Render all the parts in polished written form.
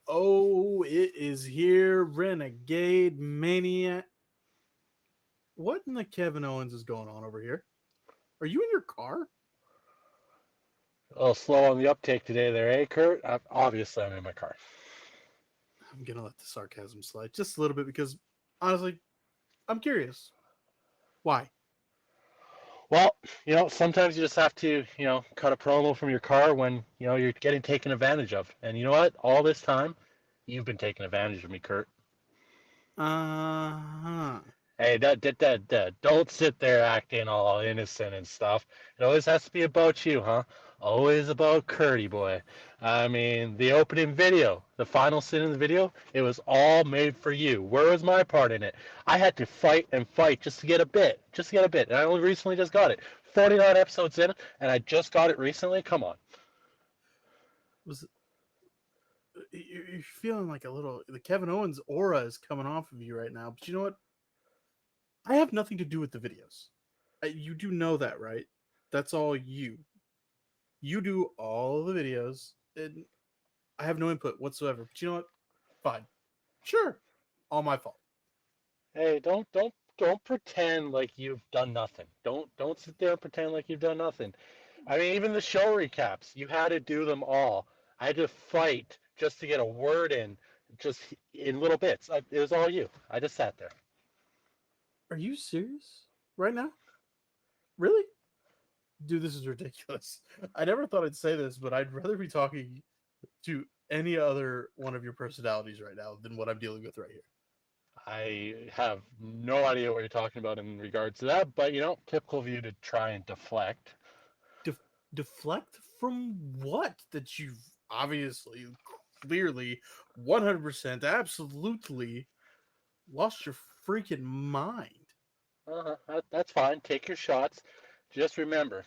Oh, it is here, Renegade Mania. What in the Kevin Owens is going on over here? Are you in your car? A little slow on the uptake today there, eh, Kurt? Obviously, I'm in my car. I'm gonna let the sarcasm slide just a little bit because honestly, I'm curious. Why? Well, sometimes you just have to, cut a promo from your car when, you're getting taken advantage of. And you know what? All this time, you've been taking advantage of me, Kurt. Uh-huh. Hey, don't sit there acting all innocent and stuff. It always has to be about you, huh? Always about Curdy boy. I mean, the opening video, the final scene in the video, it was all made for you. Where was my part in it? I had to fight and fight just to get a bit, and I only recently just got it. 49 episodes in, and I just got it recently. Come on. Was you're feeling like a little the Kevin Owens aura is coming off of you right now. But you know what? I have nothing to do with the videos. You do know that, right? That's all you. You do all the videos, and I have no input whatsoever. But you know what? Fine. Sure. All my fault. Hey, don't pretend like you've done nothing. Don't sit there and pretend like you've done nothing. I mean, even the show recaps, you had to do them all. I had to fight just to get a word in, just in little bits. It was all you. I just sat there. Are you serious? Right now? Really? Dude, this is ridiculous. I never thought I'd say this, but I'd rather be talking to any other one of your personalities right now than what I'm dealing with right here. I have no idea what you're talking about in regards to that, but typical of you to try and deflect. Def- Deflect from what? That you've obviously, clearly, 100%, absolutely lost your freaking mind. That's fine. Take your shots. Just remember,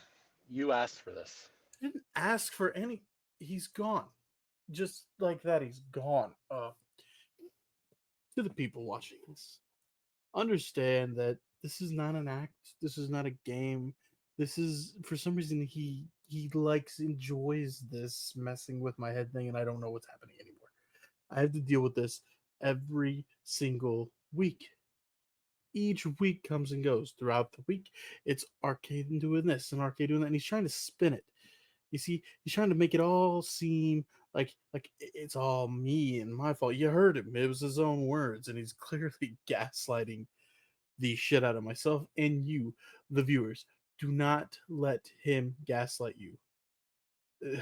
you asked for this. I didn't ask for any. He's gone. Just like that, he's gone. To the people watching this, understand that this is not an act. This is not a game. This is for some reason he likes enjoys this messing with my head thing, and I don't know what's happening anymore. I have to deal with this every single week. Each week comes and goes throughout the week. It's Arcade doing this and Arcade doing that, and he's trying to spin it. You see, he's trying to make it all seem like it's all me and my fault. You heard him; it was his own words, and he's clearly gaslighting the shit out of myself and you, the viewers. Do not let him gaslight you.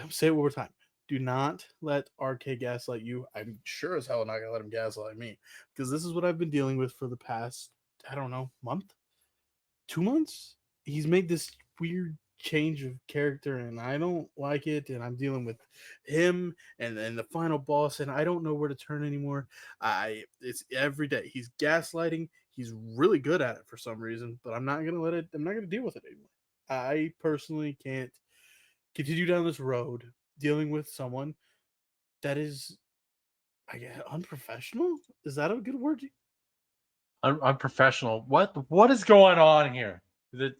Say it one more time. Do not let RK gaslight you. I'm sure as hell not gonna let him gaslight me because this is what I've been dealing with for the past, I don't know, month, 2 months. He's made this weird change of character and I don't like it, and I'm dealing with him and then the final boss, and I don't know where to turn anymore. I It's every day. He's gaslighting. He's really good at it for some reason, but I'm not gonna deal with it anymore. I personally can't continue down this road dealing with someone that is, I guess, unprofessional. Is that a good word? I'm professional. What is going on here? The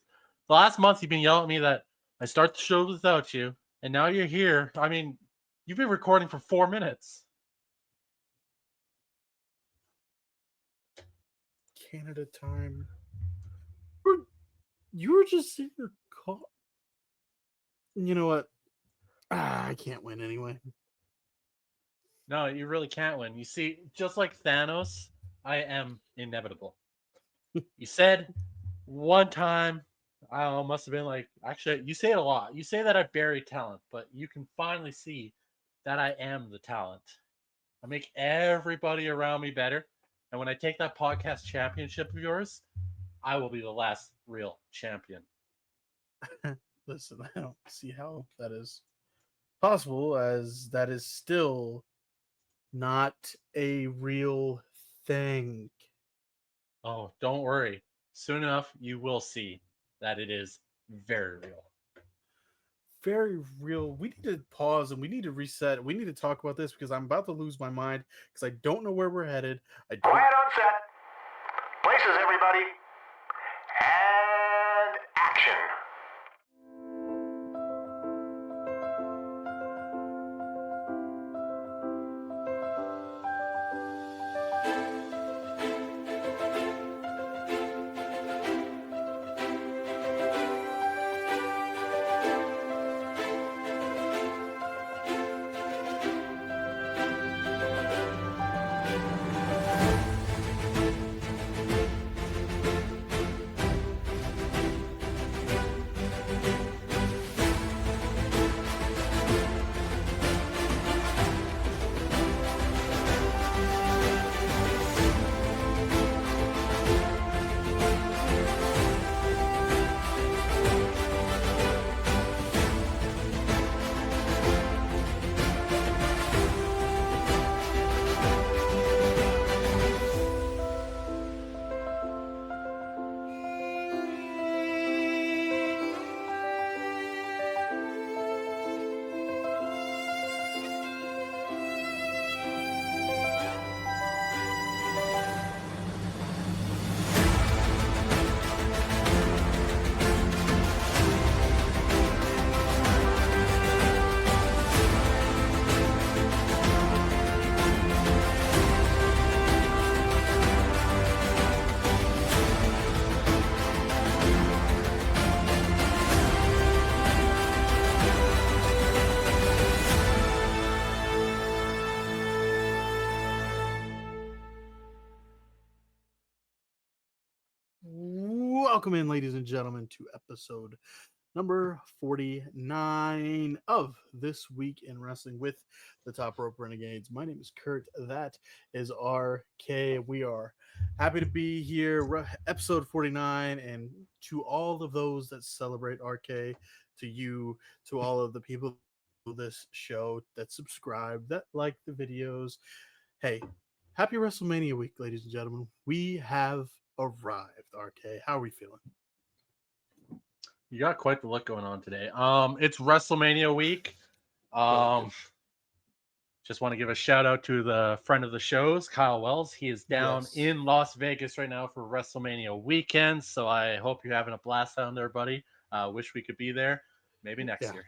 last month you've been yelling at me that I start the show without you, and now you're here. I mean, you've been recording for 4 minutes. Canada time. You were just in your car. You know what? I can't win anyway. No, you really can't win. You see, just like Thanos, I am inevitable. You said one time, I don't know, must have been like, actually, you say it a lot. You say that I bury talent, but you can finally see that I am the talent. I make everybody around me better. And when I take that podcast championship of yours, I will be the last real champion. Listen, I don't see how that is possible, as that is still not a real thing. Oh, don't worry. Soon enough, you will see that it is very real. Very real. We need to pause and we need to reset. We need to talk about this because I'm about to lose my mind because I don't know where we're headed. I don't. Quiet on set. Places, everybody. And action. welcome in, ladies and gentlemen, to episode number 49 of This Week in Wrestling with the Top Rope Renegades. My name is Kurt. That is RK. We are happy to be here, episode 49, and to all of those that celebrate RK, to you, to all of the people of this show that subscribe, that like the videos. Hey, happy WrestleMania week, ladies and gentlemen. We have arrived. RK, how are we feeling? You got quite the look going on today. It's WrestleMania week. Just want to give a shout out to the friend of the shows, Kyle Wells. He is down in Las Vegas right now for WrestleMania weekend. So I hope you're having a blast down there, buddy. Wish we could be there. Maybe next year.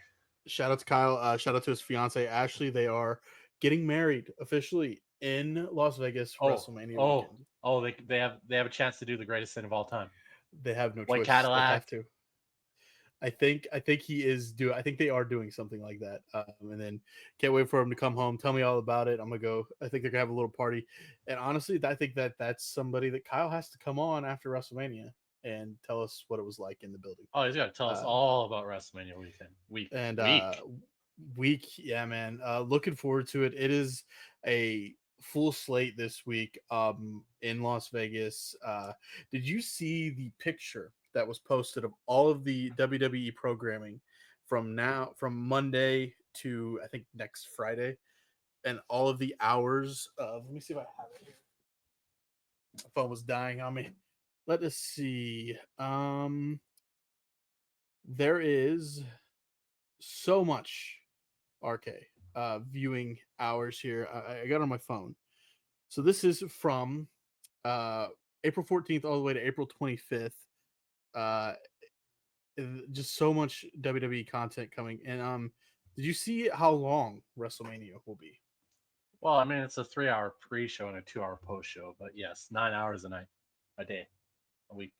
Shout out to Kyle. Shout out to his fiance Ashley. They are getting married officially in Las Vegas for WrestleMania weekend. Oh, they have a chance to do the greatest sin of all time. They have no White choice. Cadillac. They have to. I think he is I think they are doing something like that. And then can't wait for him to come home. Tell me all about it. I'm gonna go. I think they're gonna have a little party. And honestly, I think that's somebody that Kyle has to come on after WrestleMania and tell us what it was like in the building. Oh, he's got to tell us all about WrestleMania week. Yeah, man. Looking forward to it. It is a full slate this week in Las Vegas. Did you see the picture that was posted of all of the WWE programming from Monday to I think next Friday, and all of the hours of, let me see if I have it here. My phone was dying on me. Let us see. There is so much RK viewing hours here. I got it on my phone. So this is from April 14th all the way to April 25th. Just so much WWE content coming. And did you see how long WrestleMania will be? Well, I mean, it's a 3-hour pre-show and a 2-hour post-show, but yes, 9 hours a day, a week.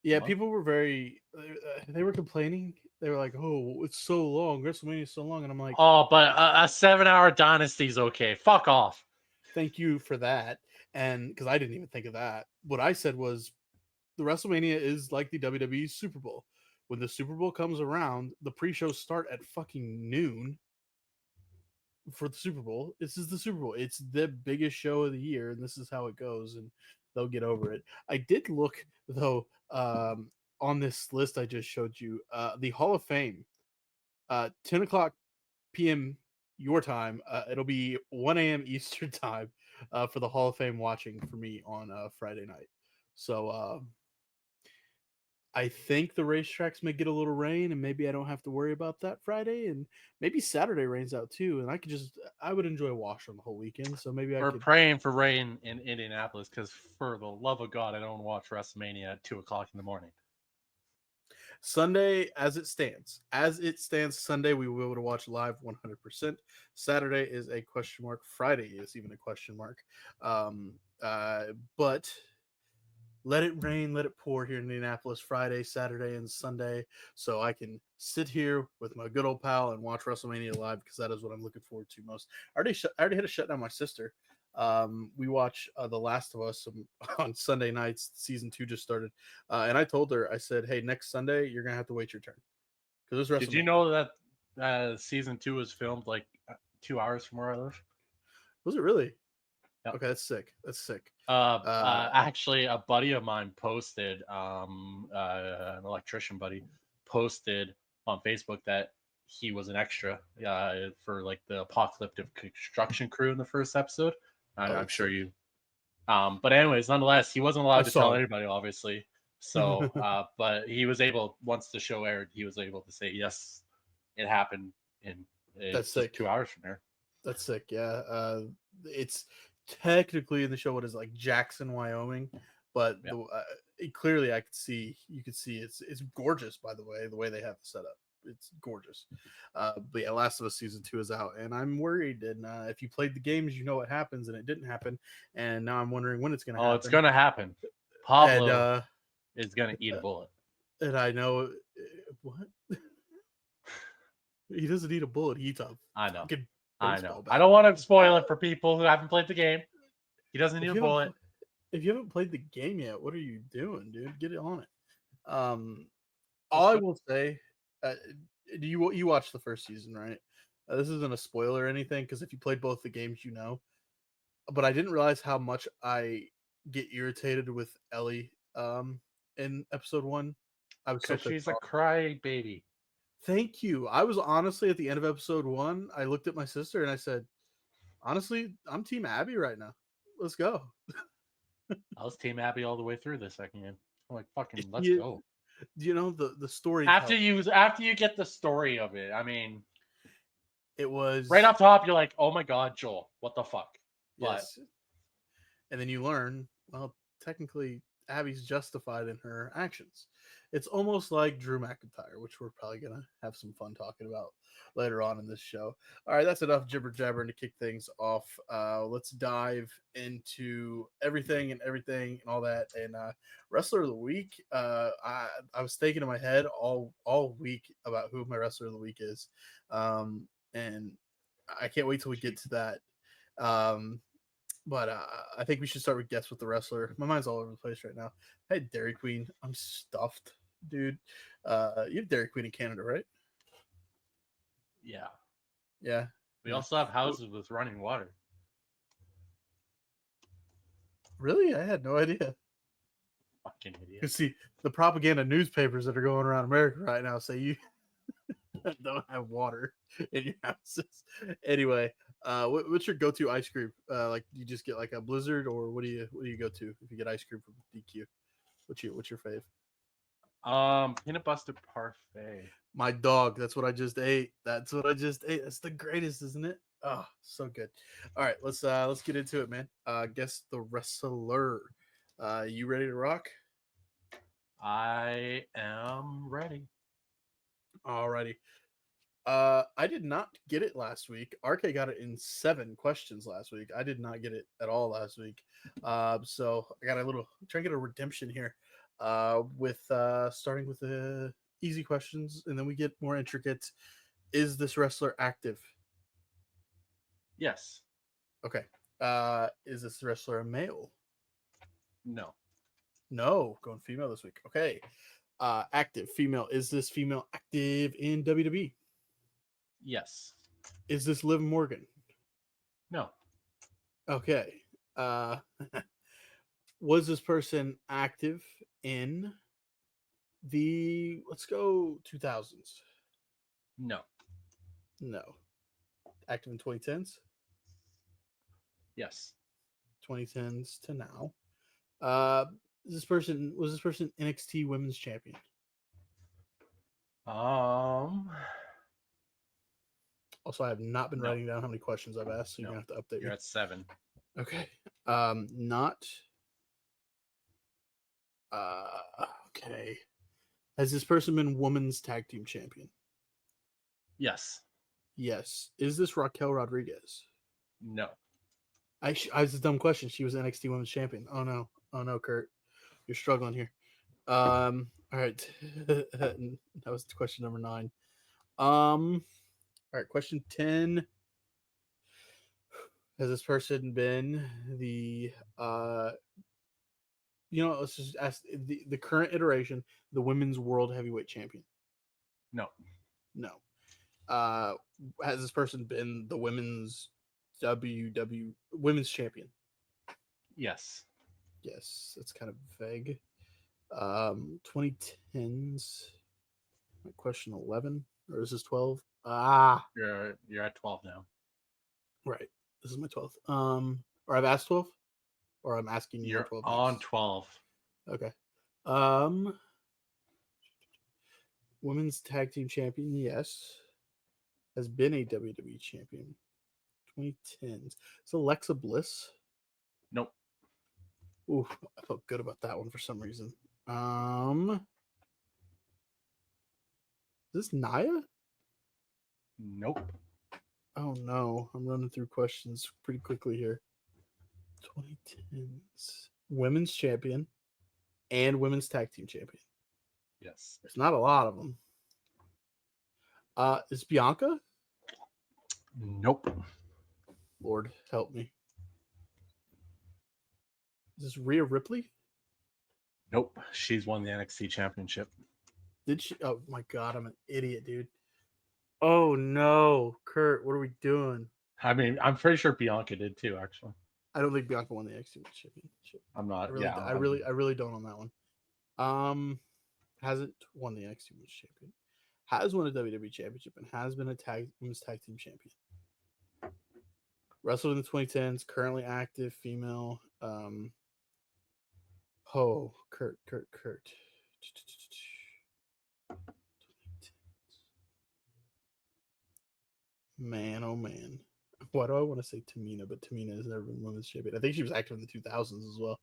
Yeah, people were they were complaining. They were like, "Oh, it's so long. WrestleMania is so long," and I'm like, "Oh, but a 7-hour Dynasty's okay. Fuck off." Thank you for that, and because I didn't even think of that. What I said was, the WrestleMania is like the WWE Super Bowl. When the Super Bowl comes around, the pre-shows start at fucking noon. For the Super Bowl, this is the Super Bowl. It's the biggest show of the year, and this is how it goes, and they'll get over it. I did look though on this list I just showed you, the Hall of Fame, 10 o'clock p.m. your time. It'll be 1 a.m. Eastern time for the Hall of Fame watching for me on Friday night. So I think the racetracks may get a little rain, and maybe I don't have to worry about that Friday, and maybe Saturday rains out too, and I would enjoy washing the whole weekend. So maybe we're praying for rain in Indianapolis, because for the love of God, I don't watch WrestleMania at 2 o'clock in the morning. Sunday, as it stands, Sunday we will be able to watch live 100%. Saturday is a question mark. Friday is even a question mark. But let it rain, let it pour here in Indianapolis Friday, Saturday, and Sunday, so I can sit here with my good old pal and watch WrestleMania live, because that is what I'm looking forward to most. I already had to shut down my sister. We watch The Last of Us on Sunday nights. Season 2 just started, and I told her, I said, "Hey, next Sunday you're gonna have to wait your turn." Because did you know that season 2 was filmed like 2 hours from where I live? Was it really? Yep. Okay, that's sick. Actually, a buddy of mine posted, an electrician buddy posted on Facebook that he was an extra for like the apocalyptic construction crew in the first episode. I'm sure you. But anyways, nonetheless, he wasn't allowed to tell anybody, obviously. So, but he was able, once the show aired, he was able to say, yes, it happened in that's sick. 2 hours from there. That's sick. Yeah. It's technically in the show, what is it, like Jackson, Wyoming, but clearly you could see it's gorgeous, by the way they have it set up. It's gorgeous. But yeah, Last of Us season 2 is out, and I'm worried. And if you played the games, you know what happens, and it didn't happen. And now I'm wondering when it's going to happen. Oh, it's going to happen. Pablo is going to eat a bullet. And I know what he doesn't eat a bullet. He eats a I know. Bat. I don't want to spoil it for people who haven't played the game. He doesn't eat a bullet. If you haven't played the game yet, what are you doing, dude? Get it on it. All I will say, do you watched the first season, right? This isn't a spoiler or anything because if you played both the games, you know. But I didn't realize how much I get irritated with Ellie in episode 1. I was so Because she's pissed a off. cry baby. Thank you. I was honestly at the end of episode 1. I looked at my sister and I said, "Honestly, I'm Team Abby right now. Let's go." I was Team Abby all the way through the second game. I'm like, fucking, let's You, go. you know the story. After you get the story of it, I mean, it was right up top, you're like, oh my god, Joel, what the fuck? yes, and then you learn. Well, technically, Abby's justified in her actions. It's almost like Drew McIntyre, which we're probably gonna have some fun talking about later on in this show. All right, that's enough jibber jabbering to kick things off. Let's dive into everything and all that. And wrestler of the week. I was thinking in my head all week about who my wrestler of the week is, and I can't wait till we get to that. But I think we should start with guess with the wrestler. My mind's all over the place right now. Hey, Dairy Queen, I'm stuffed, dude. You have Dairy Queen in Canada, right? Yeah. Yeah. We also have houses with running water. Really? I had no idea. Fucking You idiot. see, the propaganda newspapers that are going around America right now say you don't have water in your houses. Anyway, what's your go-to ice cream? Like you just get like a Blizzard, or what do you go to if you get ice cream from DQ? What's your fave? Peanut butter parfait. My dog. That's what I just ate. That's That's the greatest, isn't it? Oh, so good. All right, let's get into it, man. Guess the wrestler. You ready to rock? I am ready. Alrighty. I did not get it last week. RK got it in 7 questions last week. I did not get it at all last week. So I got trying to get a redemption here. With starting with the easy questions, and then we get more intricate. Is this wrestler active? Yes. Okay. Is this wrestler a male? No. No, going female this week. Okay. Active female. Is this female active in WWE? Yes. Is this Liv Morgan? No. Okay. Was this person active in the let's go 2000s? No. No. Active in 2010s? Yes. 2010s to now. Was this person NXT Women's Champion? Also, I have not been No. writing down how many questions I've asked, so you're No. gonna have to update You're me. at 7. Okay. Not. Okay. Has this person been Women's Tag Team Champion? Yes. Yes. Is this Raquel Rodriguez? No. I was a dumb question. She was NXT Women's Champion. Oh no, Kurt, you're struggling here. All right. That was question number 9. All right, question 10. Has this person been the let's just ask the current iteration, the Women's World Heavyweight Champion? No. No. Has this person been the Women's Women's Champion? Yes. Yes, that's kind of vague. 2010s. Question 11, or is this 12? You're at 12 now. Right. This is my 12th. Or I've asked 12, or I'm asking you. You're 12 on next. 12. Okay. Women's Tag Team Champion, yes. Has been a WWE champion. 2010s. It's Alexa Bliss. Nope. Ooh, I felt good about that one for some reason. Is this Nia? Nope. Oh no, I'm running through questions pretty quickly here. 2010s. Women's champion and women's tag team champion. Yes. There's not a lot of them. Is Bianca? Nope. Lord, help me. Is this Rhea Ripley? Nope, she's won the NXT Championship. Did she? Oh my god, I'm an idiot, dude. Oh no, Kurt, what are we doing? I mean, I'm pretty sure Bianca did too. Actually, I don't think Bianca won the NXT Championship. I'm not. I really don't on that one. Hasn't won the NXT Women's Champion. Has won a WWE Championship and has been a women's tag team champion. Wrestled in the 2010s. Currently active female. Kurt. Man, oh man. Why do I want to say Tamina? But Tamina has never been women's champion. I think she was active in the 2000s as well.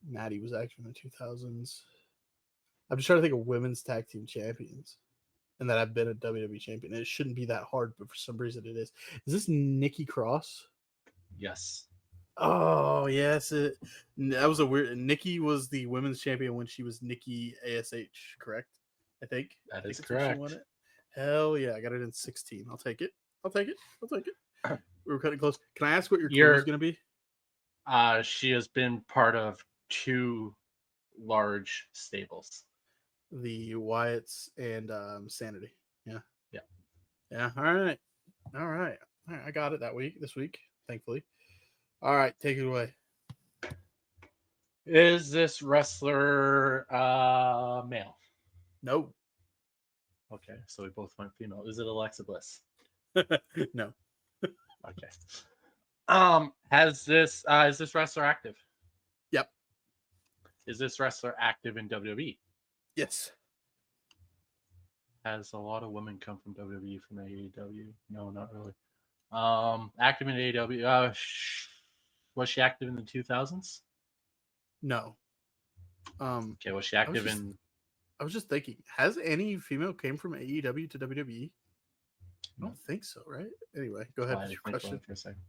Natty was active in the 2000s. I'm just trying to think of women's tag team champions and that I've been a WWE champion. And it shouldn't be that hard, but for some reason it is. Is this Nikki Cross? Yes. Oh, yes. That was a weird. Nikki was the women's champion when she was Nikki ASH, correct? I think. That is that's when correct. She won it. Hell yeah. I got it in 16. I'll take it. We were cutting close. Can I ask what your clue is going to be? She has been part of 2 large stables. The Wyatts and Sanity. Yeah. Yeah. Yeah. All right. I got it this week, thankfully. All right, take it away. Is this wrestler male? No. Okay, so we both went female. Is it Alexa Bliss? No. Okay. Is this wrestler active? Yep. Is this wrestler active in WWE? Yes. Has a lot of women come from WWE from AEW? No, not really. Active in AEW. Was she active in the 2000s? No. Okay, was she active in? I was just thinking, has any female came from AEW to WWE? I don't think so, right? Anyway, go ahead with your question. For a second.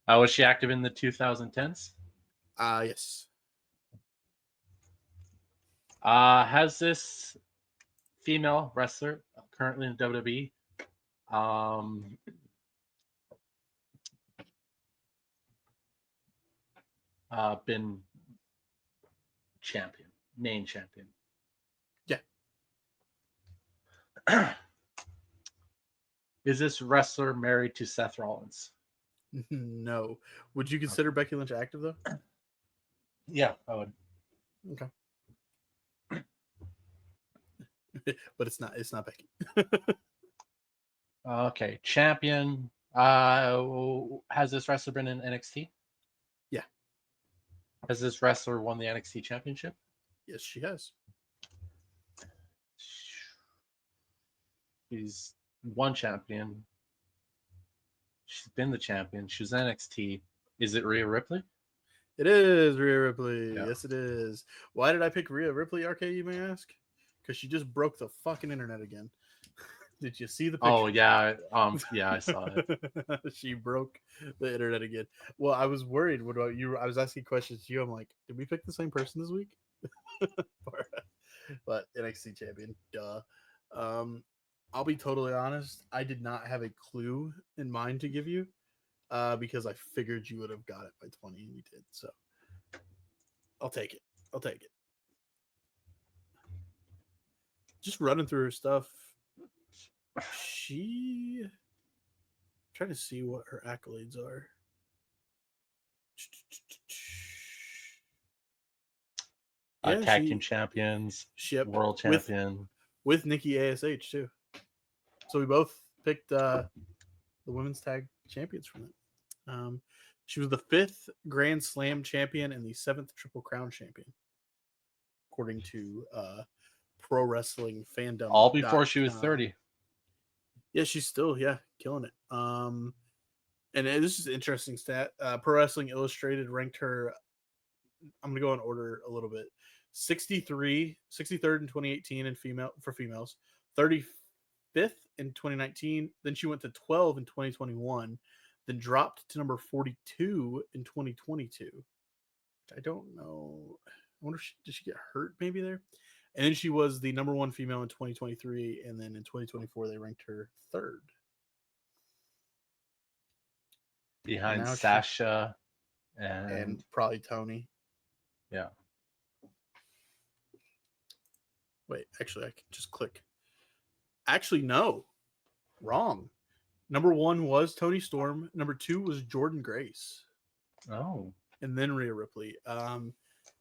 Was she active in the 2010s? Yes. Has this female wrestler currently in WWE been champion, main champion? Yeah. Is this wrestler married to Seth Rollins? No. Would you consider Becky Lynch active though? Yeah, I would. Okay. But it's not Becky. Okay, champion. Has this wrestler been in NXT? Yeah. Has this wrestler won the NXT championship? Yes, she has. She's one champion. She's been the champion. She's NXT. Is it Rhea Ripley? It is Rhea Ripley. Yeah. Yes, it is. Why did I pick Rhea Ripley, RK, you may ask? Because she just broke the fucking internet again. Did you see the picture? Oh, yeah. Yeah, I saw it. She broke the internet again. Well, I was worried. What about you? I was asking questions to you. I'm like, did we pick the same person this week? But NXT champion, duh. I'll be totally honest. I did not have a clue in mind to give you, because I figured you would have got it by 20, and you did. So I'll take it. Just running through her stuff. I'm trying to see what her accolades are. Tag team champions, world champion. With Nikki ASH too. So we both picked the women's tag champions from it. She was the 5th Grand Slam champion and the 7th Triple Crown champion, according to Pro Wrestling Fandom. All before she was 30. Yeah, she's still killing it. And this is an interesting stat. Pro Wrestling Illustrated ranked her. I'm gonna go in order a little bit. 63rd in 2018 for females, 35th in 2019. Then she went to 12 in 2021, then dropped to number 42 in 2022. I don't know. I wonder did she get hurt maybe there? And then she was the number 1 female in 2023, and then in 2024 they ranked her 3rd. Behind Sasha and probably Tony. yeah. Wait, actually, I can just click. Actually, no. Wrong. Number 1 was Tony Storm. Number 2 was Jordan Grace. Oh, And then Rhea Ripley.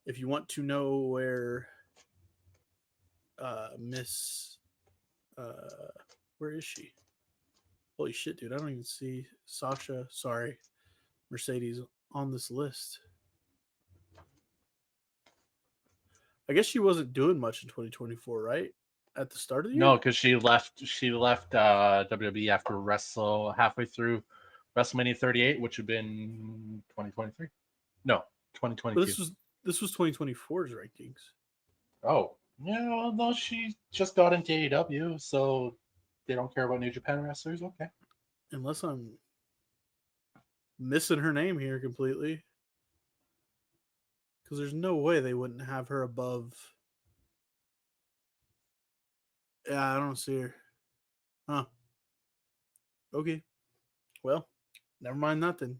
If you want to know where Miss... where is she? Holy shit, dude. I don't even see Sasha, sorry, Mercedes on this list. I guess she wasn't doing much in 2024, right? At the start of the year? no, because she left WWE after halfway through WrestleMania 38, which would have been 2023. No, But 2022. this was 2024's rankings. Oh, yeah, well, no, she just got into AEW, so they don't care about New Japan wrestlers. Okay. Unless I'm missing her name here completely. Because there's no way they wouldn't have her above. Yeah, I don't see her. Huh. Okay. Well, never mind that then.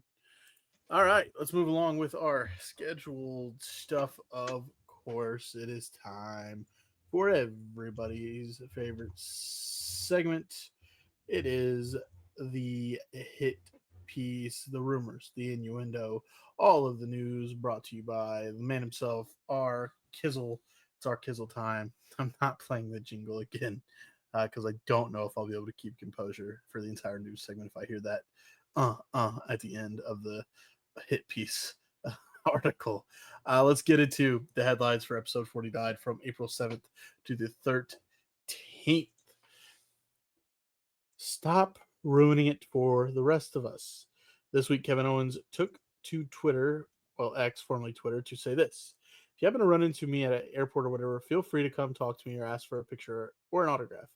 All right, let's move along with our scheduled stuff. Of course, it is time for everybody's favorite segment. It is the hit piece, the rumors, the innuendo, all of the news brought to you by the man himself, our Kizzle. It's our Kizzle time. I'm not playing the jingle again because I don't know if I'll be able to keep composure for the entire news segment if I hear that at the end of the hit piece article. Let's get into the headlines for episode 49 from April 7th to the 13th. Stop ruining it for the rest of us. This week, Kevin Owens took to Twitter, well, X, formerly Twitter, to say this. If you happen to run into me at an airport or whatever, feel free to come talk to me or ask for a picture or an autograph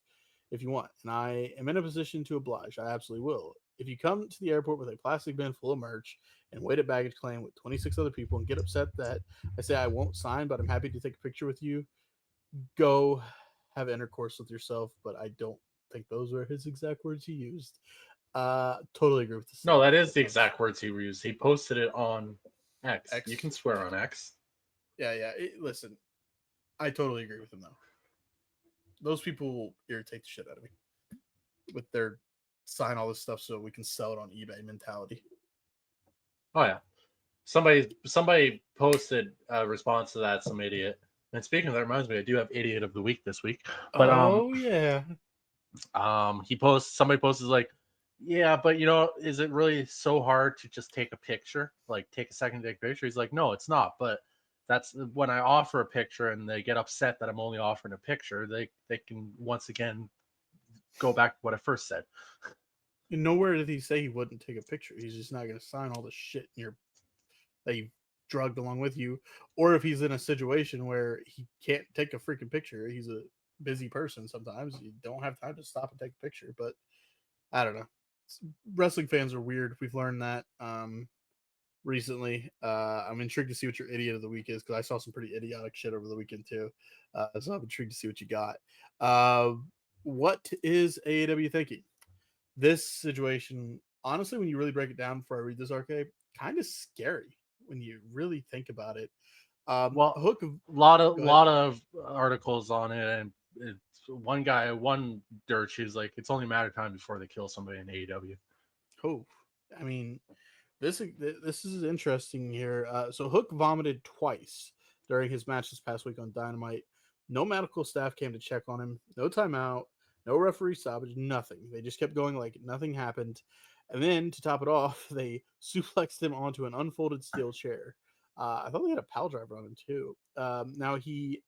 if you want. And I am in a position to oblige. I absolutely will. If you come to the airport with a plastic bin full of merch and wait at baggage claim with 26 other people and get upset that I say I won't sign, but I'm happy to take a picture with you, go have intercourse with yourself. But I don't think those were his exact words he used. Totally agree with this. No, that is the exact words he used. He posted it on X. X. You can swear on X. Yeah. Listen, I totally agree with him though. Those people will irritate the shit out of me with their sign all this stuff so we can sell it on eBay mentality. Oh yeah. Somebody posted a response to that, some idiot. And speaking of that, reminds me, I do have idiot of the week this week. But yeah. somebody posted like, yeah, but is it really so hard to just take a picture? Like take a second to take a picture? He's like, no, it's not. But that's when I offer a picture and they get upset that I'm only offering a picture, they can once again go back to what I first said. And nowhere did he say he wouldn't take a picture. He's just not going to sign all the shit that you drugged along with you. Or if he's in a situation where he can't take a freaking picture, he's a busy person sometimes. You don't have time to stop and take a picture. But I don't know. Wrestling fans are weird. We've learned that recently. I'm intrigued to see what your idiot of the week is because I saw some pretty idiotic shit over the weekend too. So I'm intrigued to see what you got. What is AEW thinking? This situation, honestly, when you really break it down before I read this archive, kind of scary when you really think about it. Well, Hook, a lot of articles on it, and it's one dirt she's like, it's only a matter of time before they kill somebody in AEW. Oh, I mean, this is interesting here. So Hook vomited twice during his match this past week on Dynamite. No medical staff came to check on him. No timeout. No referee stoppage. Nothing. They just kept going like nothing happened. And then to top it off, they suplexed him onto an unfolded steel chair. I thought they had a pile driver on him too. Now he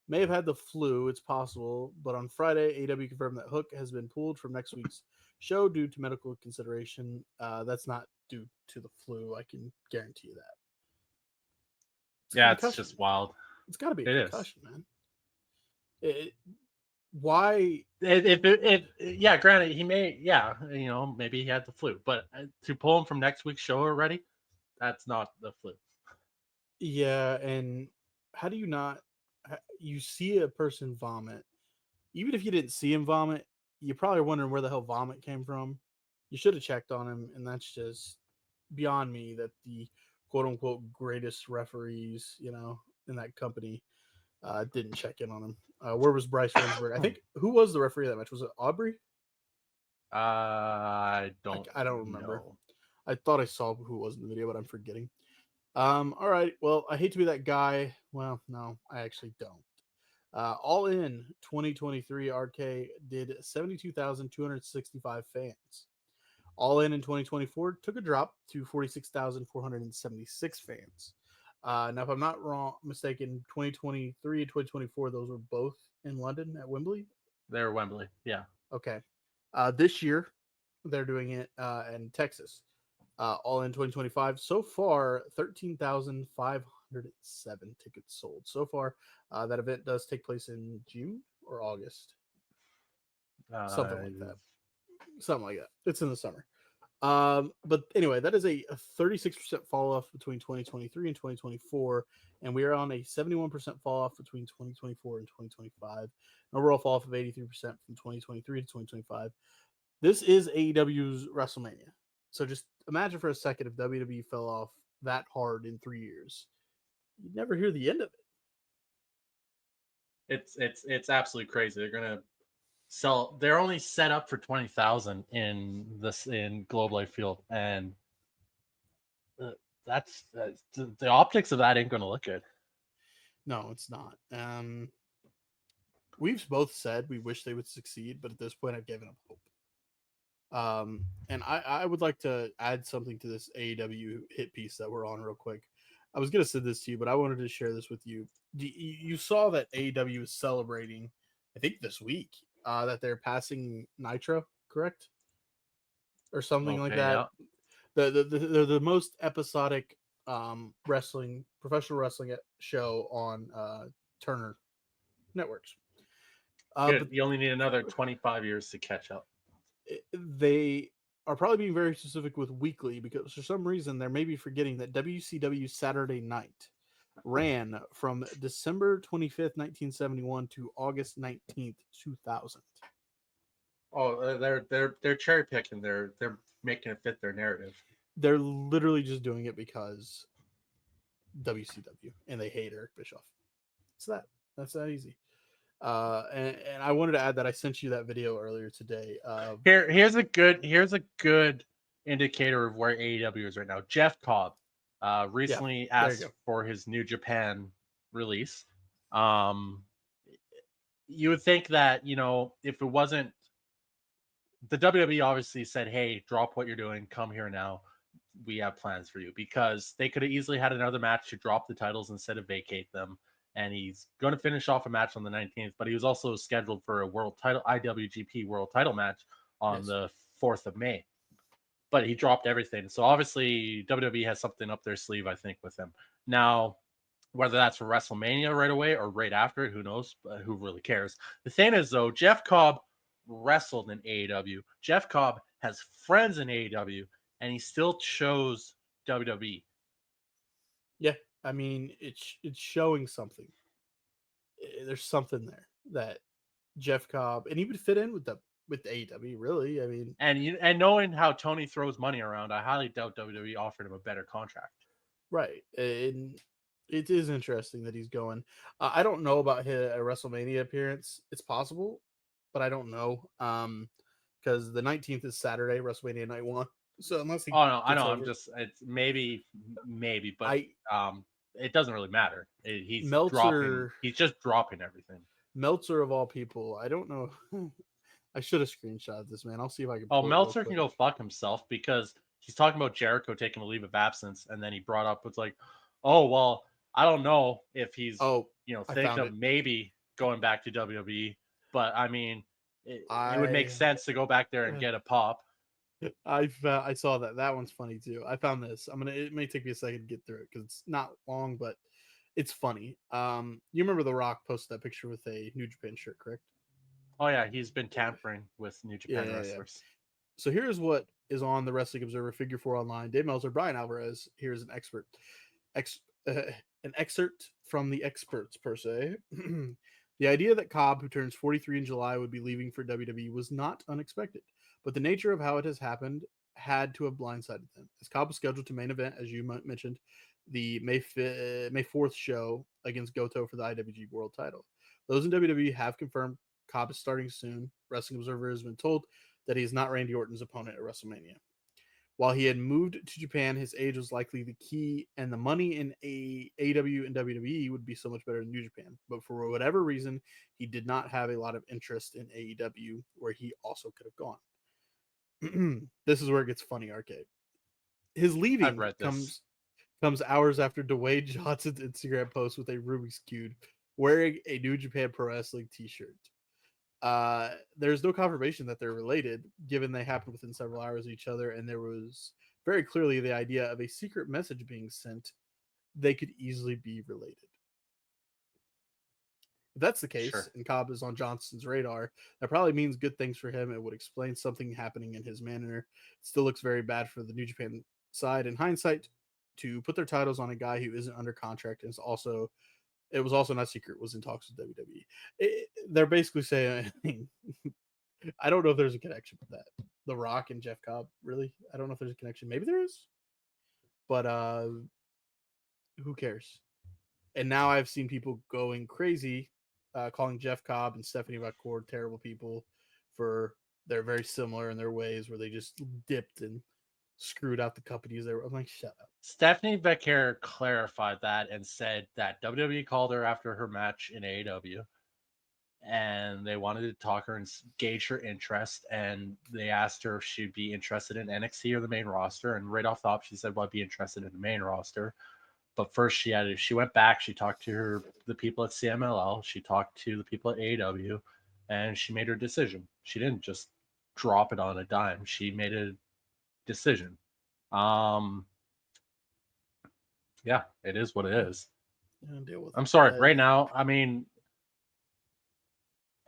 may have had the flu. It's possible, but on Friday, AEW confirmed that Hook has been pulled from next week's show due to medical consideration. That's not due to the flu. I can guarantee you that. It's just wild. It's got to be a concussion, man. Why? If granted, he may, maybe he had the flu, but to pull him from next week's show already, that's not the flu. Yeah, and how do you not? You see a person vomit, even if you didn't see him vomit, you're probably wondering where the hell vomit came from. You should have checked on him, and that's just beyond me that the quote unquote greatest referees, in that company, didn't check in on him. Where was Bryce Remsburg? I think who was the referee of that match? Was it Aubrey? I don't. I don't remember. know. I thought I saw who was in the video, but I'm forgetting. All right. Well, I hate to be that guy. Well, no, I actually don't. All in 2023, RK did 72,265 fans. All in 2024 took a drop to 46,476 fans. Now, if I'm not mistaken, 2023 and 2024, those were both in London at Wembley. They're Wembley. Yeah. Okay. This year, they're doing it in Texas. All in 2025. So far, 13,507 tickets sold. So far, that event does take place in June or August. Something like that. Something like that. It's in the summer. But anyway, that is a 36% fall off between 2023 and 2024. And we are on a 71% fall off between 2024 and 2025. An overall fall off of 83% from 2023 to 2025. This is AEW's WrestleMania. So just imagine for a second if WWE fell off that hard in 3 years. You'd never hear the end of it. It's absolutely crazy. They're gonna sell. They're only set up for 20,000 in Globe Life Field, and that's the optics of that ain't gonna look good. No, it's not. We've both said we wish they would succeed, but at this point, I've given up hope. And I would like to add something to this AEW hit piece that we're on real quick. I was going to send this to you, but I wanted to share this with you. You saw that AEW is celebrating, I think this week, that they're passing Nitro, correct? Or something like that. Yeah. They're the most episodic professional wrestling show on Turner Networks. Good. But You only need another 25 years to catch up. They are probably being very specific with weekly because for some reason they're maybe forgetting that WCW Saturday Night ran from December 25th, 1971 to August 19th, 2000. Oh, they're cherry picking. They're making it fit their narrative. They're literally just doing it because WCW and they hate Eric Bischoff. That's that easy. And I wanted to add that I sent you that video earlier today. Here's a good indicator of where AEW is right now. Jeff Cobb recently asked for his New Japan release. You would think that, if it wasn't, the WWE obviously said, hey, drop what you're doing, come here now. We have plans for you, because they could have easily had another match to drop the titles instead of vacate them. And he's going to finish off a match on the 19th, but he was also scheduled for a world title, IWGP world title match on the 4th of May. But he dropped everything. So obviously WWE has something up their sleeve, I think, with him. Now, whether that's for WrestleMania right away or right after it, who knows? Who really cares? The thing is, though, Jeff Cobb wrestled in AEW. Jeff Cobb has friends in AEW, and he still chose WWE. Yeah. I mean, it's showing something. There's something there that Jeff Cobb, and he would fit in with AEW, really. I mean, and knowing how Tony throws money around, I highly doubt WWE offered him a better contract. Right, and it is interesting that he's going. I don't know about his WrestleMania appearance. It's possible, but I don't know. Because the 19th is Saturday, WrestleMania Night 1. So unless he, I know. It's maybe, but it doesn't really matter. He's just dropping everything. Meltzer of all people, I don't know. I should have screenshotted this, man. I'll see if I can. Meltzer can go fuck himself, because he's talking about Jericho taking a leave of absence, and then he brought up it's like, oh well, I don't know if he's thinking of maybe going back to WWE, but I mean, it would make sense to go back there and get a pop. I saw that one's funny too. I found this. It may take me a second to get through it because it's not long, but it's funny. You remember The Rock posted that picture with a New Japan shirt, correct? Oh yeah, he's been tampering with New Japan wrestlers. Yeah. So here's what is on the Wrestling Observer Figure 4 Online. Dave Meltzer, Brian Alvarez. Here's an excerpt from the experts per se. The idea that Cobb, who turns 43 in July, would be leaving for WWE was not unexpected, but the nature of how it has happened had to have blindsided them, as Cobb was scheduled to main event, as you mentioned, the May 4th show against Goto for the IWG World Title. Those in WWE have confirmed Cobb is starting soon. Wrestling Observer has been told that he is not Randy Orton's opponent at WrestleMania. While he had moved to Japan, his age was likely the key, and the money in AEW and WWE would be so much better than New Japan. But for whatever reason, he did not have a lot of interest in AEW, where he also could have gone. This is where it gets funny, Arcade. His leaving I've read this. comes hours after Dwayne Johnson's Instagram post with a Rubik's Cube wearing a New Japan Pro Wrestling t-shirt. There's no confirmation that they're related, given they happened within several hours of each other, and there was very clearly the idea of a secret message being sent. They could easily be related. If that's the case, Sure. and Cobb is on Johnson's radar, that probably means good things for him. It would explain something happening in his manner. It still looks very bad for the New Japan side in hindsight to put their titles on a guy who isn't under contract and it was also not secret, was in talks with WWE. They're basically saying, I don't know if there's a connection with that. The Rock and Jeff Cobb, really? I don't know if there's a connection. Maybe there is. But who cares? And now I've seen people going crazy, calling Jeff Cobb and Stephanie McCord terrible people for they're very similar in their ways, where they just dipped and screwed out the companies. I'm like, shut up. Stephanie Becker clarified that and said that WWE called her after her match in AEW, and they wanted to talk her and gauge her interest, and they asked her if she'd be interested in NXT or the main roster, and right off the top she said, well, I'd be interested in the main roster. But first she went back, she talked to the people at CMLL, she talked to the people at AEW, and she made her decision. She didn't just drop it on a dime. She made a decision. Yeah, it is what it is. Deal with I'm it. sorry. Right now, I mean,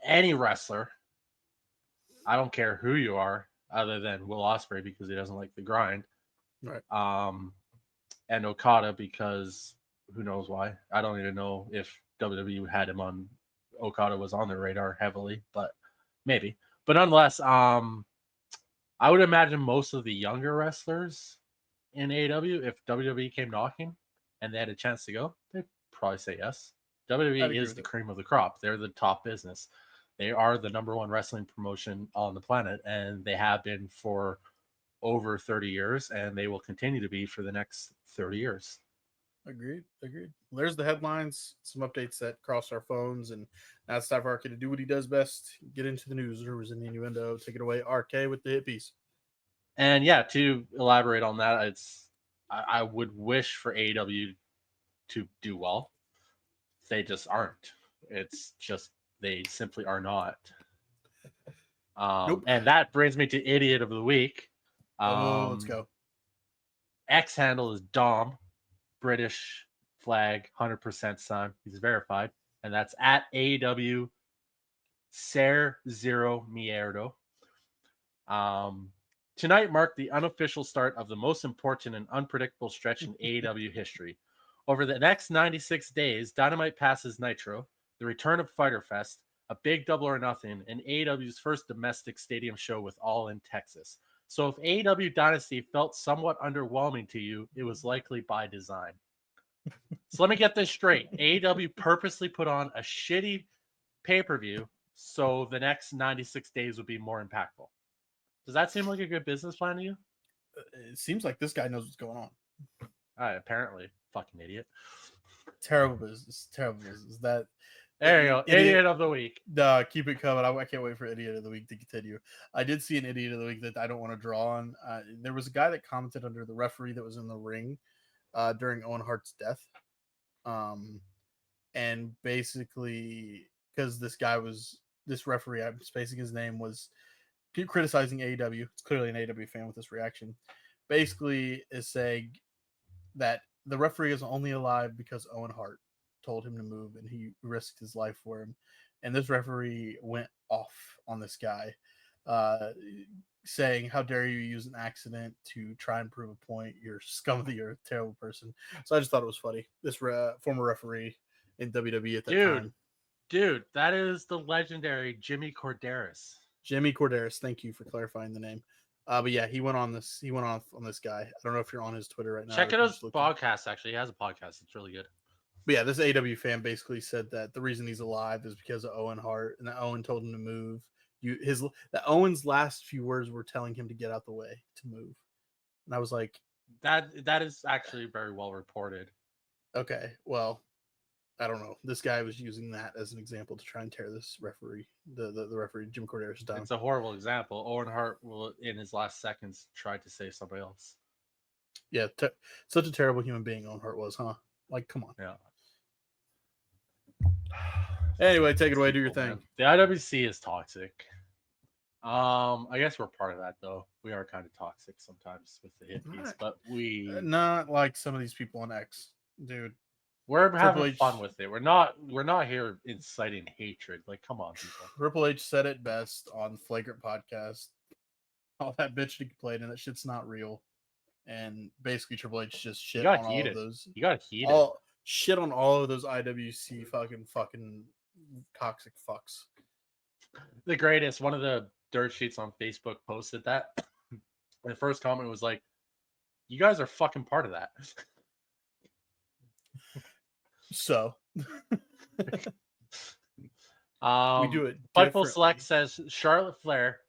any wrestler, I don't care who you are, other than Will Ospreay because he doesn't like the grind. Right. And Okada because who knows why. I don't even know if WWE had him on. Okada was on their radar heavily, but maybe. But nonetheless, I would imagine most of the younger wrestlers in AEW, if WWE came knocking and they had a chance to go, they'd probably say yes. WWE is the cream of the crop. They're the top business. They are the number one wrestling promotion on the planet, and they have been for over 30 years, and they will continue to be for the next 30 years. Agreed. Well, there's the headlines, some updates that cross our phones, and now it's time for RK to do what he does best, get into the news, rumors, and innuendo. Take it away, RK, with the hit piece. And yeah, to elaborate on that, I would wish for AEW to do well. They just aren't. It's just they simply are not. Nope. And that brings me to Idiot of the Week. Let's go. X handle is Dom, British flag, 100% son. He's verified. And that's at AEW Ser Zero Mierdo. Tonight marked the unofficial start of the most important and unpredictable stretch in AEW history. Over the next 96 days, Dynamite passes Nitro, the return of Fyter Fest, a big Double or Nothing, and AEW's first domestic stadium show with All in Texas. So if AEW Dynasty felt somewhat underwhelming to you, it was likely by design. So let me get this straight. AEW purposely put on a shitty pay-per-view so the next 96 days would be more impactful. Does that seem like a good business plan to you? It seems like this guy knows what's going on. Apparently. Fucking idiot. Terrible business. That There you go. Idiot of the week. Keep it coming. I can't wait for Idiot of the Week to continue. I did see an Idiot of the Week that I don't want to draw on. There was a guy that commented under the referee that was in the ring during Owen Hart's death. And basically, because this referee, I'm spacing his name, was criticizing AEW. It's clearly an AEW fan with this reaction. Basically is saying that the referee is only alive because Owen Hart told him to move and he risked his life for him. And this referee went off on this guy, saying, how dare you use an accident to try and prove a point? You're scum of the earth, terrible person. So I just thought it was funny. This former referee in WWE at that time. Dude, that is the legendary Jimmy Corderas. Jimmy Corderas. Thank you for clarifying the name. But yeah, he went on this. He went off on this guy. I don't know if you're on his Twitter right now. Check or out if his you just looked podcast. Actually, he has a podcast. It's really good. But yeah, this AW fan basically said that the reason he's alive is because of Owen Hart, and that Owen told him to move. That Owen's last few words were telling him to get out the way to move, and I was like, That is actually very well reported. okay, well, I don't know. This guy was using that as an example to try and tear this referee, the referee Jim Corderas down. It's a horrible example. Owen Hart will, in his last seconds, try to save somebody else. Yeah, such a terrible human being Owen Hart was, huh? Like, come on. Yeah. Anyway, take it away. Do your thing. Man. The IWC is toxic. I guess we're part of that though. We are kind of toxic sometimes with the hippies, Not- but Not like some of these people on X, dude. we're having H- fun with it. We're not here inciting hatred. Like, come on, people. Triple H said it best on Flagrant Podcast. All that bitch he played, and that shit's not real. And basically, Triple H just shit got on all heated. of those. You got heated. All shit on all of those IWC fucking toxic fucks. The greatest. One of the dirt sheets on Facebook posted that. The first comment was like, "You guys are fucking part of that." So we do it. Fightful differently. Select says Charlotte Flair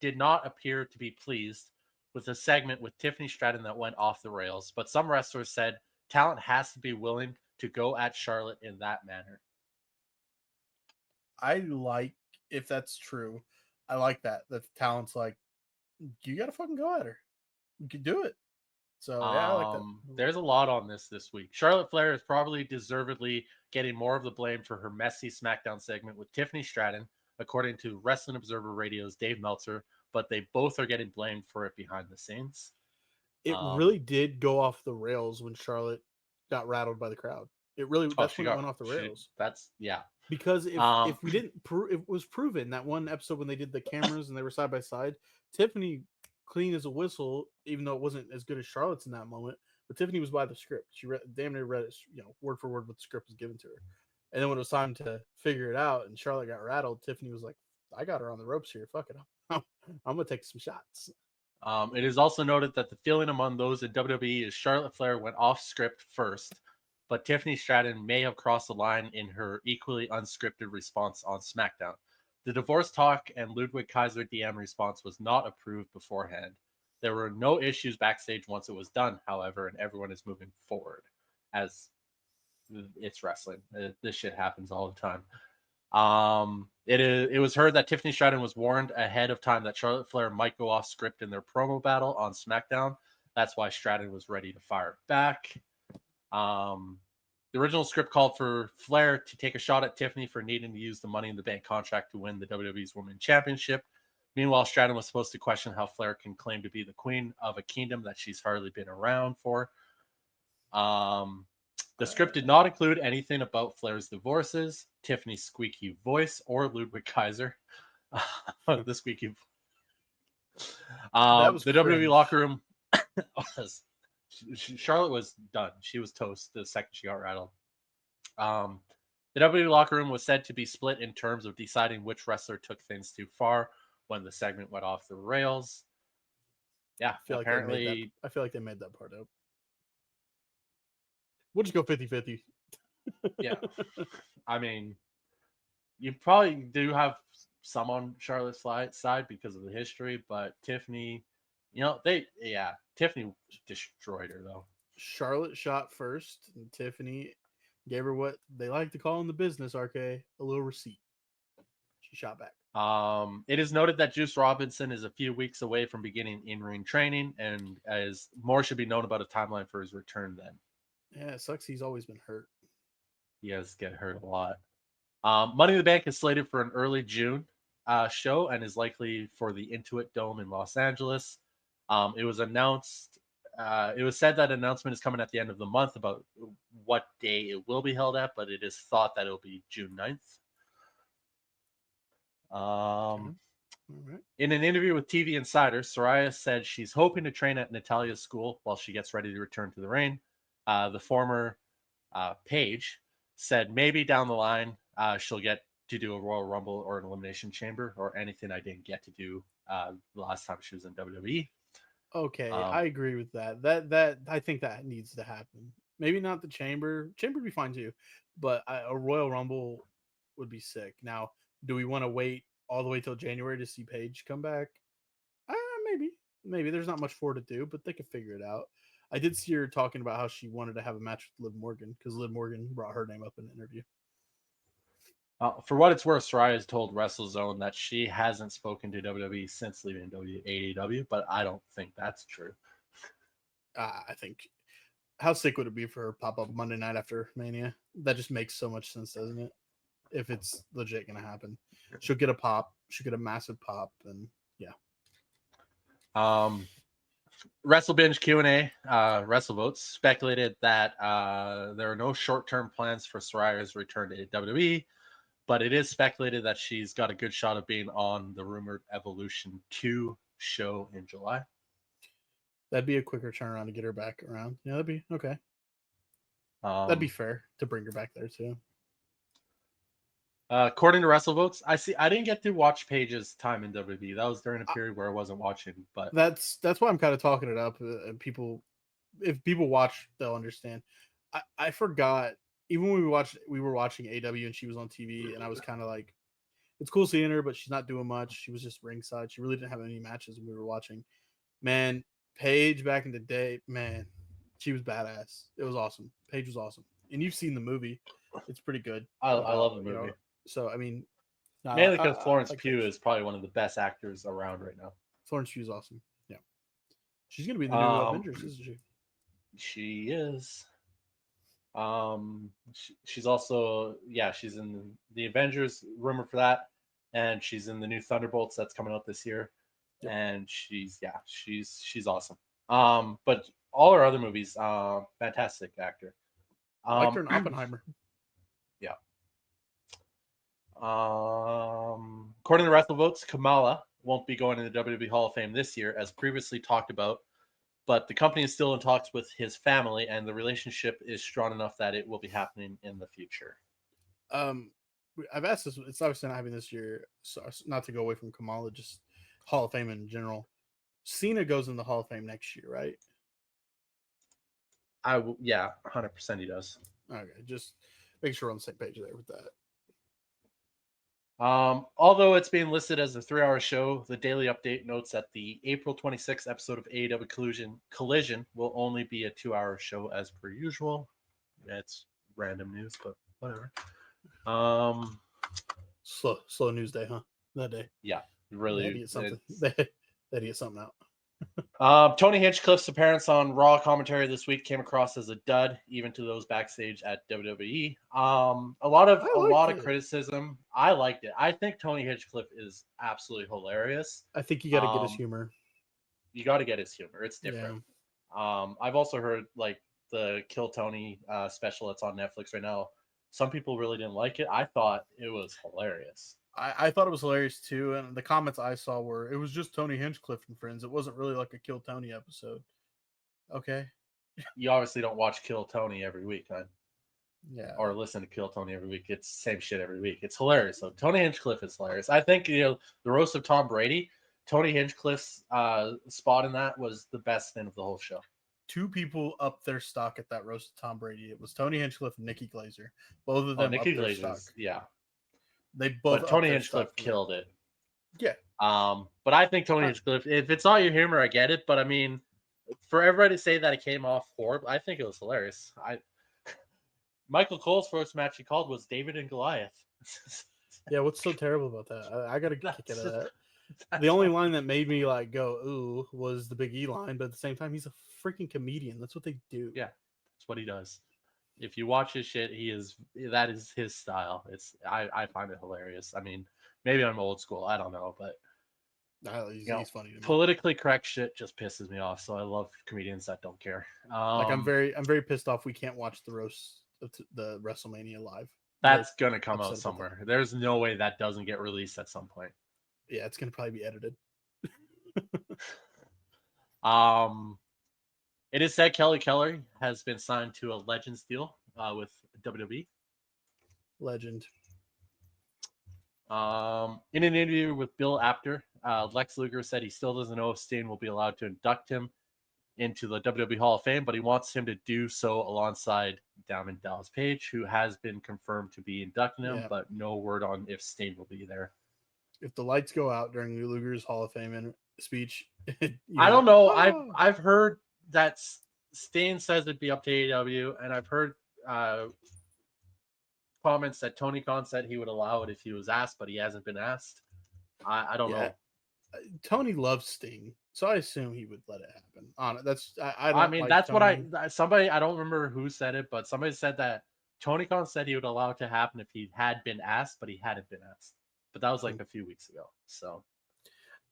did not appear to be pleased with the segment with Tiffany Stratton that went off the rails, but some wrestlers said talent has to be willing to go at Charlotte in that manner. I like if that's true. I like that. That the talent's like, you gotta fucking go at her. You can do it. So yeah, I like that. There's a lot on this week. Charlotte Flair is probably deservedly getting more of the blame for her messy SmackDown segment with Tiffany Stratton, according to Wrestling Observer Radio's Dave Meltzer, but they both are getting blamed for it behind the scenes. It really did go off the rails when Charlotte got rattled by the crowd. It really that's when it went off the rails. Because if we didn't it was proven that one episode when they did the cameras and they were side by side, Tiffany clean as a whistle, even though it wasn't as good as Charlotte's in that moment, but Tiffany was by the script. She damn near read it, word for word what the script was given to her. And then when it was time to figure it out and Charlotte got rattled, Tiffany was like, I got her on the ropes here. Fuck it. I'm gonna take some shots. It is also noted that the feeling among those in WWE is Charlotte Flair went off script first, but Tiffany Stratton may have crossed the line in her equally unscripted response on SmackDown. The divorce talk and Ludwig Kaiser DM response was not approved beforehand. There were no issues backstage once it was done, however, and everyone is moving forward. As it's wrestling. This shit happens all the time. It was heard that Tiffany Stratton was warned ahead of time that Charlotte Flair might go off script in their promo battle on SmackDown. That's why Stratton was ready to fire back. The original script called for Flair to take a shot at Tiffany for needing to use the Money in the Bank contract to win the WWE's Women's Championship. Meanwhile, Stratton was supposed to question how Flair can claim to be the queen of a kingdom that she's hardly been around for. The script did not include anything about Flair's divorces, Tiffany's squeaky voice, or Ludwig Kaiser. The squeaky voice. The WWE locker room was... Charlotte was done. She was toast the second she got rattled. The WWE locker room was said to be split in terms of deciding which wrestler took things too far when the segment went off the rails. Yeah, apparently... I feel like they made that part up. We'll just go 50-50. Yeah. I mean, you probably do have some on Charlotte's side because of the history, but Tiffany, Tiffany destroyed her, though. Charlotte shot first, and Tiffany gave her what they like to call in the business, RK, a little receipt. She shot back. It is noted that Juice Robinson is a few weeks away from beginning in-ring training, and as more should be known about a timeline for his return then. Yeah, it sucks. He's always been hurt. He has get hurt a lot. Money in the Bank is slated for an early June show and is likely for the Intuit Dome in Los Angeles. It was announced. It was said that announcement is coming at the end of the month about what day it will be held at, but it is thought that it will be June 9th. Right. In an interview with TV Insider, Saraya said she's hoping to train at Natalia's school while she gets ready to return to the ring. The former Paige said maybe down the line she'll get to do a Royal Rumble or an Elimination Chamber or anything I didn't get to do the last time she was in WWE. Okay, Um, I agree with that. That I think that needs to happen. Maybe not the Chamber. Chamber would be fine too, but a Royal Rumble would be sick. Now, do we want to wait all the way till January to see Paige come back? Maybe. Maybe there's not much for her to do, but they could figure it out. I did see her talking about how she wanted to have a match with Liv Morgan because Liv Morgan brought her name up in an interview. For what it's worth, Soraya has told WrestleZone that she hasn't spoken to WWE since leaving AEW, but I don't think that's true. I think how sick would it be for her to pop up Monday night after Mania? That just makes so much sense, doesn't it? If it's legit going to happen, she'll get a pop. She'll get a massive pop, and yeah. WrestleBinge Q&A, WrestleVotes speculated that there are no short-term plans for Soraya's return to WWE, but it is speculated that she's got a good shot of being on the rumored Evolution 2 show in July. That'd be a quicker turnaround to get her back around. Yeah, that'd be okay. That'd be fair to bring her back there too. According to WrestleVotes, I didn't get to watch Paige's time in WWE. That was during a period where I wasn't watching, but that's why I'm kind of talking it up. And people, if people watch, they'll understand. I forgot. Even when we were watching AW and she was on TV, and I was kind of like, it's cool seeing her, but she's not doing much. She was just ringside. She really didn't have any matches when we were watching. Man, Paige back in the day, man, she was badass. It was awesome. Paige was awesome, and you've seen the movie. It's pretty good. I love the movie. You know, so I mean, mainly because Florence like Pugh Paige. is probably one of the best actors around right now. Florence Pugh is awesome. Yeah, she's gonna be in the new Avengers, isn't she? She is. She's also she's in the Avengers, rumor for that, and she's in the new Thunderbolts that's coming out this year, and she's awesome. But all her other movies, fantastic actor. I liked her in Oppenheimer. Yeah. According to WrestleVotes, Kamala won't be going in the WWE Hall of Fame this year, as previously talked about. But the company is still in talks with his family, and the relationship is strong enough that it will be happening in the future. I've asked this. It's obviously not happening this year, so not to go away from Kamala, just Hall of Fame in general. Cena goes in the Hall of Fame next year, right? 100% he does. Okay, just make sure we're on the same page there with that. Although it's being listed as a 3-hour show, the Daily Update notes that the April 26th episode of AEW Collision will only be a 2-hour show as per usual. It's random news, but whatever. Slow news day, huh? That day. Yeah, really. They had to get something. They had to get something out. Tony Hinchcliffe's appearance on Raw commentary this week came across as a dud, even to those backstage at WWE. A lot of criticism. I liked it. I think Tony Hinchcliffe is absolutely hilarious. I think you got to get his humor. You got to get his humor. It's different. Yeah. I've also heard like the Kill Tony special that's on Netflix right now. Some people really didn't like it. I thought it was hilarious. I thought it was hilarious too, and the comments I saw were, it was just Tony Hinchcliffe and friends. It wasn't really like a Kill Tony episode. Okay. You obviously don't watch Kill Tony every week, huh? Yeah. Or listen to Kill Tony every week. It's the same shit every week. It's hilarious. So Tony Hinchcliffe is hilarious. I think the roast of Tom Brady, Tony Hinchcliffe's spot in that was the best thing of the whole show. 2 people upped their stock at that roast of Tom Brady. It was Tony Hinchcliffe and Nikki Glaser. Both of them upped their stock. Yeah. They both. But Tony Hinchcliffe killed it. Yeah. But I think Tony Hinchcliffe, if it's not your humor, I get it. But I mean, for everybody to say that it came off horrible, I think it was hilarious. Michael Cole's first match he called was David and Goliath. Yeah, what's so terrible about that? I got to kick out of that. The only line that made me like go ooh was the Big E line, but at the same time, he's a freaking comedian. That's what they do. Yeah, that's what he does. If you watch his shit, that is his style. I find it hilarious. I mean, maybe I'm old school. I don't know, but he's funny to me. Politically correct shit just pisses me off. So I love comedians that don't care. Like I'm very pissed off. We can't watch the roast of the WrestleMania live. That's gonna come out somewhere. There's no way that doesn't get released at some point. Yeah, it's gonna probably be edited. It is said Kelly Kelly has been signed to a Legends deal with WWE. Legend. In an interview with Bill Apter, Lex Luger said he still doesn't know if Sting will be allowed to induct him into the WWE Hall of Fame, but he wants him to do so alongside Diamond Dallas Page, who has been confirmed to be inducting him, Yeah. but no word on if Sting will be there. If the lights go out during Luger's Hall of Fame speech, I don't know. "Oh." I've heard that Sting says it'd be up to AEW, and I've heard comments that Tony Khan said he would allow it if he was asked, but he hasn't been asked. I don't know. Tony loves Sting, so I assume he would let it happen. I mean, like that's Tony. what somebody, I don't remember who said it, but somebody said that Tony Khan said he would allow it to happen if he had been asked, but he hadn't been asked. But that was like a few weeks ago. So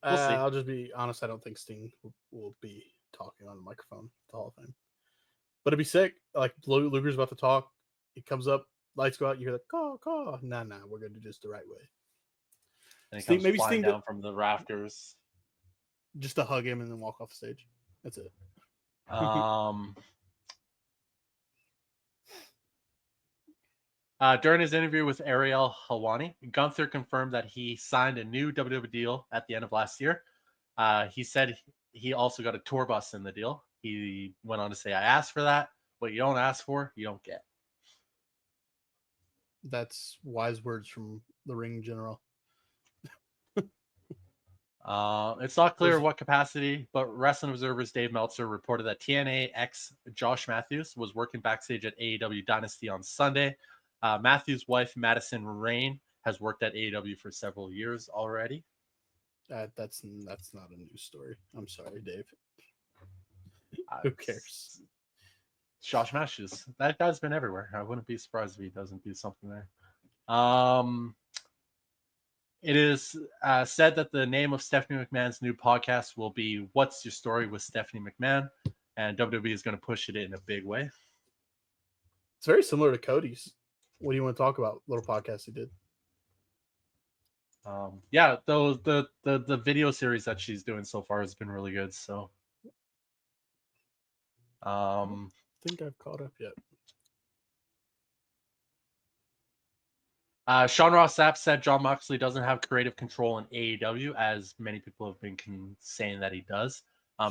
we'll see. I'll just be honest. I don't think Sting will be talking on the microphone at the Hall of Fame. But it'd be sick. Like Luger's about to talk. He comes up, lights go out. You hear the caw. Nah, we're going to do this the right way. And he Sting- comes maybe flying Sting down from the rafters. Just to hug him and then walk off the stage. That's it. During his interview with Ariel Helwani, Gunther confirmed that he signed a new WWE deal at the end of last year. He said he also got a tour bus in the deal. He went on to say, "I asked for that. What you don't ask for, you don't get." That's wise words from the ring general. It's not clear what capacity, but Wrestling Observer's Dave Meltzer reported that TNA ex Josh Matthews was working backstage at AEW Dynasty on Sunday. Matthews' wife, Madison Rain, has worked at AEW for several years already. That's not a news story. I'm sorry, Dave. Who cares? Josh Matthews. That guy's been everywhere. I wouldn't be surprised if he doesn't do something there. It is said that the name of Stephanie McMahon's new podcast will be "What's Your Story with Stephanie McMahon," and WWE is going to push it in a big way. It's very similar to Cody's. What do you want to talk about? Little podcast he did. Yeah, the video series that she's doing so far has been really good. So, I think I've caught up yet. Sean Ross Sapp said Jon Moxley doesn't have creative control in AEW, as many people have been saying that he does.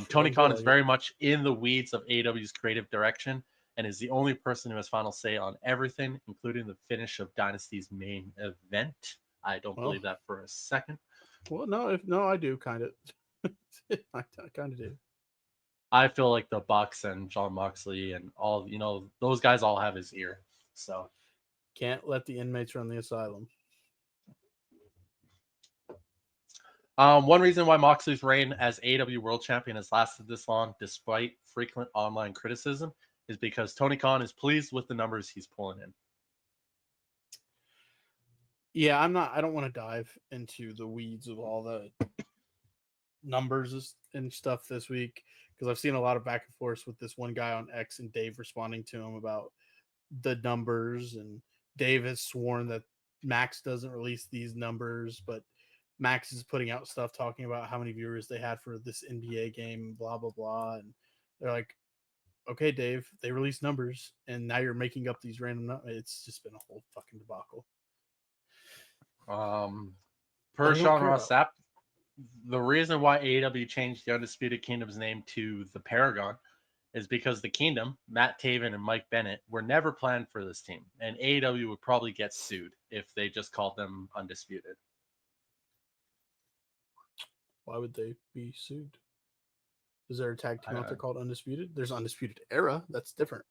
Tony Khan is very much in the weeds of AEW's creative direction and is the only person who has final say on everything, including the finish of Dynasty's main event. I don't believe that for a second. Well, no, I do kind of. I kind of do. I feel like the Bucks and Jon Moxley and all, those guys all have his ear. So can't let the inmates run the asylum. One reason why Moxley's reign as AEW World Champion has lasted this long, despite frequent online criticism, is because Tony Khan is pleased with the numbers he's pulling in. Yeah, I don't want to dive into the weeds of all the numbers and stuff this week because I've seen a lot of back and forth with this one guy on X and Dave responding to him about the numbers, and Dave has sworn that Max doesn't release these numbers, but Max is putting out stuff talking about how many viewers they had for this NBA game, blah, blah, blah. And they're like, okay, Dave, they released numbers and now you're making up these random numbers. It's just been a whole fucking debacle. Per Sean Ross Sapp, the reason why AEW changed the Undisputed Kingdom's name to the Paragon is because the Kingdom, Matt Taven and Mike Bennett, were never planned for this team, and AEW would probably get sued if they just called them Undisputed. Why would they be sued? Is there a tag team out there called Undisputed? There's Undisputed Era. That's different.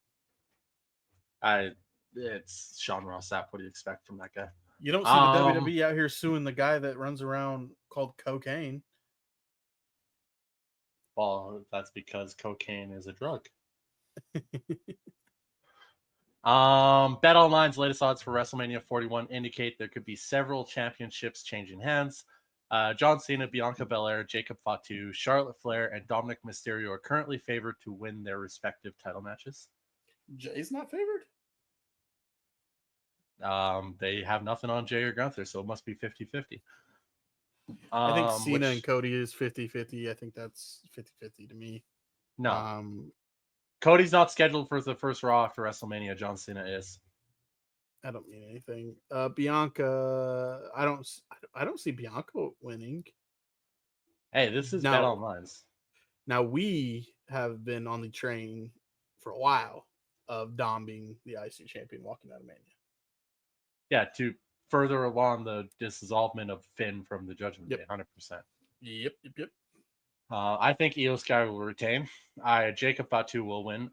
It's Sean Ross Sapp. What do you expect from that guy? You don't see the WWE out here suing the guy that runs around called cocaine. Well, that's because cocaine is a drug. BetOnline's latest odds for WrestleMania 41 indicate there could be several championships changing hands. John Cena, Bianca Belair, Jacob Fatu, Charlotte Flair, and Dominic Mysterio are currently favored to win their respective title matches. Jay's not favored? They have nothing on Jay or Gunther, so it must be 50-50. I think Cena and Cody is 50-50. I think that's 50-50 to me. No. Cody's not scheduled for the first Raw after WrestleMania. John Cena is. I don't mean anything. Bianca, I don't see Bianca winning. Hey, this is No. Bet Online's. Now, we have been on the train for a while of Dom being the IC champion walking out of Mania. Yeah, to further along the dissolvement of Finn from the Judgment Yep. Day, 100%. Yep. I think Io Sky will retain. Jacob Fatu will win.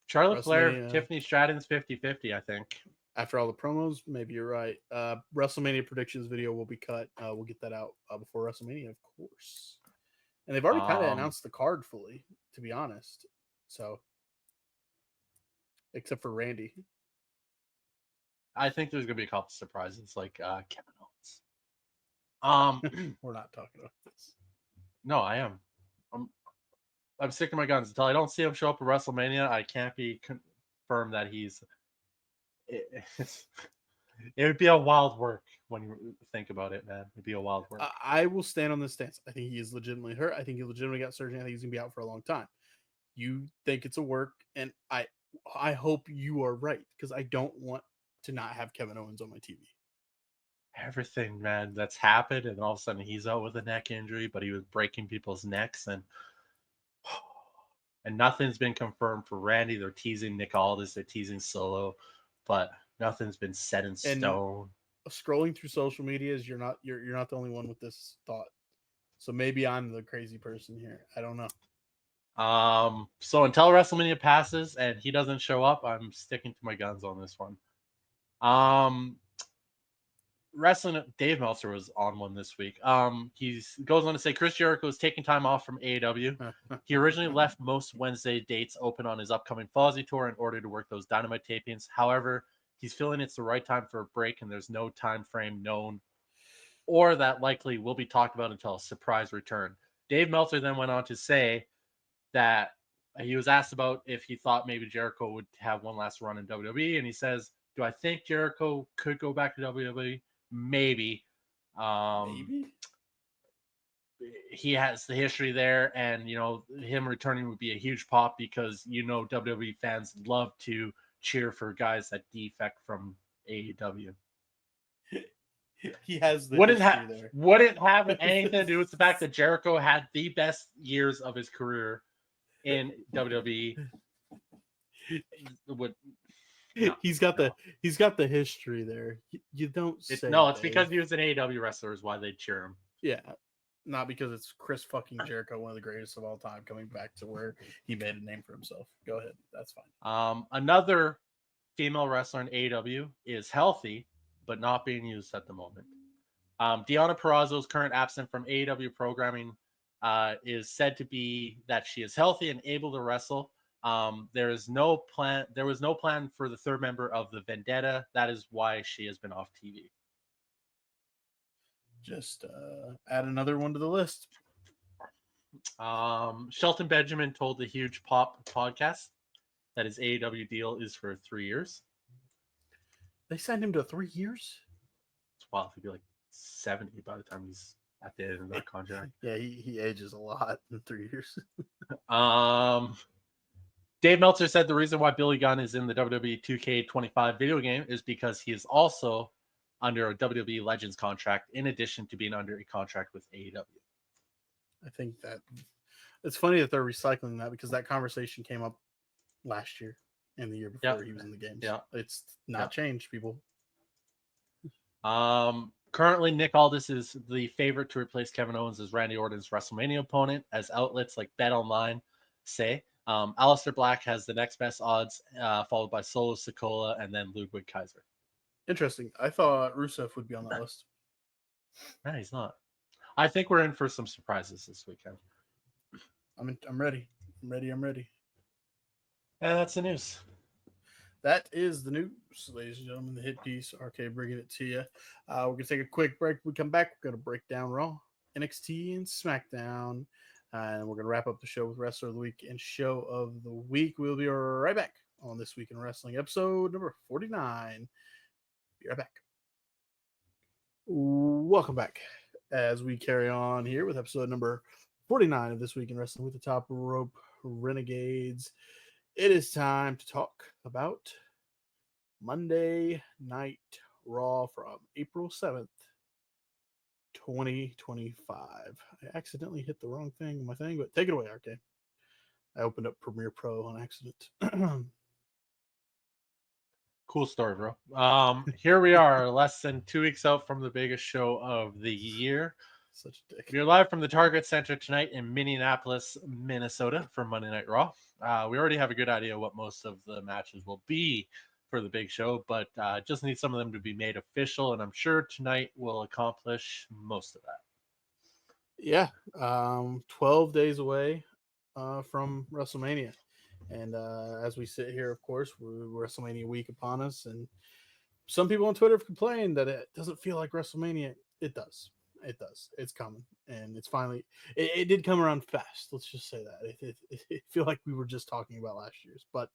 Charlotte Flair, WrestleMania. Tiffany Stratton's 50-50, I think. After all the promos, maybe you're right. WrestleMania predictions video will be cut. We'll get that out before WrestleMania, of course. And they've already kind of announced the card fully, to be honest. So, except for Randy. I think there's gonna be a couple surprises, like Kevin Owens. We're not talking about this. No, I am. I'm sticking to my guns until I don't see him show up at WrestleMania. I can't be confirmed that he's. It would be a wild work when you think about it, man. It'd be a wild work. I will stand on this stance. I think he is legitimately hurt. I think he legitimately got surgery. I think he's gonna be out for a long time. You think it's a work, and I hope you are right, because I don't want to not have Kevin Owens on my TV. Everything, man, that's happened, and all of a sudden he's out with a neck injury, but he was breaking people's necks, and nothing's been confirmed for Randy. They're teasing Nick Aldis, they're teasing Solo, but nothing's been set in stone. Scrolling through social medias, you're not the only one with this thought. So maybe I'm the crazy person here. I don't know. So until WrestleMania passes and he doesn't show up, I'm sticking to my guns on this one. Wrestling, Dave Meltzer was on one this week. He goes on to say Chris Jericho is taking time off from AEW. He originally left most Wednesday dates open on his upcoming Fozzy tour in order to work those Dynamite tapings. However, he's feeling it's the right time for a break, and there's no time frame known or that likely will be talked about until a surprise return. Dave Meltzer then went on to say that he was asked about if he thought maybe Jericho would have one last run in WWE, and he says, "Do I think Jericho could go back to WWE? Maybe. Maybe He has the history there, and him returning would be a huge pop because WWE fans love to cheer for guys that defect from AEW. he has the Wouldn't history there. wouldn't have anything to do with the fact that Jericho had the best years of his career in WWE. He's got the history there. You don't say it's Dave. because he was an AEW wrestler is why they cheer him. Yeah, not because it's Chris fucking Jericho, one of the greatest of all time, coming back to where he made a name for himself. Go ahead, that's fine. Another female wrestler in AEW is healthy, but not being used at the moment. Deonna Purrazzo's current absence from AEW programming is said to be that she is healthy and able to wrestle. There was no plan for the third member of the Vendetta. That is why she has been off TV. Just add another one to the list. Shelton Benjamin told the Huge Pop podcast that his AEW deal is for 3 years. They signed him to 3 years? Well, he'd be like 70 by the time he's at the end of that contract. Yeah, he ages a lot in 3 years. Dave Meltzer said the reason why Billy Gunn is in the WWE 2K25 video game is because he is also under a WWE Legends contract in addition to being under a contract with AEW. I think that it's funny that they're recycling that because that conversation came up last year and the year before he was in the games. Yeah. It's not changed, people. Currently, Nick Aldis is the favorite to replace Kevin Owens as Randy Orton's WrestleMania opponent, as outlets like Bet Online say. Aleister Black has the next best odds, followed by Solo Sikoa and then Ludwig Kaiser. Interesting. I thought Rusev would be on that list. No, he's not. I think we're in for some surprises this weekend. I'm ready. I'm ready. And that's the news. That is the news, ladies and gentlemen. The hit piece, RK bringing it to you. We're going to take a quick break. When we come back, we're going to break down Raw, NXT, and SmackDown. And we're going to wrap up the show with Wrestler of the Week and Show of the Week. We'll be right back on This Week in Wrestling, episode number 49. Be right back. Welcome back as we carry on here with episode number 49 of This Week in Wrestling with the Top Rope Renegades. It is time to talk about Monday Night Raw from April 7th, 2025. I accidentally hit the wrong thing on my thing, but take it away, RK. I opened up Premiere Pro on accident. Cool story, bro. Here we are, less than 2 weeks out from the biggest show of the year. Such a dick. We are live from the Target Center tonight in Minneapolis, Minnesota for Monday Night Raw. We already have a good idea what most of the matches will be for the big show, but just need some of them to be made official, and I'm sure tonight will accomplish most of that. Yeah, 12 days away from WrestleMania. And as we sit here, of course, we're WrestleMania week upon us. And some people on Twitter have complained that it doesn't feel like WrestleMania. It does. It does. It's coming. And it's finally, it did come around fast. Let's just say that. It feel like we were just talking about last year's. But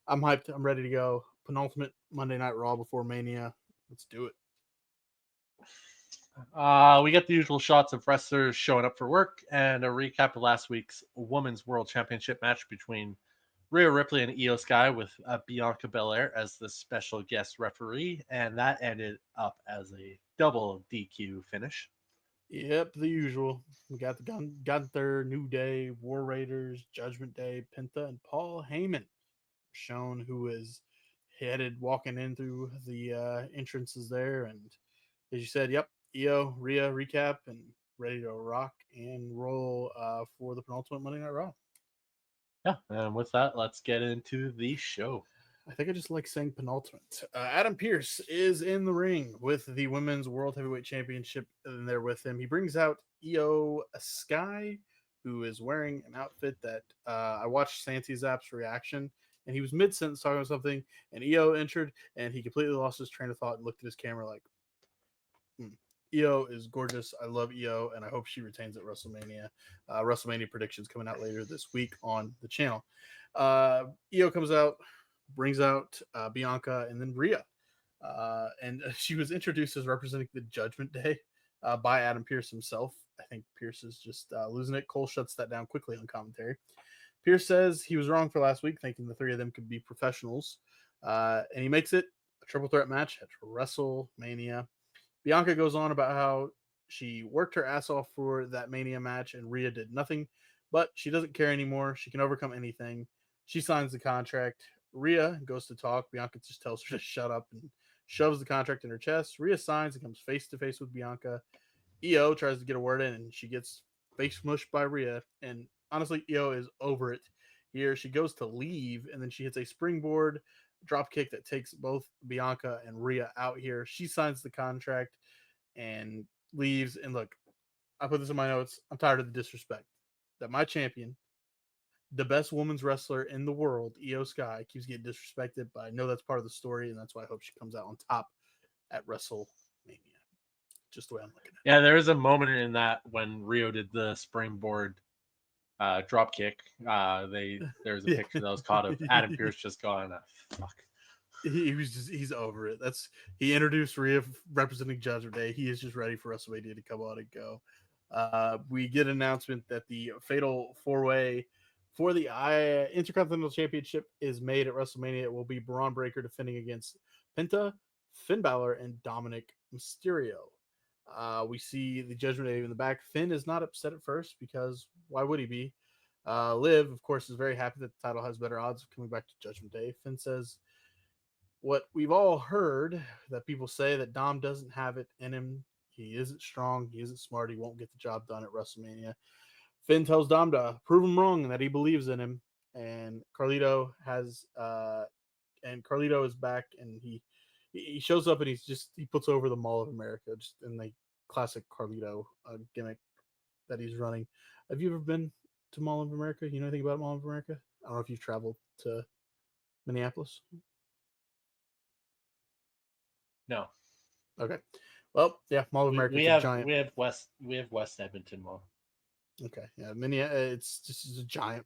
I'm hyped. I'm ready to go. Penultimate Monday Night Raw before Mania. Let's do it. We get the usual shots of wrestlers showing up for work and a recap of last week's Women's World Championship match between Rhea Ripley and Io Sky with Bianca Belair as the special guest referee, and that ended up as a double DQ finish. Yep, the usual. We got the Gunther, New Day, War Raiders, Judgment Day, Penta, and Paul Heyman shown, who is headed walking in through the entrances there. And as you said, yep, Io, Rhea recap and ready to rock and roll for the penultimate Monday Night Raw. Yeah, and with that, let's get into the show. I think I just like saying penultimate. Adam Pearce is in the ring with the Women's World Heavyweight Championship, and there with him. He brings out Io Sky, who is wearing an outfit that I watched Santi Zap's reaction, and he was mid-sentence talking about something, and Io entered, and he completely lost his train of thought and looked at his camera like, Io is gorgeous. I love Io, and I hope she retains at WrestleMania. WrestleMania predictions coming out later this week on the channel. Io comes out, brings out Bianca, and then Rhea. And she was introduced as representing the Judgment Day by Adam Pearce himself. I think Pearce is just losing it. Cole shuts that down quickly on commentary. Pearce says he was wrong for last week, thinking the three of them could be professionals. And he makes it a triple threat match at WrestleMania. Bianca goes on about how she worked her ass off for that Mania match and Rhea did nothing, but she doesn't care anymore. She can overcome anything. She signs the contract. Rhea goes to talk. Bianca just tells her to shut up and shoves the contract in her chest. Rhea signs and comes face to face with Bianca. Io tries to get a word in and she gets face mushed by Rhea. And honestly, Io is over it here. She goes to leave and then she hits a springboard drop kick that takes both Bianca and Rhea out here. She signs the contract and leaves. And look, I put this in my notes. I'm tired of the disrespect that my champion, the best women's wrestler in the world, Io Sky, keeps getting disrespected, but I know that's part of the story, and that's why I hope she comes out on top at WrestleMania. Just the way I'm looking at it. Yeah, there is a moment in that when Rio did the springboard drop kick. There's a picture that was caught of Adam Pearce just going, fuck. He's over it. He introduced Rhea representing Judgment Day. He is just ready for WrestleMania to come on and go. We get an announcement that the fatal 4-way for the Intercontinental Championship is made at WrestleMania. It will be Braun Breaker defending against Penta, Finn Balor, and Dominic Mysterio. We see the Judgment Day in the back. Finn is not upset at first because why would he be? Liv, of course, is very happy that the title has better odds of coming back to Judgment Day. Finn says what we've all heard, that people say that Dom doesn't have it in him. He isn't strong. He isn't smart. He won't get the job done at WrestleMania. Finn tells Dom to prove him wrong and that he believes in him. And Carlito is back, and he shows up and he puts over the Mall of America, just in the classic Carlito gimmick that he's running. Have you ever been to Mall of America? You know anything about Mall of America? I don't know if you've traveled to Minneapolis. No. Okay. Well, yeah, Mall of America. We have West Edmonton Mall. Okay, yeah, it's just a giant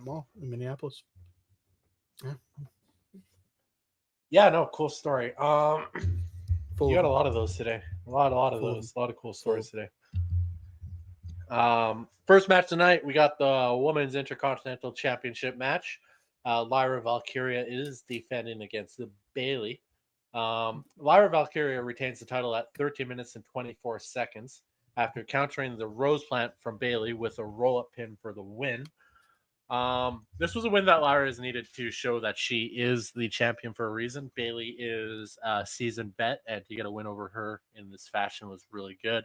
mall in Minneapolis. Yeah. Yeah, no, cool story. You got a lot of those today. A lot of those. A lot of cool stories today. First match tonight, we got the Women's Intercontinental Championship match. Lyra Valkyria is defending against the Bailey. Lyra Valkyria retains the title at 13 minutes and 24 seconds after countering the Rose Plant from Bayley with a roll-up pin for the win. This was a win that Lyra is needed to show that she is the champion for a reason. Bayley is a seasoned vet, and to get a win over her in this fashion was really good.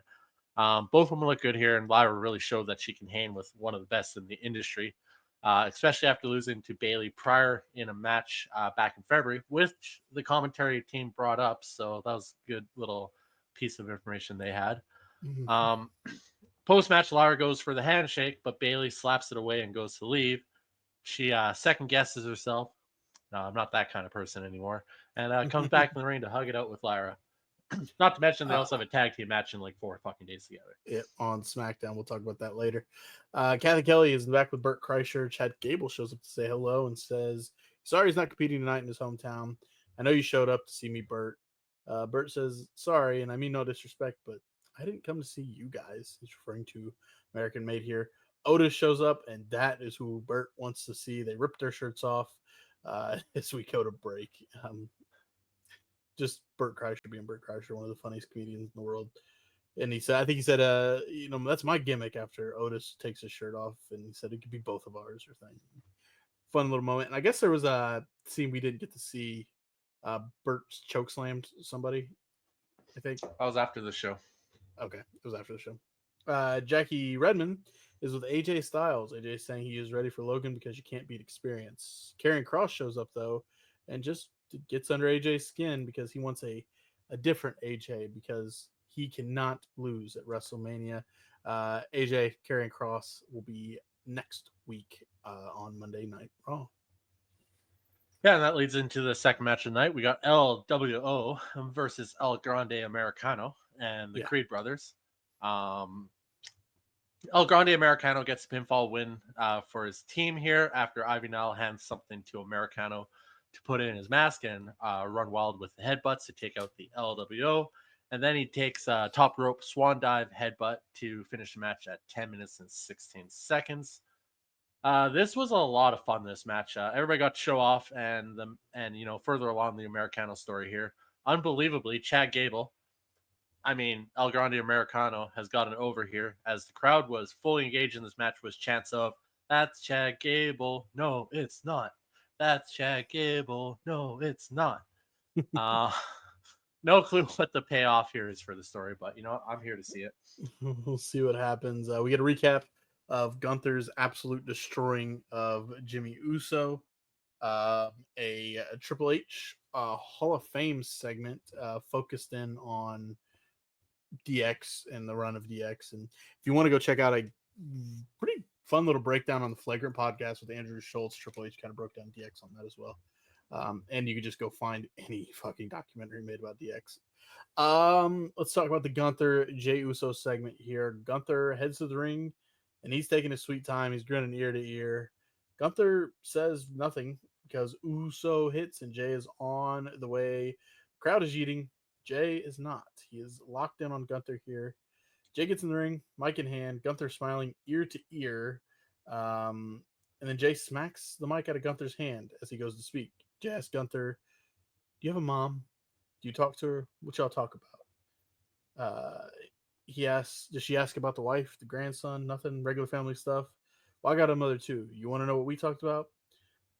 Both women look good here, and Lyra really showed that she can hang with one of the best in the industry, especially after losing to Bayley prior in a match back in February, which the commentary team brought up. So that was a good little piece of information they had. Mhm. Post-match, Lyra goes for the handshake, but Bayley slaps it away and goes to leave. She second guesses herself. No, I'm not that kind of person anymore. And comes back in the ring to hug it out with Lyra. Not to mention they also have a tag team match in like 4 fucking days together. Yeah, on SmackDown. We'll talk about that later. Kathy Kelly is back with Burt Kreischer. Chad Gable shows up to say hello and says, sorry he's not competing tonight in his hometown. I know you showed up to see me, Burt. Burt says, sorry, and I mean no disrespect, but I didn't come to see you guys. He's referring to American Made here. Otis shows up, and that is who Burt wants to see. They rip their shirts off as we go to break. Just Burt Kreischer being Burt Kreischer, one of the funniest comedians in the world. And he said, I think he said, that's my gimmick after Otis takes his shirt off. And he said it could be both of ours or thing. Fun little moment. And I guess there was a scene we didn't get to see. Burt chokeslammed somebody, I think. I was after the show. Okay, it was after the show. Jackie Redmond is with AJ Styles. AJ saying he is ready for Logan because you can't beat experience. Karrion Kross shows up, though, and just gets under AJ's skin because he wants a different AJ because he cannot lose at WrestleMania. AJ Karrion Kross will be next week on Monday Night Raw. Yeah, and that leads into the second match of the night. We got LWO versus El Grande Americano and the Creed brothers. El Grande Americano gets a pinfall win for his team here after Ivy Nile hands something to Americano to put in his mask and run wild with the headbutts to take out the LWO. And then he takes a top rope swan dive headbutt to finish the match at 10 minutes and 16 seconds. This was a lot of fun. This match, everybody got to show off, and further along the Americano story here. Unbelievably, Chad Gable, El Grande Americano, has gotten over here as the crowd was fully engaged in this match with chants of "That's Chad Gable, no, it's not. That's Chad Gable, no, it's not." No clue what the payoff here is for the story, but I'm here to see it. We'll see what happens. We get a recap of Gunther's absolute destroying of Jimmy Uso, a Triple H Hall of Fame segment focused in on DX and the run of DX. And if you want to go check out a pretty fun little breakdown on the Flagrant podcast with Andrew Schultz, Triple H kind of broke down DX on that as well. And you can just go find any fucking documentary made about DX. Let's talk about the Gunther Jey Uso segment here. Gunther heads to the ring, and he's taking his sweet time. He's grinning ear to ear. Gunther says nothing because Uso hits, and Jey is on the way. Crowd is eating. Jey is not. He is locked in on Gunther here. Jey gets in the ring, mic in hand. Gunther smiling ear to ear. And then Jey smacks the mic out of Gunther's hand as he goes to speak. Jey asks Gunther, do you have a mom? Do you talk to her? What y'all talk about? He asks, does she ask about the wife, the grandson? Nothing, regular family stuff. Well, I got a mother too. You want to know what we talked about?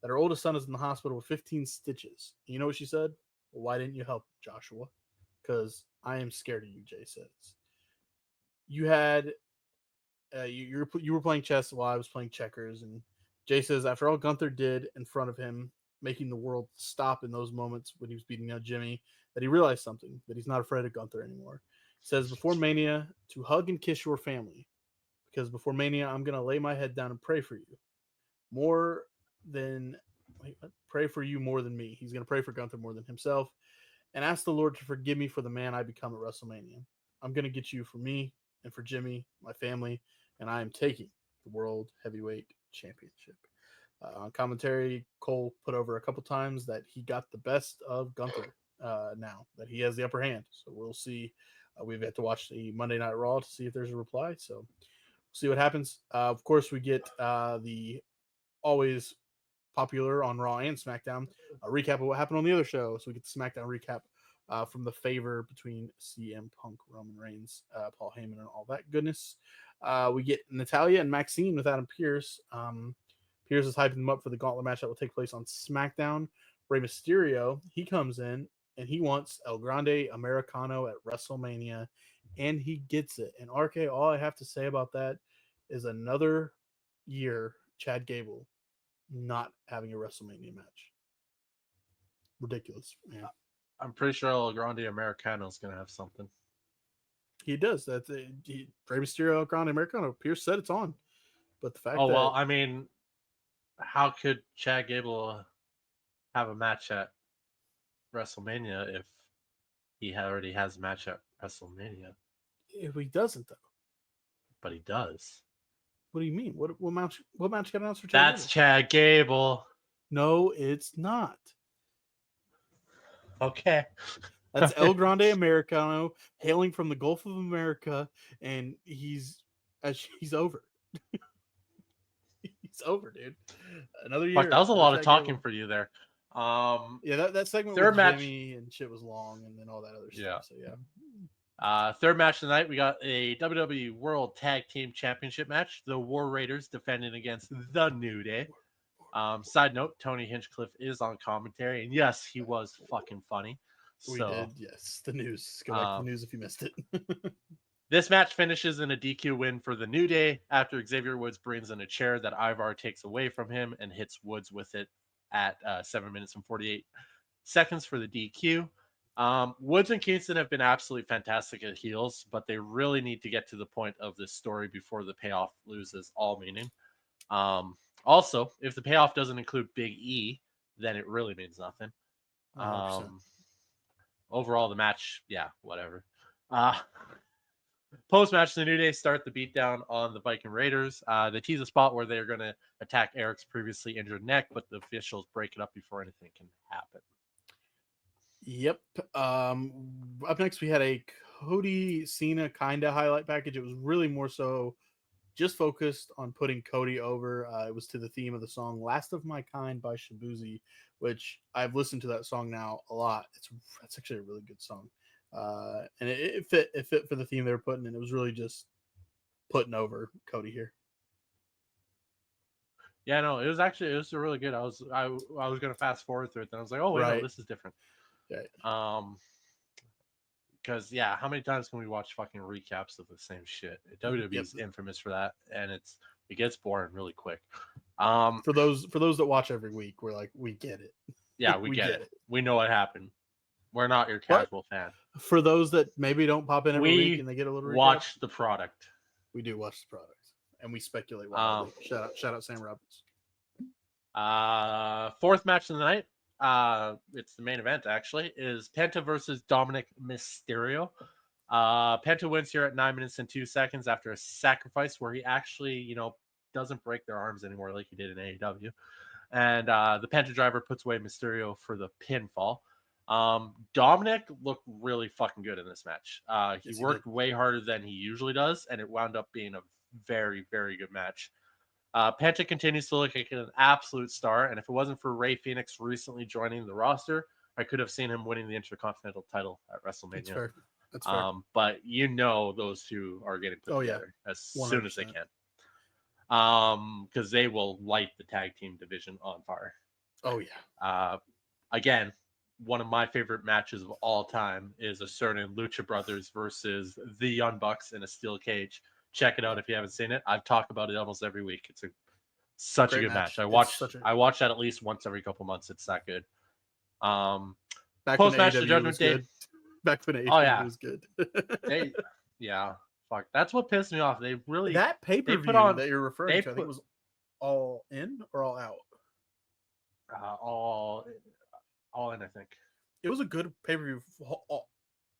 That her oldest son is in the hospital with 15 stitches. You know what she said? Well, why didn't you help Joshua? Because I am scared of you, Jey says. You had, you were playing chess while I was playing checkers, and Jey says after all Gunther did in front of him, making the world stop in those moments when he was beating out Jimmy, that he realized something, that he's not afraid of Gunther anymore. He says, before Mania, to hug and kiss your family, because before Mania, I'm going to lay my head down and pray for you. Pray for you more than me. He's going to pray for Gunther more than himself, and ask the Lord to forgive me for the man I become at WrestleMania. I'm going to get you for me and for Jimmy, my family, and I am taking the World Heavyweight Championship. On commentary, Cole put over a couple times that he got the best of Gunther now, that he has the upper hand. So we'll see. We've had to watch the Monday Night Raw to see if there's a reply. So we'll see what happens. Of course, we get the always popular on Raw and SmackDown a recap of what happened on the other show. So we get the SmackDown recap from the favor between CM Punk, Roman Reigns, Paul Heyman, and all that goodness. We get Natalya and Maxine with Adam Pearce. Pearce is hyping them up for the gauntlet match that will take place on SmackDown. Rey Mysterio, he comes in and he wants El Grande Americano at WrestleMania, and he gets it. And RK, all I have to say about that is another year Chad Gable not having a WrestleMania match. Ridiculous, man. I'm pretty sure El Grande Americano is gonna have something. He does. That's Rey Mysterio, El Grande Americano. Pierce said it's on, but the fact Oh that well, I mean, how could Chad Gable have a match at WrestleMania if he already has a match at WrestleMania? if he doesn't though, But he does. what do you mean? What match? What match got announced for Chad That's Gable? Chad Gable. No, it's not. Okay. That's El Grande Americano, hailing from the Gulf of America, and he's over. He's over, dude. Another year. Fuck, that was a no lot of Chad talking Gable. for you there. Yeah, that segment third with match- Jimmy and shit was long, and then all that other Yeah. stuff. So yeah. Third match tonight, we got a WWE World Tag Team Championship match. The War Raiders defending against the New Day. Side note, Tony Hinchcliffe is on commentary, and yes, he was fucking funny. We So, did, yes. The news. Go back to the news if you missed it. This match finishes in a DQ win for the New Day after Xavier Woods brings in a chair that Ivar takes away from him and hits Woods with it at 7 minutes and 48 seconds for the DQ. Woods and Kingston have been absolutely fantastic at heels, but they really need to get to the point of this story before the payoff loses all meaning. Also, if the payoff doesn't include Big E, then it really means nothing. 100%. Overall, the match, yeah, whatever. Post-match, the New Day start the beatdown on the Viking Raiders. They tease a spot where they're going to attack Eric's previously injured neck, but the officials break it up before anything can happen. Yep. Up next, we had a Cody Cena kind of highlight package. It was really more so just focused on putting Cody over. It was to the theme of the song "Last of My Kind" by Shabuzi, which I've listened to that song now a lot. It's actually a really good song, and it fit for the theme they were putting, and it was really just putting over Cody here. Yeah, no, it was a really good. I was gonna fast forward through it, then I was like, oh wait, no, this is different. Yeah. Because yeah, how many times can we watch fucking recaps of the same shit? WWE is infamous for that, and it gets boring really quick. For those that watch every week, we're like, we get it. Yeah, we get it. We know what happened. We're not your casual fan. For those that maybe don't pop in every week and they get a little recap, watch the product. We do watch the product, and we speculate. Shout out Sam Roberts. Fourth match of the night. It's the main event actually. Is Penta versus Dominic Mysterio. Penta wins here at 9 minutes and 2 seconds after a sacrifice where he actually, doesn't break their arms anymore like he did in AEW. And the Penta driver puts away Mysterio for the pinfall. Dominic looked really fucking good in this match. He worked way harder than he usually does, and it wound up being a very, very good match. Penta continues to look like an absolute star, and if it wasn't for Rey Fenix recently joining the roster, I could have seen him winning the Intercontinental title at WrestleMania. That's fair. But those two are getting put together as 100%. Soon as they can. Because they will light the tag team division on fire. Oh yeah. Again, one of my favorite matches of all time is a certain Lucha Brothers versus the Young Bucks in a steel cage. Check it out if you haven't seen it. I've talked about it almost every week. It's such a good match. I watch that at least once every couple months. It's that good. Post match to Judgment Day. Back when AEW was good. Fuck. That's what pissed me off. They really that pay-per-view that you're referring to, I think was All In or All Out. All In, I think. It was a good pay-per-view. All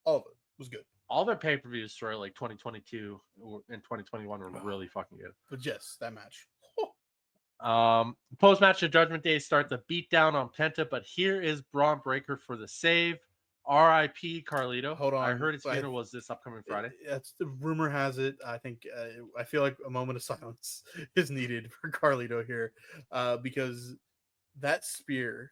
of it was good. All their pay-per-views for like 2022 and 2021 were really fucking good. But yes, that match. Post-match to Judgment Day start the beatdown on Penta, but here is Braun Breaker for the save. R.I.P. Carlito. Hold on. I heard his funeral was this upcoming Friday. That's the rumor has it. I think I feel like a moment of silence is needed for Carlito here, because that spear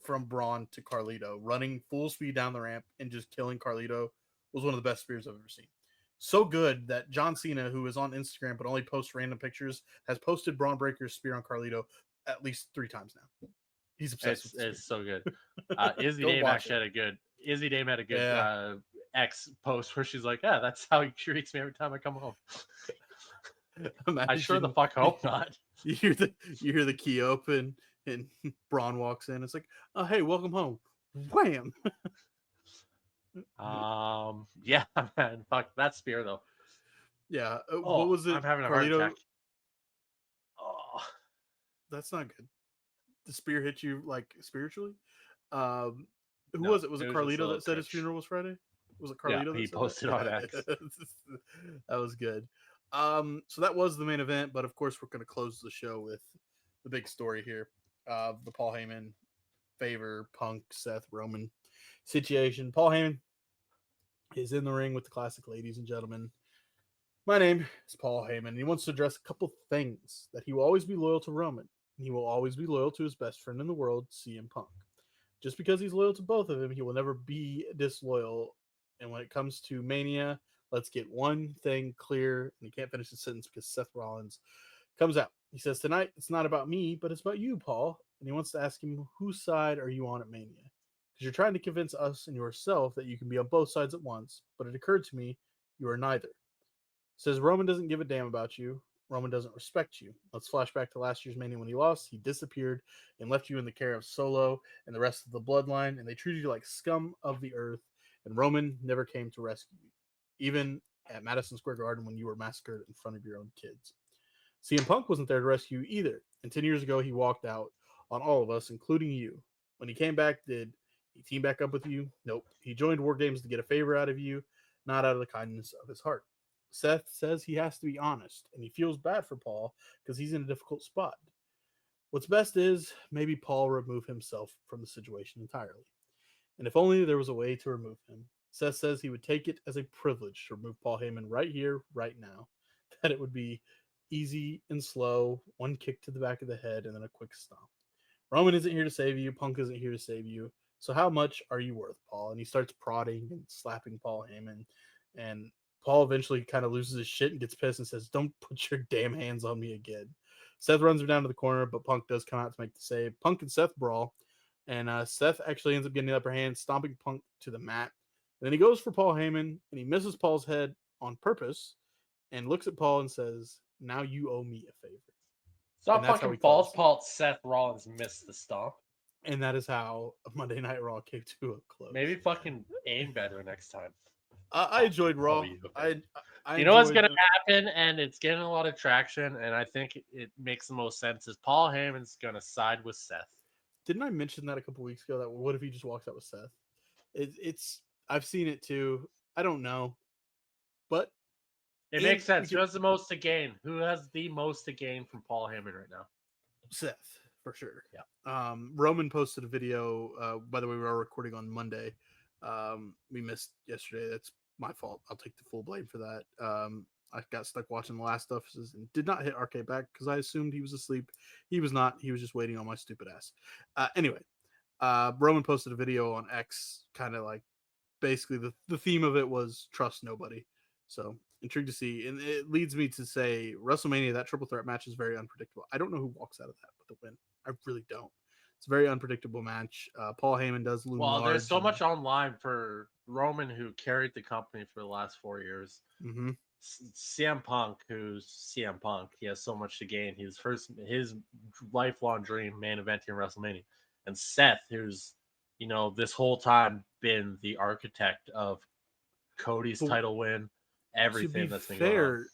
from Braun to Carlito, running full speed down the ramp and just killing Carlito, was one of the best spears I've ever seen. So good that John Cena, who is on Instagram but only posts random pictures, has posted Braun Breaker's spear on Carlito at least 3 times now. He's obsessed with It's this. so good. Izzy Go Dame watch actually it. had a good. Izzy Dame had a good Yeah. X post where she's like, "Yeah, that's how he treats me every time I come home." I sure the Imagine fuck hope not. you hear the key open and Braun walks in. It's like, oh hey, welcome home. Wham! Yeah, man, fuck that spear though. Yeah. What Oh, was it? I'm having a heart Carlito. attack. Oh, That's not good. The spear hit you like spiritually. Who no, was it? Was it just a Carlito little that said his twitch. funeral was Friday? Was it Yeah, Carlito he that said that? posted on X. That was good. So that was the main event, but of course we're going to close the show with the big story here of the Paul Heyman favor Punk Seth Roman situation. Paul Heyman is in the ring with the classic ladies and gentlemen. My name is Paul Heyman, and he wants to address a couple things: that he will always be loyal to Roman, and he will always be loyal to his best friend in the world, CM Punk. Just because he's loyal to both of them, he will never be disloyal. And when it comes to Mania, let's get one thing clear. And he can't finish the sentence because Seth Rollins comes out. He says, tonight, it's not about me, but it's about you, Paul. And he wants to ask him, whose side are you on at Mania? Because you're trying to convince us and yourself that you can be on both sides at once. But it occurred to me, you are neither. Says Roman doesn't give a damn about you. Roman doesn't respect you. Let's flash back to last year's Mania when he lost. He disappeared and left you in the care of Solo and the rest of the bloodline, and they treated you like scum of the earth, and Roman never came to rescue you, even at Madison Square Garden when you were massacred in front of your own kids. CM Punk wasn't there to rescue you either, and 10 years ago he walked out on all of us, including you. When he came back, did he team back up with you? Nope. He joined War Games to get a favor out of you, not out of the kindness of his heart. Seth says he has to be honest, and he feels bad for Paul because he's in a difficult spot. What's best is maybe Paul remove himself from the situation entirely. And if only there was a way to remove him. Seth says he would take it as a privilege to remove Paul Heyman right here, right now. That it would be easy and slow, one kick to the back of the head, and then a quick stomp. Roman isn't here to save you. Punk isn't here to save you. So how much are you worth, Paul? And he starts prodding and slapping Paul Heyman. And Paul eventually kind of loses his shit and gets pissed and says, don't put your damn hands on me again. Seth runs him down to the corner, but Punk does come out to make the save. Punk and Seth brawl, and Seth actually ends up getting the upper hand, stomping Punk to the mat. And then he goes for Paul Heyman, and he misses Paul's head on purpose and looks at Paul and says, now you owe me a favor. It's not And that's how fucking we Paul's close. fault. Seth Rollins missed the stomp. And that is how Monday Night Raw came to a close. Maybe fucking aim better next time. I enjoyed Raw. you, okay. I You know what's enjoyed gonna happen, and it's getting a lot of traction, and I think it makes the most sense. Is Paul Heyman's gonna side with Seth? Didn't I mention that a couple weeks ago? That what if he just walks out with Seth? It's I've seen it too. I don't know, but It makes sense. Who has the most to gain? Who has the most to gain from Paul Heyman right now? Seth for sure. Yeah. Roman posted a video. By the way, we are recording on Monday. We missed yesterday. That's my fault. I'll take the full blame for that. I got stuck watching The Last of Us and did not hit RK back because I assumed he was asleep. He was not. He was just waiting on my stupid ass. Anyway, Roman posted a video on X, kind of like basically the theme of it was trust nobody. So intrigued to see, and it leads me to say WrestleMania, that triple threat match is very unpredictable. I don't know who walks out of that with the win. I really don't. It's a very unpredictable match. Paul Heyman does loom large. There's so much online for Roman, who carried the company for the last 4 years. Mm-hmm. CM Punk, who's CM Punk, he has so much to gain. His lifelong dream, main eventing WrestleMania, and Seth, who's this whole time been the architect of Cody's title win, everything that's been going on.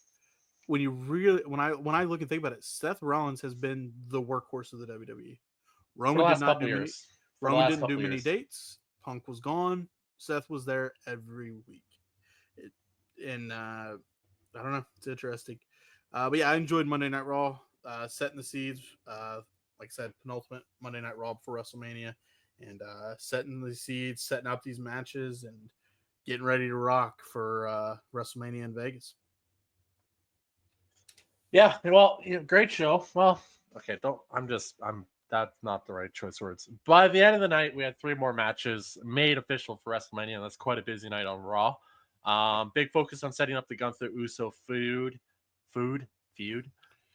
When you really when I look and think about it, Seth Rollins has been the workhouse of the WWE. Roman did not do many. Roman didn't do many dates. Punk was gone. Seth was there every week. I don't know. It's interesting. But yeah, I enjoyed Monday Night Raw. Setting the seeds. Like I said, penultimate Monday Night Raw for WrestleMania, and setting the seeds, setting up these matches, and getting ready to rock for WrestleMania in Vegas. Yeah, well, great show. Well, okay, that's not the right choice of words. By the end of the night, we had 3 more matches made official for WrestleMania, and that's quite a busy night on Raw. Big focus on setting up the Gunther Uso feud,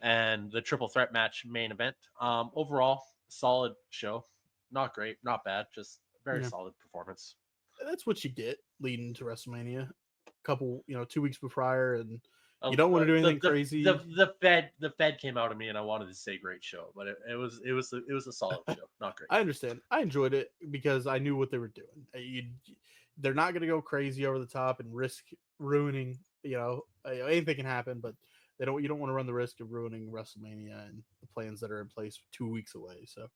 and the triple threat match main event. Overall, solid show. Not great, not bad, just very Yeah. solid performance. That's what you get leading to WrestleMania. Couple, 2 weeks prior, and Uh, you don't want to do the, anything the, crazy. the Fed came out of me, and I wanted to say great show, but it was a solid show, not great. I understand. I enjoyed it because I knew what they were doing. They're not going to go crazy over the top and risk ruining. Anything can happen, but they don't. You don't want to run the risk of ruining WrestleMania and the plans that are in place 2 weeks away. So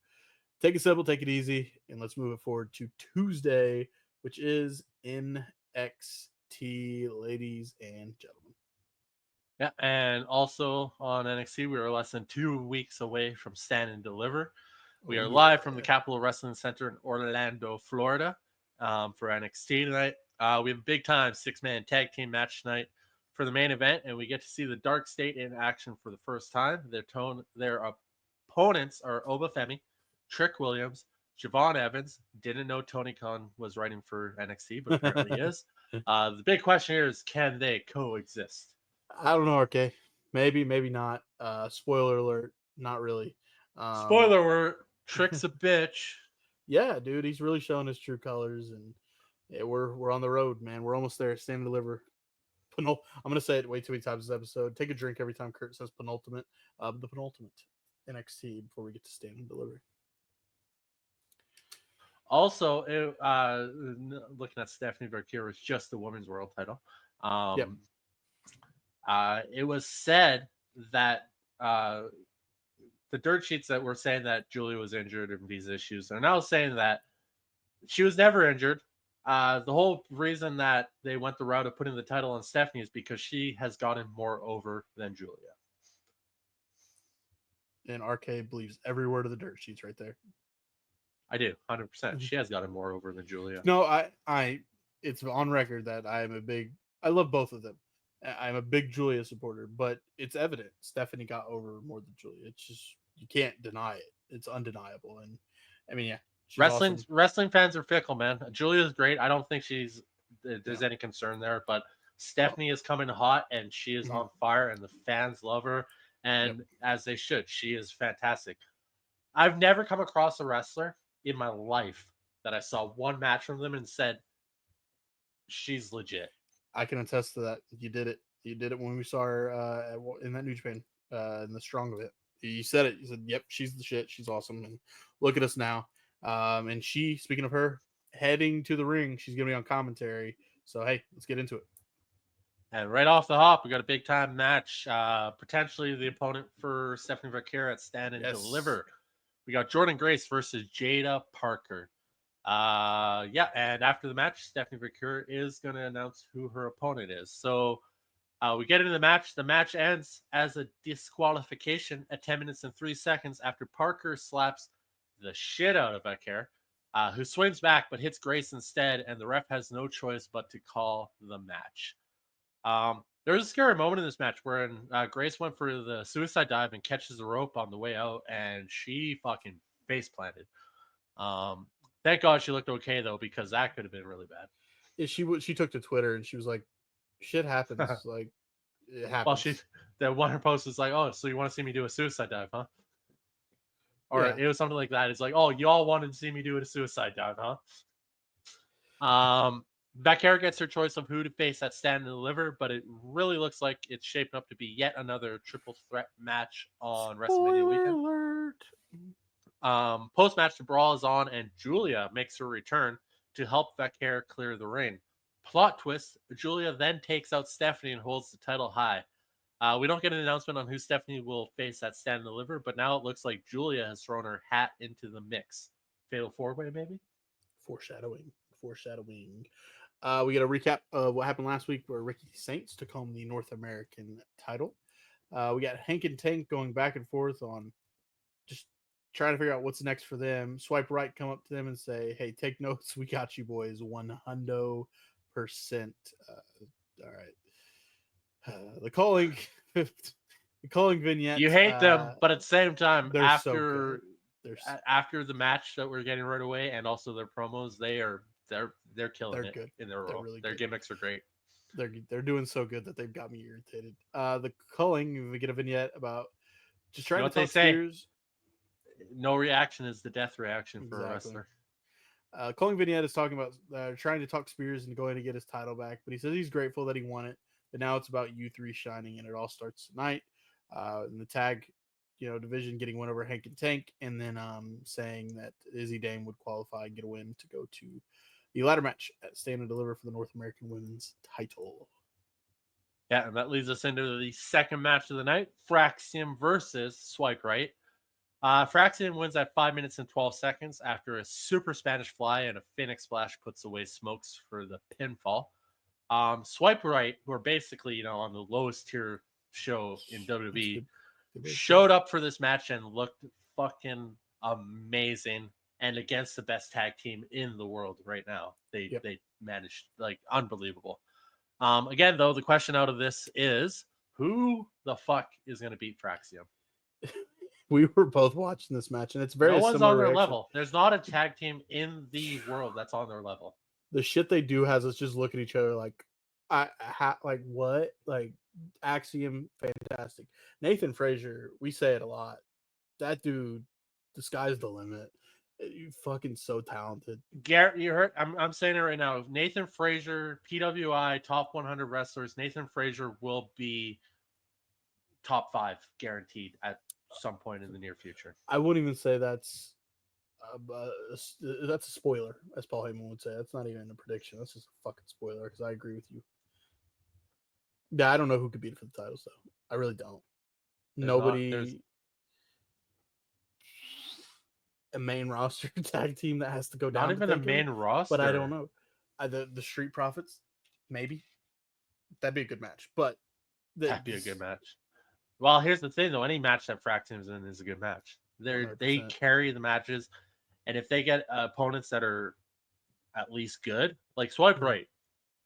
take it simple, take it easy, and let's move it forward to Tuesday, which is NXT, ladies and gentlemen. Yeah, and also on NXT, we are less than 2 weeks away from Stand and Deliver. We are live from the Capitol Wrestling Center in Orlando, Florida, for NXT tonight. We have a big time 6-man tag team match tonight for the main event, and we get to see the Dark State in action for the first time. Their opponents are Oba Femi, Trick Williams, Javon Evans. Didn't know Tony Khan was writing for NXT, but apparently he is. The big question here is, can they coexist? I don't know, RK. Maybe, maybe not. Spoiler alert, not really. Spoiler alert, Trick's a bitch. Yeah, dude, he's really showing his true colors, and yeah, we're on the road, man. We're almost there. Stand and deliver. I'm gonna say it way too many times this episode. Take a drink every time Kurt says penultimate. The penultimate NXT before we get to stand and deliver. Also, looking at Stephanie Verkira, it's just the women's world title. Yep. It was said that the dirt sheets that were saying that Julia was injured in these issues are now saying that she was never injured. The whole reason that they went the route of putting the title on Stephanie is because she has gotten more over than Julia. And RK believes every word of the dirt sheets right there. I do, 100%. She has gotten more over than Julia. No, I it's on record that I love both of them. I'm a big Julia supporter, but it's evident Stephanie got over more than Julia. It's just, you can't deny it. It's undeniable. And I mean, yeah, she's awesome. Wrestling fans are fickle, man. Julia's great. I don't think there's any concern there, but Stephanie is coming hot and she is on fire, and the fans love her, and as they should. She is fantastic. I've never come across a wrestler in my life that I saw one match from them and said she's legit. I can attest to that. You did it. You did it when we saw her in that New Japan, in the Strong of It. You said it. You said, "Yep, she's the shit. She's awesome." And look at us now. And speaking of her, heading to the ring, she's gonna be on commentary. So hey, let's get into it. And right off the hop, we got a big time match. Potentially the opponent for Stephanie Verkira at Stand and Deliver. We got Jordan Grace versus Jada Parker. And after the match, Stephanie Verkira is going to announce who her opponent is. So we get into the match. The match ends as a disqualification at 10 minutes and 3 seconds after Parker slaps the shit out of Verkira, who swims back but hits Grace instead, and the ref has no choice but to call the match. There was a scary moment in this match where Grace went for the suicide dive and catches the rope on the way out, and she fucking face planted. Thank God she looked okay though, because that could have been really bad. Yeah, she took to Twitter and she was like, "Shit happens." Like, it happens. Well, one of her posts was like, "Oh, so you want to see me do a suicide dive, huh?" Or it was something like that. It's like, "Oh, y'all wanted to see me do a suicide dive, huh?" Verkira gets her choice of who to face at Stand and Deliver, but it really looks like it's shaping up to be yet another triple threat match on WrestleMania weekend. Post-match, the brawl is on, and Julia makes her return to help Verkira clear the ring. Plot twist, Julia then takes out Stephanie and holds the title high. We don't get an announcement on who Stephanie will face at Stand and Deliver, but now it looks like Julia has thrown her hat into the mix. Fatal 4-way, maybe? Foreshadowing. We got a recap of what happened last week where Ricky Saints took home the North American title. We got Hank and Tank going back and forth on just trying to figure out what's next for them. Swipe right, come up to them and say, "Hey, take notes. We got you, boys. 100%." All right. The Culling vignettes. You hate them, but at the same time, they're so after good. They're so, after the match that we're getting right away, and also their promos, they're killing They're it good. in their They're role. really Their good. gimmicks are great. they're doing so good that they've got me irritated. The culling, we get a vignette about just trying know to what they talk say? Spears. No reaction is the death reaction for a Exactly. wrestler. Culling vignette is talking about trying to talk Spears and going to get his title back, but he says he's grateful that he won it. But now it's about you three shining, and it all starts tonight. In the tag, division getting one over Hank and Tank, and then saying that Izzy Dame would qualify and get a win to go to the ladder match at Stand and Deliver for the North American Women's title. Yeah, and that leads us into the second match of the night: Fraxium versus Swipe Right. Fraxium wins at 5 minutes and 12 seconds after a super Spanish fly and a Phoenix Splash puts away Smokes for the pinfall. Swipe Right, who are basically on the lowest tier show in WWE, showed up for this match and looked fucking amazing, and against the best tag team in the world right now. They managed, like, unbelievable. Again, though, the question out of this is, who the fuck is going to beat Fraxium? We were both watching this match, and it's very No one's similar on their reaction. level. There's not a tag team in the world that's on their level. The shit they do has us just look at each other like, like what? Like Axiom, fantastic. Nathan Frazier, we say it a lot. That dude, the sky's the limit. You fucking so talented. Garrett, you heard? I'm saying it right now. Nathan Frazier, PWI top 100 wrestlers. Nathan Frazier will be top 5 guaranteed at some point in the near future. I wouldn't even say that's a spoiler, as Paul Heyman would say. That's not even a prediction. That's just a fucking spoiler because I agree with you. Yeah, I don't know who could beat it for the titles though. I really don't. Nobody. A main roster tag team that has to go down. Not even a main roster. But I don't know. The Street Profits, maybe. That'd be a good match. But that'd be a good match. Well, here's the thing though. Any match that Fraxium's in is a good match. They carry the matches, and if they get opponents that are at least good, like Swipe Right,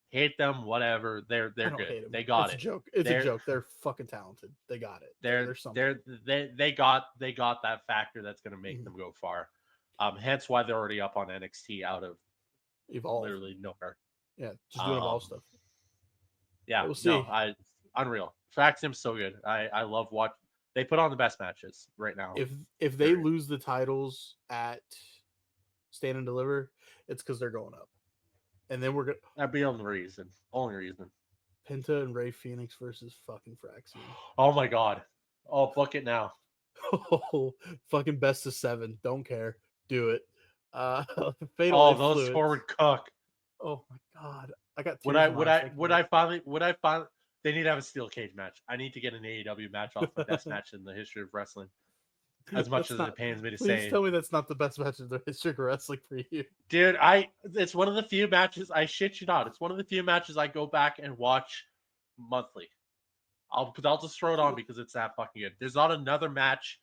hate them, whatever. They're good. They got it. It's a joke. It's a joke. They're fucking talented. They got it. They got that factor that's going to make them go far. Hence why they're already up on NXT out of Evolve. Literally nowhere. Yeah, just doing Evolve stuff. Yeah, we'll see. Unreal. Fraxium's so good. I love what they put on the best matches right now. If they lose the titles at Stand and Deliver, it's because they're going up. And then we're gonna. That'd be the only reason. Penta and Ray Phoenix versus fucking Fraxium. Oh my god. Oh, book it now. Oh, fucking best of 7. Don't care. Do it. Fatal Influence. Those forward cook. Oh my god. I got. Would I finally? They need to have a steel cage match. I need to get an AEW match off the best match in the history of wrestling. As much as it pains me to say. Please tell me that's not the best match in the history of wrestling for you. Dude, it's one of the few matches, I shit you not, it's one of the few matches I go back and watch monthly. I'll just throw it on because it's that fucking good. There's not another match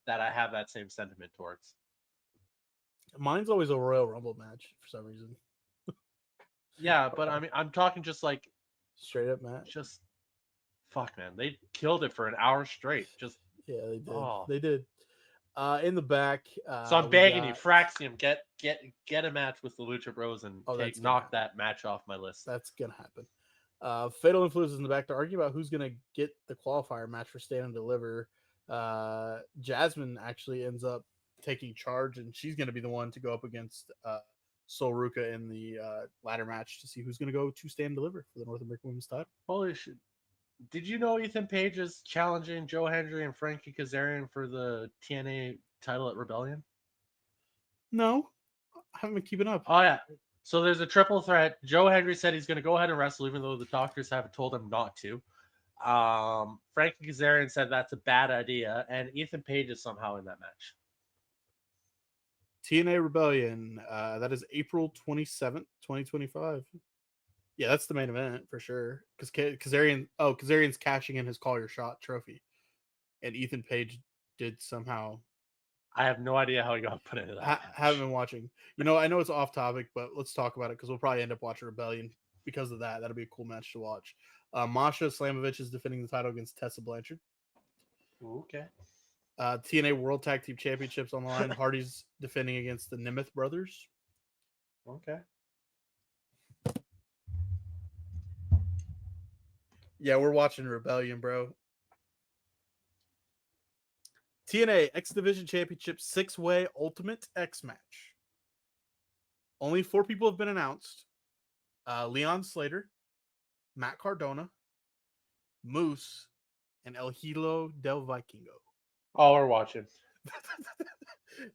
that I have that same sentiment towards. Mine's always a Royal Rumble match for some reason. Yeah, but I mean, I'm talking just like straight up match. Just fuck, man. They killed it for an hour straight. Just yeah, they did. They did. In the back. So I'm begging you, Fraxium, get a match with the Lucha Bros and knock that match off my list. That's gonna happen. Fatal Influence is in the back to argue about who's gonna get the qualifier match for Stand and Deliver. Jasmine actually ends up taking charge, and she's gonna be the one to go up against Sol Ruka in the ladder match to see who's gonna go to Stand and Deliver for the North American Women's title. Holy shit. Did you know Ethan Page is challenging Joe Hendry and Frankie Kazarian for the TNA title at Rebellion? No, I haven't been keeping up. Oh, yeah. So there's a triple threat. Joe Hendry said he's going to go ahead and wrestle, even though the doctors haven't told him not to. Frankie Kazarian said that's a bad idea, and Ethan Page is somehow in that match. TNA Rebellion, that is April 27th, 2025. Yeah, that's the main event for sure. Because Kazarian's cashing in his Call Your Shot trophy, and Ethan Page did somehow. I have no idea how he got put into that. Haven't been watching. I know it's off topic, but let's talk about it because we'll probably end up watching Rebellion because of that. That'll be a cool match to watch. Masha Slamovich is defending the title against Tessa Blanchard. Okay. TNA World Tag Team Championships on the line. Hardy's defending against the Nemeth brothers. Okay. Yeah, we're watching Rebellion, bro. TNA X Division Championship 6-way Ultimate X match. Only 4 people have been announced. Leon Slater, Matt Cardona, Moose, and El Hilo del Vikingo. Oh, we're watching.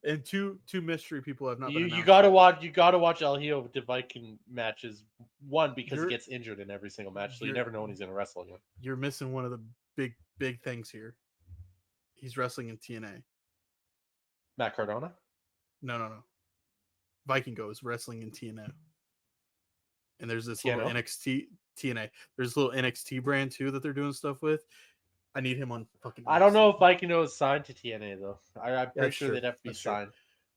And two mystery people have not been You announced. gotta yet. watch. You gotta watch El Hijo de Viking matches. One, because You're- he gets injured in every single match, so you you're- never know when he's gonna wrestle again. You're missing one of the big things here. He's wrestling in TNA. Matt Cardona. No. Vikingo is wrestling in TNA. And there's this little TNO? NXT TNA. There's a little NXT brand too that they're doing stuff with. I need him on fucking. I don't know NXT. if Vikingo is signed to TNA though. I'm pretty That's sure true. they'd have to be That's true. signed.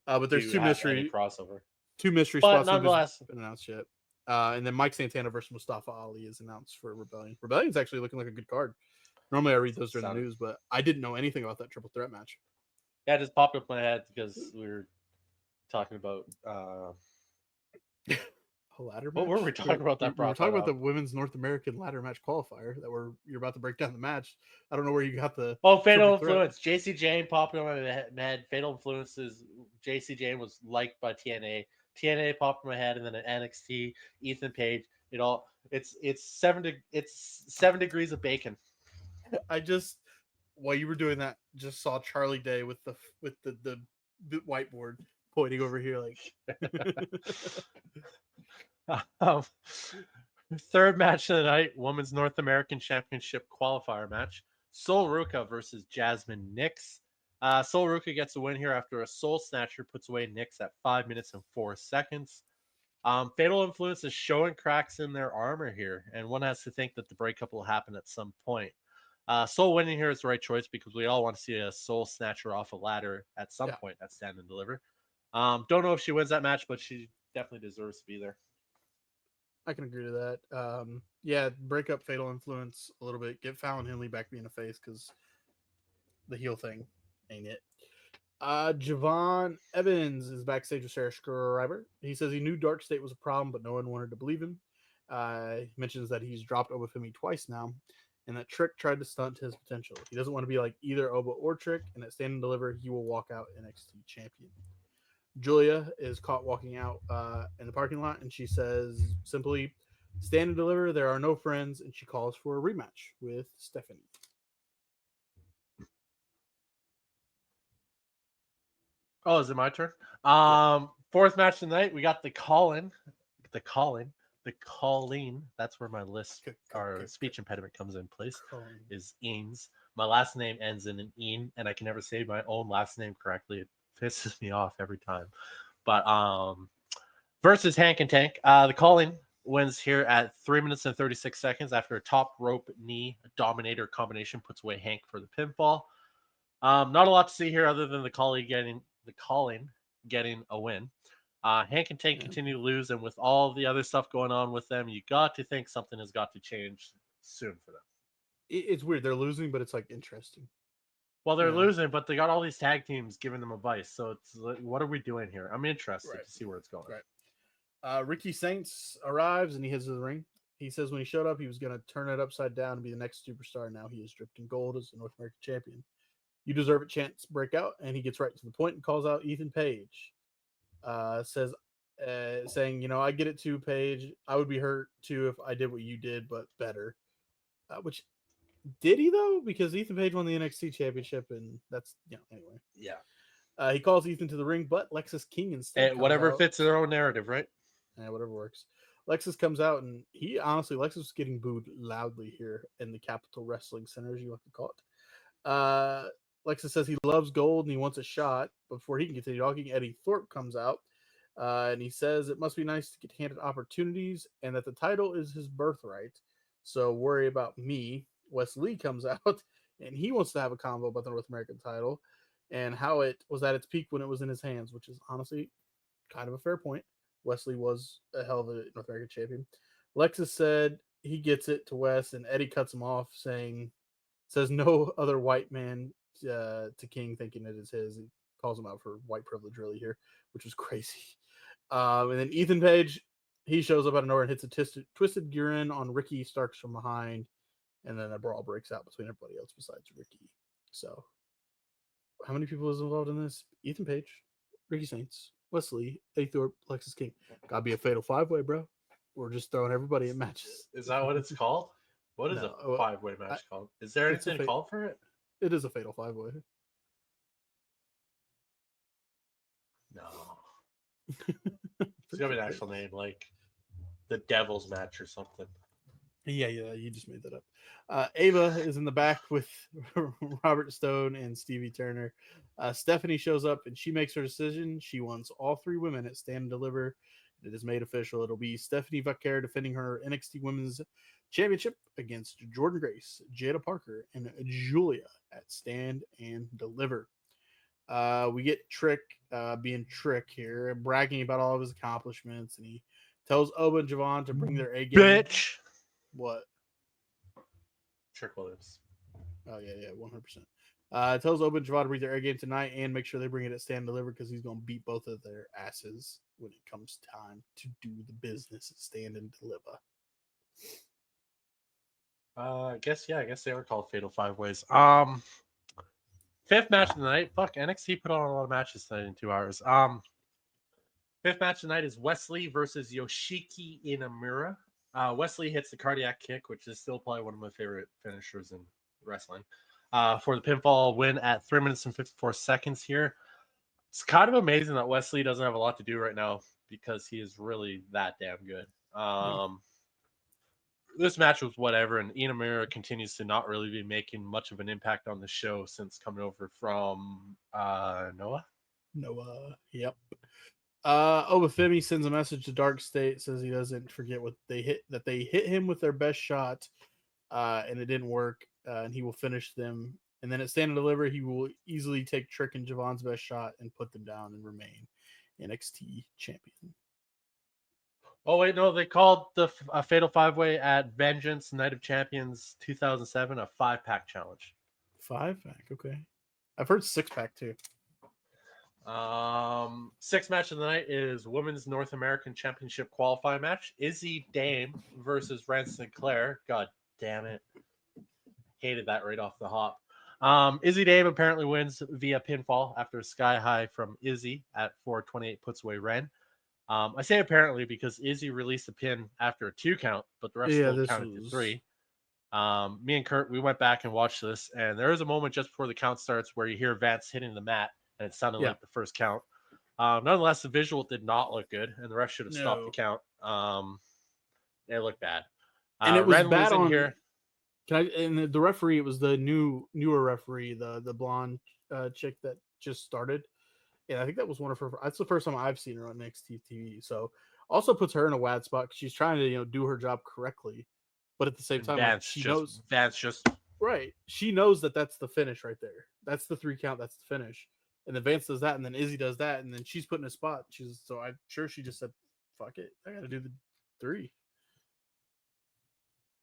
But there's to two have mystery any crossover. But But spots that nonetheless, haven't been announced yet. And then Mike Santana versus Mustafa Ali is announced for Rebellion. Rebellion's actually looking like a good card. Normally I read those during the Solid. news, but I didn't know anything about that triple threat match. yeah, it just popped up in my head because we were talking about. A ladder match. What were we talking about that We were brought talking that about the up? women's North American ladder match qualifier that you're about to break down the match. I don't know where you got the Oh, Fatal triple threat. Influence. JC Jane popped in my head. Fatal Influences. JC Jane was liked by TNA. TNA popped in my head, and then at NXT, Ethan Page. It's 7 degrees of bacon. I just while you were doing that, just saw Charlie Day with the whiteboard pointing over here like Um, third match of the night, Women's North American Championship qualifier match. Sol Ruka versus Jasmine Nix. Sol Ruka gets a win here after a Soul Snatcher puts away Nix at 5 minutes and 4 seconds. Fatal Influence is showing cracks in their armor here, and one has to think that the breakup will happen at some point. Soul winning here is the right choice because we all want to see a Soul Snatcher off a ladder at some point at Stand and Deliver. Don't know if she wins that match, but she definitely deserves to be there. I can agree to that. Yeah, break up Fatal Influence a little bit. Get Fallon Henley back being a face because the heel thing ain't it. Javon Evans is backstage with Sarah Schreiber. He says he knew Dark State was a problem, but no one wanted to believe him. He mentions that he's dropped Obafemi twice now, and that Trick tried to stunt his potential. He doesn't want to be like either Oba or Trick, and at Stand and Deliver, he will walk out NXT champion. Julia is caught walking out in the parking lot, and she says simply, "Stand and Deliver, there are no friends," and she calls for a rematch with Stephanie. Oh, is it my turn? Fourth match tonight, we got the Calling. That's where my list or speech impediment comes in place. Is Eames. My last name ends in an Ean, and I can never say my own last name correctly. It pisses me off every time. But versus Hank and Tank, the Calling wins here at 3 minutes and 36 seconds after a top rope knee dominator combination puts away Hank for the pinfall. Not a lot to see here other than the Calling getting a win. Hank and Tank continue to lose, and with all the other stuff going on with them, you got to think something has got to change soon for them. It's weird. They're losing, but it's like interesting. Well, they're losing, but they got all these tag teams giving them advice. So it's like, what are we doing here? I'm interested to see where it's going. Right. Ricky Saints arrives and he heads to the ring. He says when he showed up, he was going to turn it upside down and be the next superstar. Now he is dripped in gold as the North American champion. You deserve a chance to break out, and he gets right to the point and calls out Ethan Page. Saying, I get it too, Page. I would be hurt too if I did what you did, but better. Which did he though? Because Ethan Page won the NXT championship, and that's anyway. Yeah. He calls Ethan to the ring, but Lexus King instead. Whatever fits their own narrative, right? Yeah, whatever works. Lexus comes out, and Lexus was getting booed loudly here in the Capitol Wrestling Center, as you like to call it. Lexus says he loves gold and he wants a shot. Before he can continue talking, Eddie Thorpe comes out, and he says it must be nice to get handed opportunities and that the title is his birthright. So worry about me. Wes Lee comes out, and he wants to have a convo about the North American title and how it was at its peak when it was in his hands, which is honestly kind of a fair point. Wesley was a hell of a North American champion. Lexus said he gets it to Wes, and Eddie cuts him off, says no other white man to King, thinking it is his. He calls him out for white privilege really here, which was crazy. And then Ethan Page, he shows up out of nowhere and hits a twisted Gurin on Ricky Starks from behind, and then a brawl breaks out between everybody else besides Ricky. So, how many people is involved in this? Ethan Page, Ricky Saints, Wesley, Eddie Thorpe, Lexus King. Gotta be a fatal 5-way, bro. We're just throwing everybody in matches. Is that what it's called? What is No, a 5-way match called? Is there it's a anything called for it? It is a fatal 5-way. No. It's gonna be an actual name, like the Devil's Match or something. Yeah, you just made that up. Ava is in the back with Robert Stone and Stevie Turner. Stephanie shows up and she makes her decision. She wants all 3 women at Stand and Deliver. It is made official. It'll be Stephanie Vaquer defending her NXT Women's Championship against Jordan Grace, Jada Parker, and Julia at Stand and Deliver. We get Trick being Trick here, bragging about all of his accomplishments, and he tells Oba and Javon to bring their A game. Bitch. What? Trick Williams. Oh yeah, 100%. Tells Oba and Javon to bring their A game tonight and make sure they bring it at Stand and Deliver because he's gonna beat both of their asses when it comes time to do the business at Stand and Deliver. I guess they were called Fatal 5-ways. 5th match of the night. Fuck, NXT put on a lot of matches tonight in 2 hours. 5th match of the night is Wesley versus Yoshiki Inamura. Wesley hits the cardiac kick, which is still probably one of my favorite finishers in wrestling. For the pinfall win at 3 minutes and 54 seconds here. It's kind of amazing that Wesley doesn't have a lot to do right now because he is really that damn good. This match was whatever, and Inamura continues to not really be making much of an impact on the show since coming over from Noah. Yep. Obafemi sends a message to Dark State, says he doesn't forget what they hit him with their best shot, and it didn't work, and he will finish them. And then at Stand and Deliver, he will easily take Trick and Javon's best shot and put them down and remain NXT champion. Oh wait, no, they called the Fatal 5-way at Vengeance Night of Champions 2007 a 5-pack challenge. 5-pack, okay. I've heard 6-pack too. 6th match of the night is Women's North American Championship qualifying match. Izzy Dame versus Ren Sinclair. God damn it. Hated that right off the hop. Izzy Dame apparently wins via pinfall after a sky high from Izzy at 4:28 puts away Ren. I say apparently because Izzy released a pin after a 2 count, but the rest still counted to 3. Me and Kurt, we went back and watched this, and there is a moment just before the count starts where you hear Vance hitting the mat, and it sounded like the first count. Nonetheless, the visual did not look good, and the ref should have stopped the count. It looked bad. And it was Ren bad on here. And the referee, it was the newer referee, the blonde chick that just started. Yeah, I think that was one of her. That's the first time I've seen her on NXT TV. So also puts her in a bad spot because she's trying to do her job correctly, but at the same time, Vance just right. She knows that that's the finish right there. That's the 3 count. That's the finish. And then Vance does that, and then Izzy does that, and then she's put in a spot. So I'm sure she just said, "Fuck it, I got to do the 3."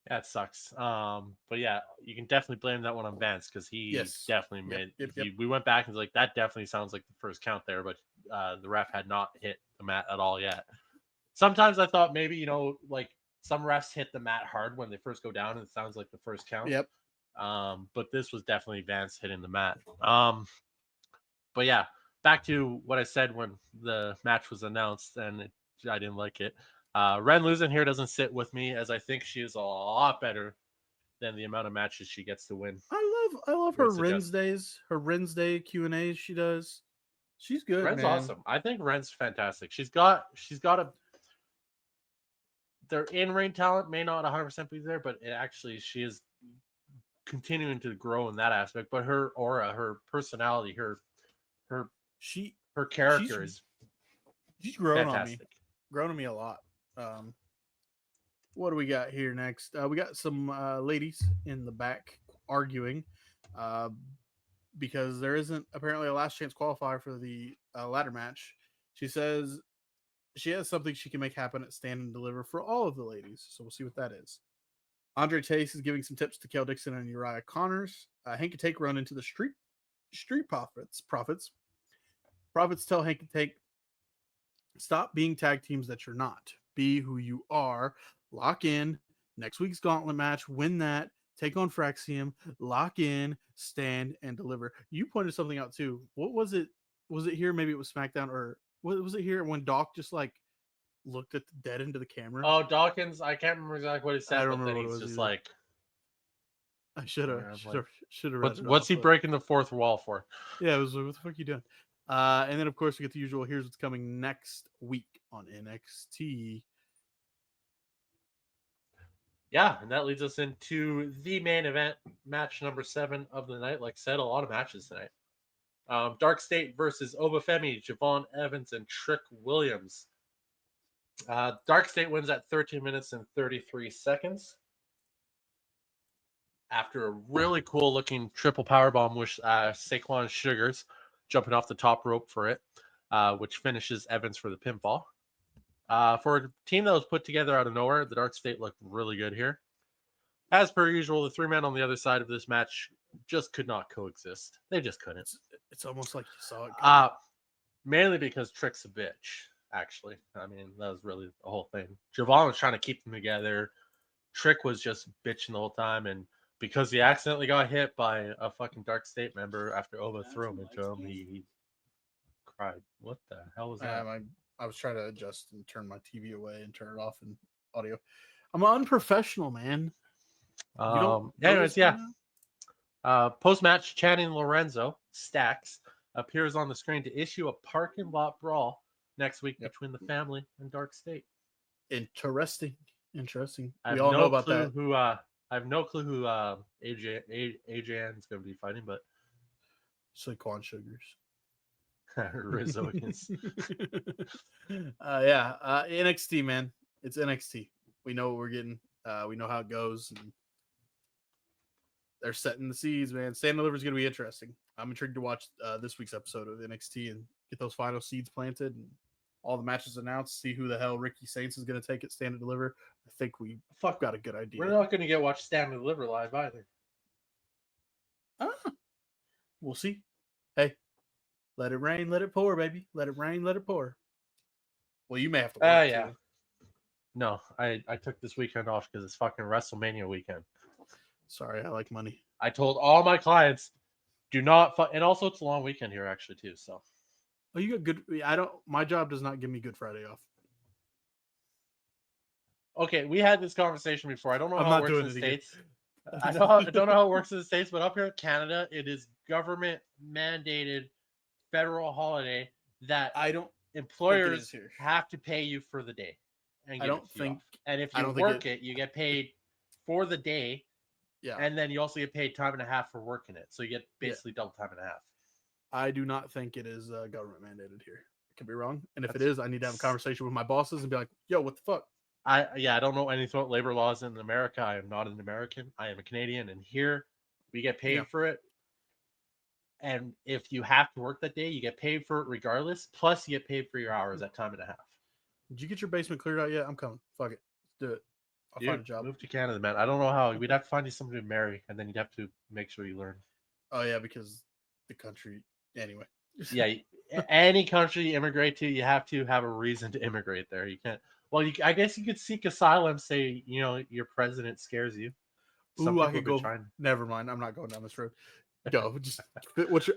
That sucks. But yeah, you can definitely blame that one on Vance because he definitely made. We went back and was like, that definitely sounds like the first count there, but the ref had not hit the mat at all yet. Sometimes I thought maybe like some refs hit the mat hard when they first go down, and it sounds like the first count. Yep. But this was definitely Vance hitting the mat. But yeah, back to what I said when the match was announced, and I didn't like it. Ren losing here doesn't sit with me, as I think she is a lot better than the amount of matches she gets to win. I love her Ren's days, her Ren's Day Q&As she does. She's good. Ren's man. awesome. I think Ren's fantastic. She's got a. Their in-ring talent may not 100% be there, but she is continuing to grow in that aspect. But her aura, her personality, her character is. She's grown fantastic. on me. Grown on me a lot. What do we got here next? We got some ladies in the back arguing because there isn't apparently a last chance qualifier for the ladder match. She says she has something she can make happen at Stand and Deliver for all of the ladies. So we'll see what that is. Andre Tace is giving some tips to Kel Dixon and Uriah Connors. Hank and Take run into the street Street Profits. Profits tell Hank and Tank, stop being tag teams that you're not. Be who you are. Lock in. Next week's gauntlet match. Win that. Take on Fraxium. Lock in. Stand and deliver. You pointed something out too. What was it? Was it here? Maybe it was SmackDown, or was it here when Doc just like looked at the dead into the camera? Oh, Dawkins, I can't remember exactly what he said, I don't but then remember what he's it was just either. like, I should have read what's it what's off, he but- breaking the fourth wall for? Yeah, it was like, what the fuck are you doing? And then of course we get the usual. Here's what's coming next week on NXT. Yeah, and that leads us into the main event, match number 7 of the night. Like I said, a lot of matches tonight. Dark State versus Obafemi, Javon Evans, and Trick Williams. Dark State wins at 13 minutes and 33 seconds. After a really cool looking triple powerbomb with Saquon Sugars jumping off the top rope for it, which finishes Evans for the pinfall. For a team that was put together out of nowhere, the Dark State looked really good here. As per usual, the 3 men on the other side of this match just could not coexist. They just couldn't. It's almost like you saw it coming. Mainly because Trick's a bitch, actually. I mean, that was really the whole thing. Javon was trying to keep them together. Trick was just bitching the whole time, and because he accidentally got hit by a fucking Dark State member after Oba threw him into him, he cried. What the hell was that? I was trying to adjust and turn my TV away and turn it off in audio. I'm unprofessional, man. You don't Anyways, notice by yeah. Post-match, Channing Lorenzo, Stacks, appears on the screen to issue a parking lot brawl next week between the family and Dark State. Interesting. I We have all no know about clue that. who I have no clue who AJN is going to be fighting, but Saquon Sugars. Rizzo is. NXT, man. It's NXT. We know what we're getting. We know how it goes. And they're setting the seeds, man. Stand and Deliver is going to be interesting. I'm intrigued to watch this week's episode of NXT and get those final seeds planted and all the matches announced. See who the hell Ricky Saints is going to take it. Stand and Deliver. I think we got a good idea. We're not going to get watch Stand and Deliver live either. We'll see. Hey, let it rain, let it pour, baby. Let it rain, let it pour. Well, you may have to work Yeah. too. No, I took this weekend off because it's fucking WrestleMania weekend. Sorry, I like money. I told all my clients, do not, and also it's a long weekend here actually too. So, Oh, you got good. My job does not give me Good Friday off. okay, we had this conversation before. I don't know I'm how not it works doing in the it again. States. I don't know how it works in the States, but up here in Canada, it is government mandated federal holiday that I don't employers here. have to pay you for the day. And I don't think. And if I you don't think work it, you get paid for the day. Yeah. And then you also get paid time and a half for working it. So you get basically double time and a half. I do not think it is government mandated here. I could be wrong. And if it is, I need to have a conversation with my bosses and be like, yo, what the fuck? I don't know anything about labor laws in America. I am not an American. I am a Canadian. And here we get paid for it. And if you have to work that day, you get paid for it regardless. Plus you get paid for your hours at time and a half. Did you get your basement cleared out yet? I'm coming. Fuck it. Let's do it. I'll find a job. Move to Canada, man. I don't know how. We'd have to find you somebody to marry, and then you'd have to make sure you learn. Oh, yeah, because the country. Anyway. Yeah, any country you immigrate to, you have to have a reason to immigrate there. You can't. Well, I guess you could seek asylum. Say, your president scares you. Ooh, I could go. Never mind. I'm not going down this road. Go. Just.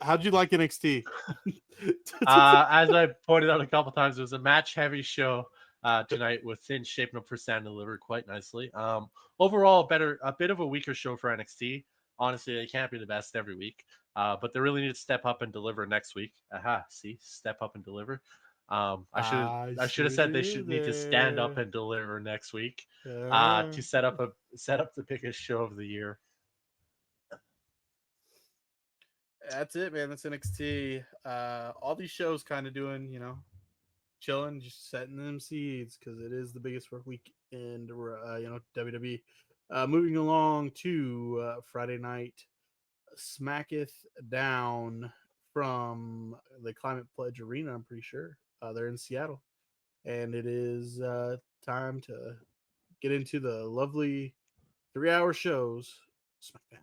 How'd you like NXT? As I pointed out a couple times, it was a match-heavy show tonight with things shaping up for Stand and Deliver quite nicely. Overall, a bit of a weaker show for NXT. Honestly, they can't be the best every week, but they really need to step up and deliver next week. See, step up and deliver. I should have said they should need to stand up and deliver next week to set up the biggest show of the year. That's it, man. That's NXT. All these shows kind of doing, chilling, just setting them seeds because it is the biggest work week in, WWE. Moving along to Friday night, Smacketh Down from the Climate Pledge Arena, I'm pretty sure. They're in Seattle. And it is time to get into the lovely 3-hour shows. SmackDown.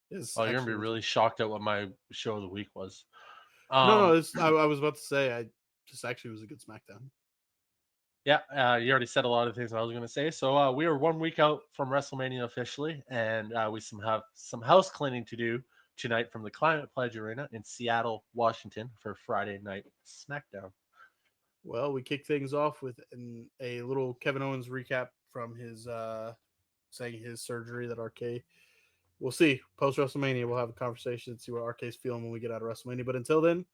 It's Oh, you're gonna be actually really shocked at what my show of the week was. no. I was about to say I just actually was a good SmackDown. Yeah, you already said a lot of things I was going to say. So we are 1 week out from WrestleMania officially, and we have some house cleaning to do tonight from the Climate Pledge Arena in Seattle, Washington, for Friday Night SmackDown. Well, we kick things off with a little Kevin Owens recap from his saying his surgery that RK. We'll see. Post WrestleMania, we'll have a conversation and see what RK's feeling when we get out of WrestleMania. But until then,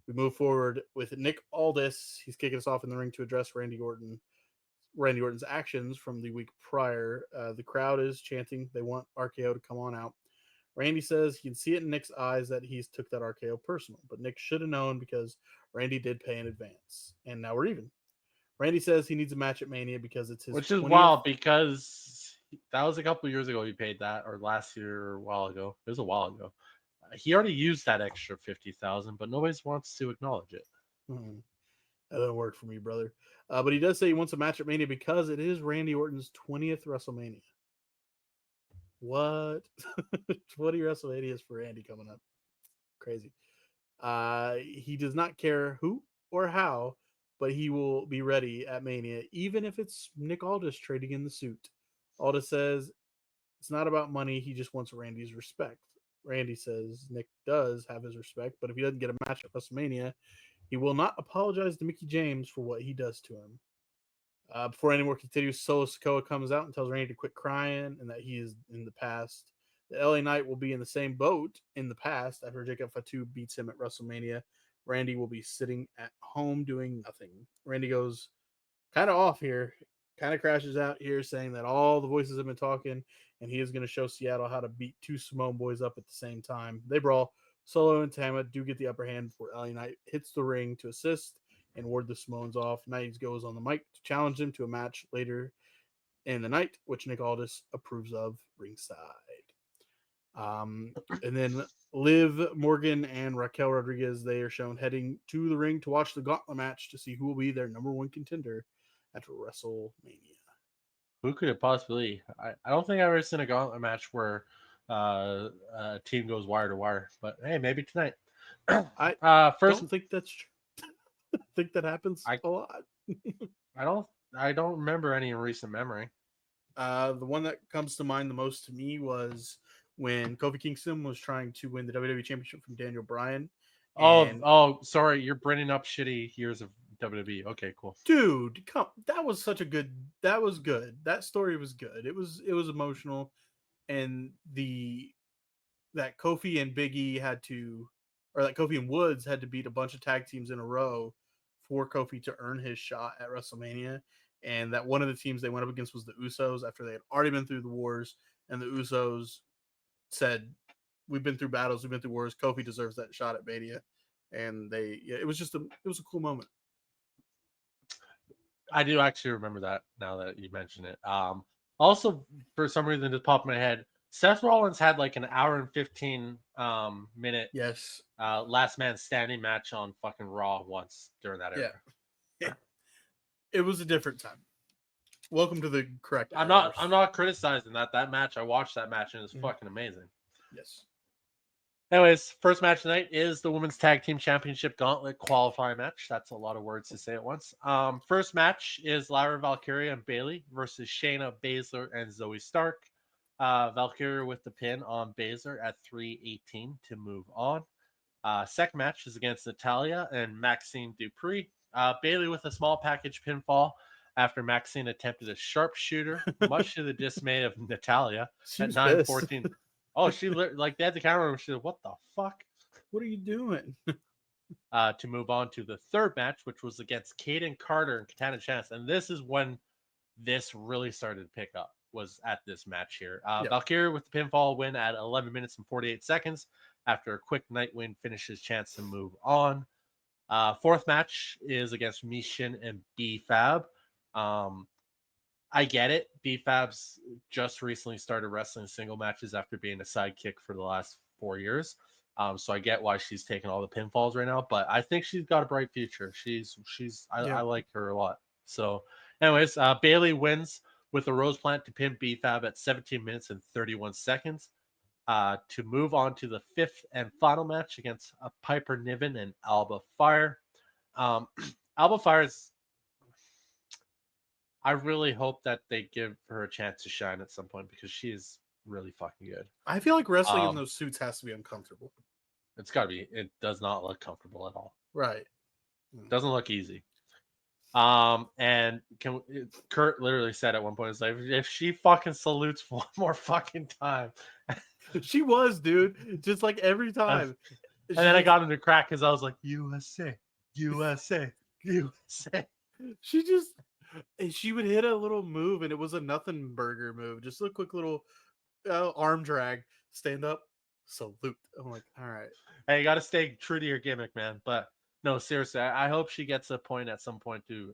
we move forward with Nick Aldis. He's kicking us off in the ring to address Randy Orton's actions from the week prior. The crowd is chanting. They want RKO to come on out. Randy says he can see it in Nick's eyes that he's took that RKO personal, but Nick should have known because Randy did pay in advance. And now we're even. Randy says he needs a match at Mania because it's his Which is 20th. wild because that was a couple years ago he paid that, or last year or a while ago. It was a while ago. He already used that extra 50,000, but nobody wants to acknowledge it. That doesn't work for me, brother. But he does say he wants a match at Mania because it is Randy Orton's 20th WrestleMania. What? 20 WrestleManias for Randy coming up. Crazy. He does not care who or how, but he will be ready at Mania, even if it's Nick Aldis trading in the suit. Aldis says it's not about money. He just wants Randy's respect. Randy says Nick does have his respect, but if he doesn't get a match at WrestleMania, he will not apologize to Mickie James for what he does to him. Before any more continues, Solo Sikoa comes out and tells Randy to quit crying and that he is in the past. The LA Knight will be in the same boat in the past after Jacob Fatu beats him at WrestleMania. Randy will be sitting at home doing nothing. Randy goes kind of off here, kind of crashes out here saying that all the voices have been talking and he is going to show Seattle how to beat two Samoan boys up at the same time. They brawl. Solo and Tama do get the upper hand before LA Knight hits the ring to assist and ward the Samoans off. Knight goes on the mic to challenge him to a match later in the night, which Nick Aldis approves of ringside. And then Liv Morgan and Raquel Rodriguez, they are shown heading to the ring to watch the gauntlet match to see who will be their number one contender at WrestleMania. Who could it possibly? I don't think I've ever seen a gauntlet match where a team goes wire to wire, but hey, maybe tonight. I first, don't think that's true. I think that happens a lot. I don't remember any in recent memory. The one that comes to mind the most to me was when Kofi Kingston was trying to win the WWE Championship from Daniel Bryan. Oh, sorry, you're bringing up shitty years of WWE. Okay, cool. Dude, that was such a good. That was good. That story was good. It was emotional, and that Kofi and Big E had to, or that Kofi and Woods had to beat a bunch of tag teams in a row for Kofi to earn his shot at WrestleMania. And that one of the teams they went up against was the Usos after they had already been through the wars, and the Usos said, "We've been through battles, we've been through wars. Kofi deserves that shot at Mania." And it was a cool moment. I do actually remember that now that you mention it. Also, for some reason, just popped in my head. Seth Rollins had like an hour and 15 minute Yes. last man standing match on fucking Raw once during that era. Yeah. It was a different time. Welcome to the correct. I'm not criticizing that match. I watched that match and it's fucking amazing. Yes. Anyways, first match tonight is the Women's Tag Team Championship Gauntlet qualifying match. That's a lot of words to say at once. First match is Lyra Valkyria and Bayley versus Shayna Baszler and Zoe Stark. Valkyria with the pin on Baszler at 3:18 to move on. Second match is against Natalya and Maxine Dupree. Bayley with a small package pinfall after Maxine attempted a sharpshooter, much to the dismay of Natalya at 9:14. Oh, she they had the camera and she said, "What the fuck? What are you doing?" To move on to the third match, which was against Kaden Carter and Katana Chance. And this is when this really started to pick up, was at this match here. Valkyria with the pinfall win at 11 minutes and 48 seconds after a quick night win finishes Chance to move on. Fourth match is against Mishin and B-Fab. I get it. B-Fab's just recently started wrestling single matches after being a sidekick for the last 4 years. So I get why she's taking all the pinfalls right now, but I think she's got a bright future. I like her a lot. So anyways, Bayley wins with a rose plant to pin B-Fab at 17 minutes and 31 seconds. to move on to the 5th and final match against Piper Niven and Alba Fire. Alba Fire's. I really hope that they give her a chance to shine at some point because she is really fucking good. I feel like wrestling in Um, those suits has to be uncomfortable. It's got to be. It does not look comfortable at all. Right. Doesn't look easy. And Kurt literally said at one point, "It's like if she fucking salutes one more fucking time." She was, dude. Just like every time. And then I got into crack because I was like, USA, USA, USA. She just, and she would hit a little move, and it was a nothing burger move. Just a quick little arm drag, stand up, salute. I'm like, all right. Hey, you got to stay true to your gimmick, man. But no, seriously, I hope she gets a point at some point to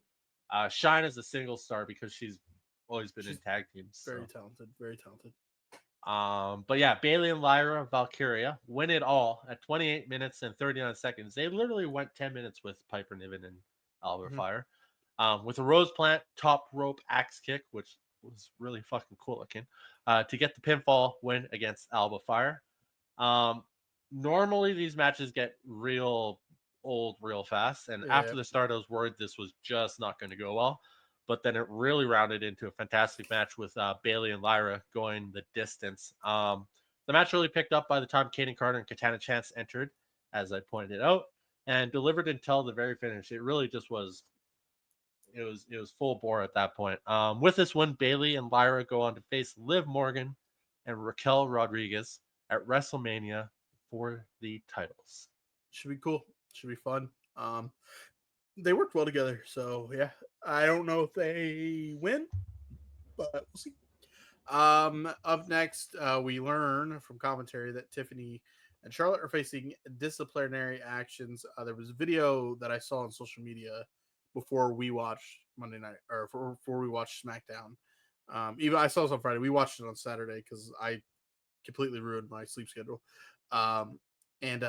shine as a single star because she's always been in tag teams. Very talented, very talented. But yeah, Bailey and Lyra Valkyria win it all at 28 minutes and 39 seconds. They literally went 10 minutes with Piper Niven and Alba Fire. With a Rose Plant top rope axe kick, which was really fucking cool looking, to get the pinfall win against Alba Fire. Normally these matches get real old real fast, and after the start I was worried this was just not going to go well, but then it really rounded into a fantastic match with Bailey and Lyra going the distance. The match really picked up by the time Kaden Carter and Katana Chance entered, as I pointed out, and delivered until the very finish. It really just was it was full bore at that point. With this win, Bailey and Lyra go on to face Liv Morgan and Raquel Rodriguez at WrestleMania for the titles. Should be cool. Should be fun. They worked well together, so yeah. I don't know if they win, but we'll see. Up next, we learn from commentary that Tiffany and Charlotte are facing disciplinary actions. There was a video that I saw on social media before we watched Monday night, or before we watched SmackDown. Even I saw this on Friday. We watched it on Saturday because I completely ruined my sleep schedule. And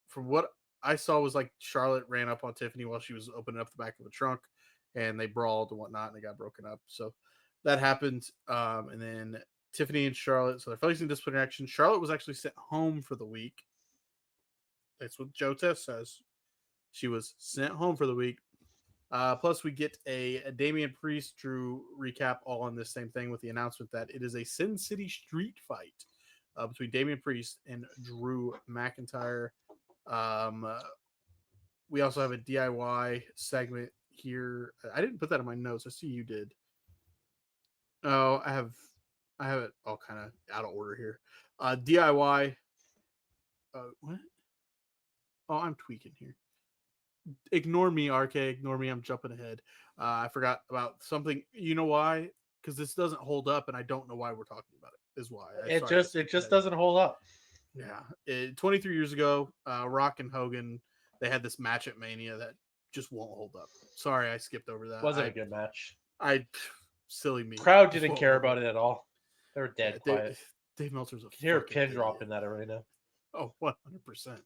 from what I saw was like Charlotte ran up on Tiffany while she was opening up the back of a trunk, and they brawled and whatnot, and they got broken up. So that happened. And then Tiffany and Charlotte, so they're facing disciplinary action. Charlotte was actually sent home for the week. That's what Joe Test says. She was sent home for the week. Plus, we get a Damian Priest Drew recap all on this same thing with the announcement that it is a Sin City street fight between Damian Priest and Drew McIntyre. We also have a DIY segment here. I didn't put that in my notes. I see you did. Oh, I have it all kind of out of order here. DIY. What? Oh, I'm tweaking here. Ignore me, RK. Ignore me. I'm jumping ahead. I forgot about something. You know why? Because this doesn't hold up, and I don't know why we're talking about it. Is why It just doesn't hold up. Yeah, 23 years ago, Rock and Hogan, they had this match at Mania that just won't hold up. Sorry, I skipped over that. Wasn't a good match. Silly me. Crowd didn't care about it at all. They were dead quiet. Dave Meltzer's a hear a pin drop in that arena. Oh, 100%.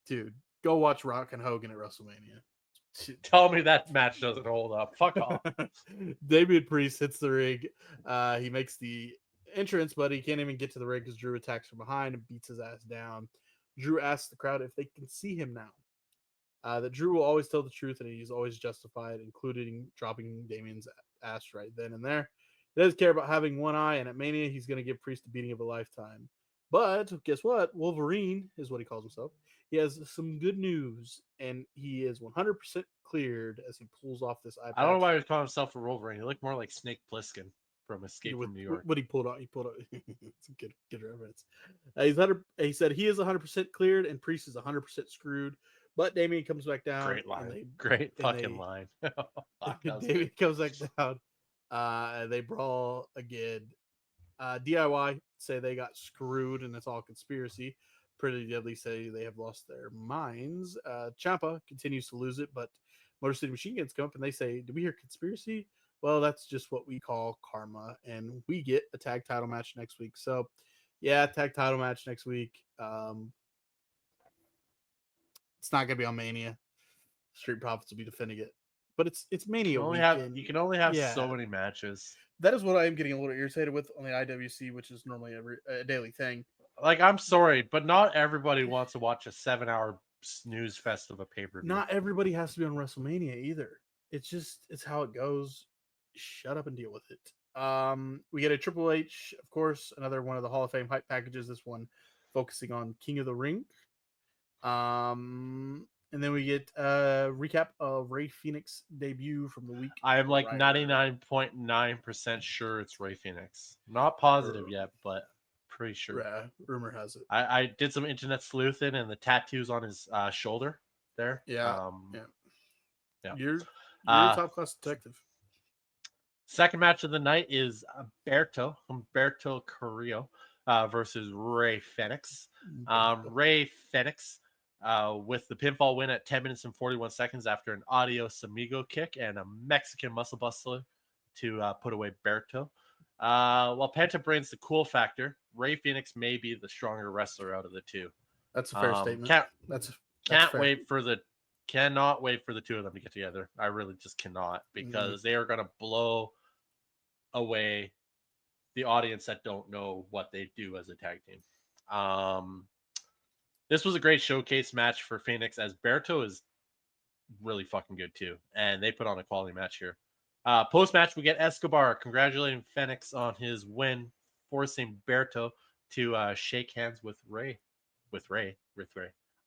Dude, go watch Rock and Hogan at WrestleMania. Tell me that match doesn't hold up. Fuck off. Damian Priest hits the ring. He makes the entrance, but he can't even get to the ring because Drew attacks from behind and beats his ass down. Drew asks the crowd if they can see him now. That Drew will always tell the truth and he's always justified, including dropping Damian's ass right then and there. He doesn't care about having one eye, and at Mania, he's going to give Priest the beating of a lifetime. But guess what? Wolverine is what he calls himself. He has some good news, and he is 100% cleared as he pulls off this eye patch. I don't know why he was calling himself a Wolverine. He looked more like Snake Plissken from Escape from New York. What he pulled out. It's a good reference. He said he is 100% cleared, and Priest is 100% screwed. But Damian comes back down. Great line. Great fucking line. Damian comes back down. They brawl again. DIY say they got screwed and it's all conspiracy. Pretty Deadly say they have lost their minds. Ciampa continues to lose it, but Motor City Machine Guns come up and they say, "Did we hear conspiracy?" Well, that's just what we call karma, and we get a tag title match next week. So, yeah, tag title match next week. It's not gonna be on Mania. Street Profits will be defending it, but it's Mania. You can only have so many matches. That is what I am getting a little irritated with on the IWC, which is normally a daily thing. Like, I'm sorry, but not everybody wants to watch a 7-hour snooze fest of a pay-per-view. Not everybody has to be on WrestleMania either. It's how it goes. Shut up and deal with it. We get a Triple H, of course, another one of the Hall of Fame hype packages. This one focusing on King of the Ring. And then we get a recap of Rey Fenix debut from the week. I am like prior. 99.9% sure it's Rey Fenix. Not positive yet, but pretty sure. Yeah, rumor has it. I did some internet sleuthing, and the tattoos on his shoulder there. Yeah. Yeah. You're a top class detective. Second match of the night is Humberto Carrillo versus Rey Fenix. Rey Fenix with the pinfall win at 10 minutes and 41 seconds after an Adios Amigo kick and a Mexican muscle buster to put away Berto. While Penta brings the cool factor, Rey Fenix may be the stronger wrestler out of the two. That's a fair statement. Cannot wait for the two of them to get together. I really just cannot, because they are going to blow away the audience that don't know what they do as a tag team. This was a great showcase match for Phoenix, as Berto is really fucking good too, and they put on a quality match here. Post match, we get Escobar congratulating Phoenix on his win, forcing Berto to shake hands with Rey. With Rey.